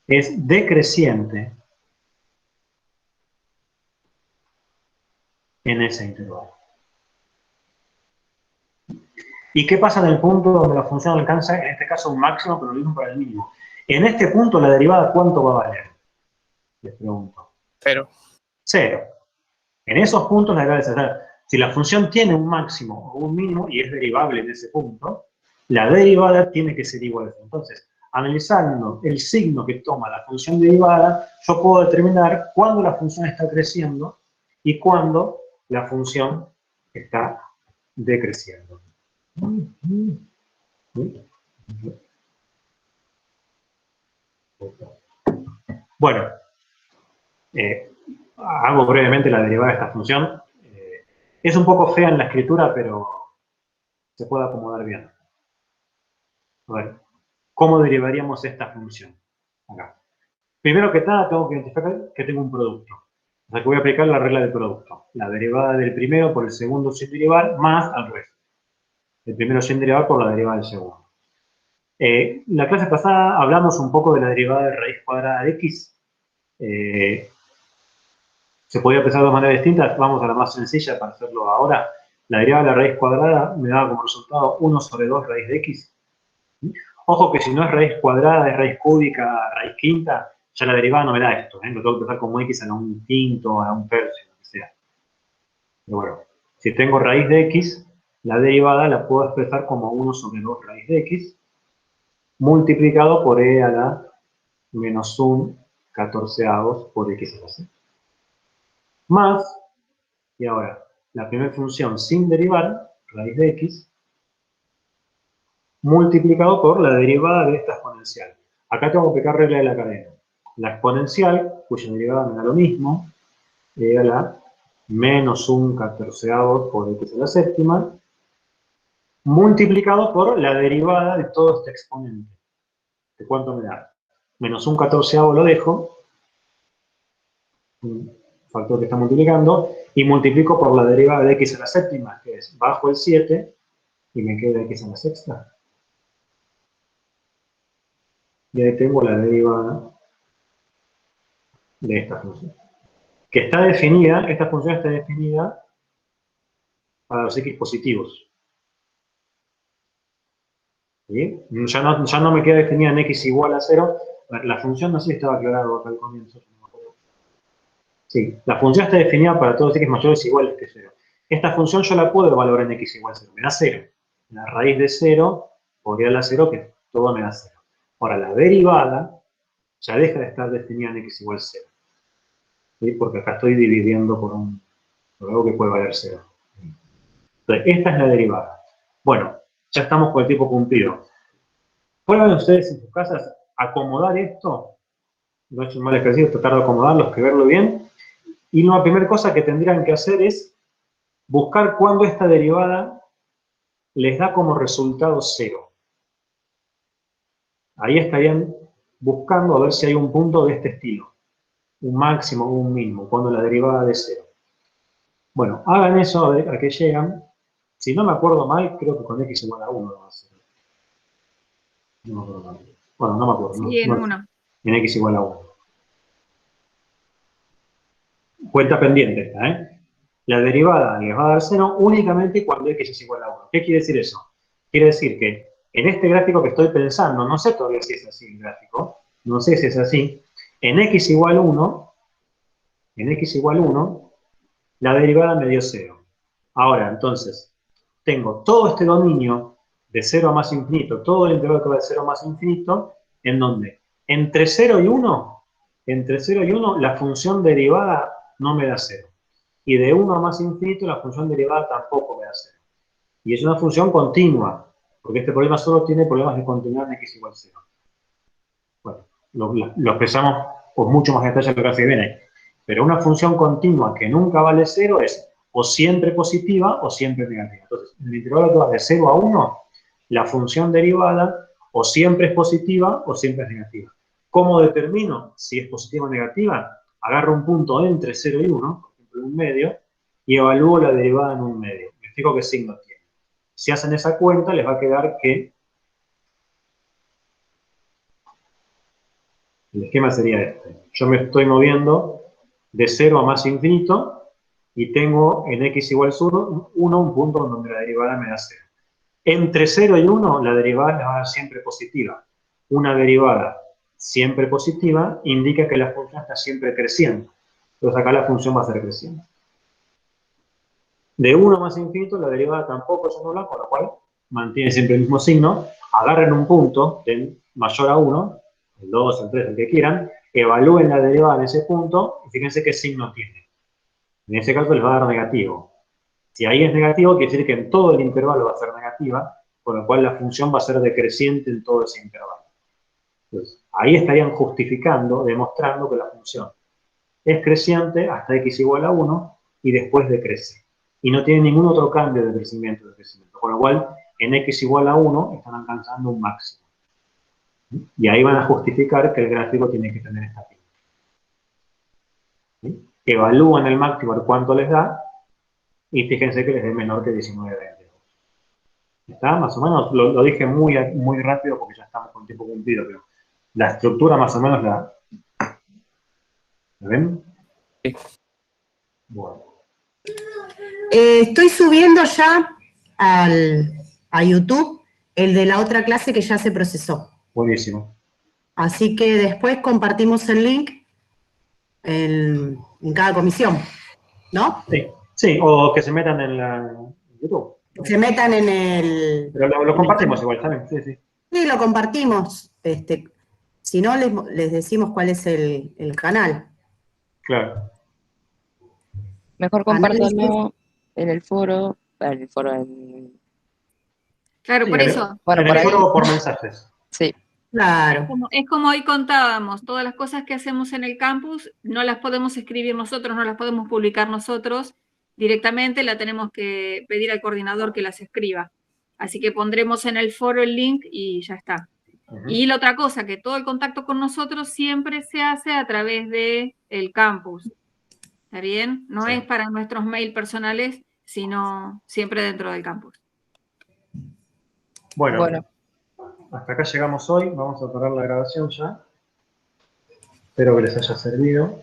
es decreciente en ese intervalo. ¿Y qué pasa en el punto donde la función alcanza, en este caso, un máximo, pero lo mismo para el mínimo? En este punto, la derivada, ¿cuánto va a valer? Les pregunto. 0. 0. En esos puntos, la derivada es 0. Si la función tiene un máximo o un mínimo, y es derivable en ese punto, la derivada tiene que ser igual a 0. Entonces, analizando el signo que toma la función derivada, yo puedo determinar cuándo la función está creciendo y cuándo la función está decreciendo. Bueno, hago brevemente la derivada de esta función. Es un poco fea en la escritura, pero se puede acomodar bien. A ver, ¿cómo derivaríamos esta función? Acá. Primero que nada, tengo que identificar que tengo un producto. O sea, que voy a aplicar la regla del producto. La derivada del primero por el segundo sin derivar, más al revés. El primero sin derivar por la derivada del segundo. La clase pasada hablamos un poco de la derivada de raíz cuadrada de x. Se podía pensar de dos maneras distintas. Vamos a la más sencilla para hacerlo ahora. La derivada de la raíz cuadrada me da como resultado 1 sobre 2 raíz de x. Ojo que si no es raíz cuadrada, es raíz cúbica, raíz quinta, ya la derivada no me da esto. Lo tengo que empezar como x a la 1/5, a la 1/3, lo que sea. Pero bueno, si tengo raíz de x, la derivada la puedo expresar como 1 sobre 2 raíz de x multiplicado por e a la menos 1/14 por x a la c. Más, y ahora, la primera función sin derivar, raíz de x, multiplicado por la derivada de esta exponencial. Acá tengo que aplicar regla de la cadena. La exponencial, cuya derivada me da lo mismo, e a la menos 1/14 por x a la séptima, multiplicado por la derivada de todo este exponente. ¿De cuánto me da? Menos 1/14 lo dejo, un factor que está multiplicando, y multiplico por la derivada de x a la séptima, que es bajo el 7, y me queda x a la sexta. Y ahí tengo la derivada de esta función. Que está definida, esta función está definida para los x positivos. ¿Sí? Ya no me queda definida en x igual a 0. La función no sé si estaba aclarado acá al comienzo. Sí, la función está definida para todos x mayores o iguales que 0. Esta función yo la puedo evaluar en x igual a 0. Me da 0. La raíz de 0 por e a la 0, que todo me da 0. Ahora, la derivada ya deja de estar definida en x igual a 0. ¿Sí? Porque acá estoy dividiendo por algo que puede valer 0. Entonces, esta es la derivada. Bueno, ya estamos con el tiempo cumplido. Prueben ustedes en sus casas acomodar esto. No es un mal ejercicio tratar de acomodarlo, escribirlo bien. Y la primera cosa que tendrían que hacer es buscar cuándo esta derivada les da como resultado 0. Ahí estarían buscando a ver si hay un punto de este estilo. Un máximo o un mínimo, cuando la derivada de 0. Bueno, hagan eso a ver a qué llegan. Si no me acuerdo mal, creo que con x igual a 1 lo va a hacer. No me acuerdo mal. Bueno, no me acuerdo. Sí, en 1. En x igual a 1. Cuenta pendiente esta, ¿eh? La derivada les va a dar 0 únicamente cuando x es igual a 1. ¿Qué quiere decir eso? Quiere decir que en este gráfico que estoy pensando, no sé todavía si es así el gráfico, no sé si es así, en x igual 1, la derivada me dio 0. Ahora, entonces, tengo todo este dominio de 0 a más infinito, todo el intervalo que va de 0 a más infinito, en donde entre 0 y 1, la función derivada no me da 0. Y de 1 a más infinito, la función derivada tampoco me da 0. Y es una función continua, porque este problema solo tiene problemas de continuidad en x igual a 0. Bueno, lo expresamos con mucho más detalle en lo que viene. Pero una función continua que nunca vale 0 es o siempre positiva o siempre negativa. Entonces, en el intervalo que va de 0 a 1, la función derivada o siempre es positiva o siempre es negativa. ¿Cómo determino si es positiva o negativa? Agarro un punto entre 0 y 1, por ejemplo, un medio, y evalúo la derivada en un medio. Me fijo qué signo tiene. Si hacen esa cuenta, les va a quedar que el esquema sería este. Yo me estoy moviendo de 0 a más infinito y tengo en x igual a 1 un punto donde la derivada me da 0. Entre 0 y 1 la derivada me va a dar siempre positiva. Una derivada siempre positiva indica que la función está siempre creciendo. Entonces acá la función va a ser creciente. De 1 a más infinito la derivada tampoco es nula, con lo cual mantiene siempre el mismo signo. Agarren un punto de mayor a 1, el 2, el 3, el que quieran, evalúen la derivada en ese punto y fíjense qué signo tiene. En ese caso les va a dar negativo. Si ahí es negativo, quiere decir que en todo el intervalo va a ser negativa, con lo cual la función va a ser decreciente en todo ese intervalo. Entonces, ahí estarían justificando, demostrando que la función es creciente hasta x igual a 1 y después decrece. Y no tiene ningún otro cambio de crecimiento. Con lo cual, en x igual a 1 están alcanzando un máximo. Y ahí van a justificar que el gráfico tiene que tener esta pinta. ¿Sí? Evalúan el máximo a ver cuánto les da y fíjense que les dé menor que 19,22. ¿Está? Más o menos, lo dije muy rápido porque ya estamos con tiempo cumplido, pero la estructura más o menos ¿la ven? Sí. Bueno. Estoy subiendo ya a YouTube el de la otra clase que ya se procesó. Buenísimo. Así que después compartimos el link en cada comisión, ¿no? Sí, o que se metan en YouTube. Se metan en el... Pero lo compartimos igual, ¿saben? Sí, sí. Sí, lo compartimos. Si no, les decimos cuál es el canal. Claro. Mejor compártanlo en el foro, Claro, Sí, por eso. Bueno, en por el ahí. foro por mensajes. Sí. Claro. Es como hoy contábamos, todas las cosas que hacemos en el campus no las podemos escribir nosotros, no las podemos publicar nosotros directamente, la tenemos que pedir al coordinador que las escriba. Así que pondremos en el foro el link y ya está. Y la otra cosa, que todo el contacto con nosotros siempre se hace a través del campus. ¿Está bien? No es para nuestros mail personales, sino siempre dentro del campus. Bueno, hasta acá llegamos hoy. Vamos a parar la grabación ya. Espero que les haya servido.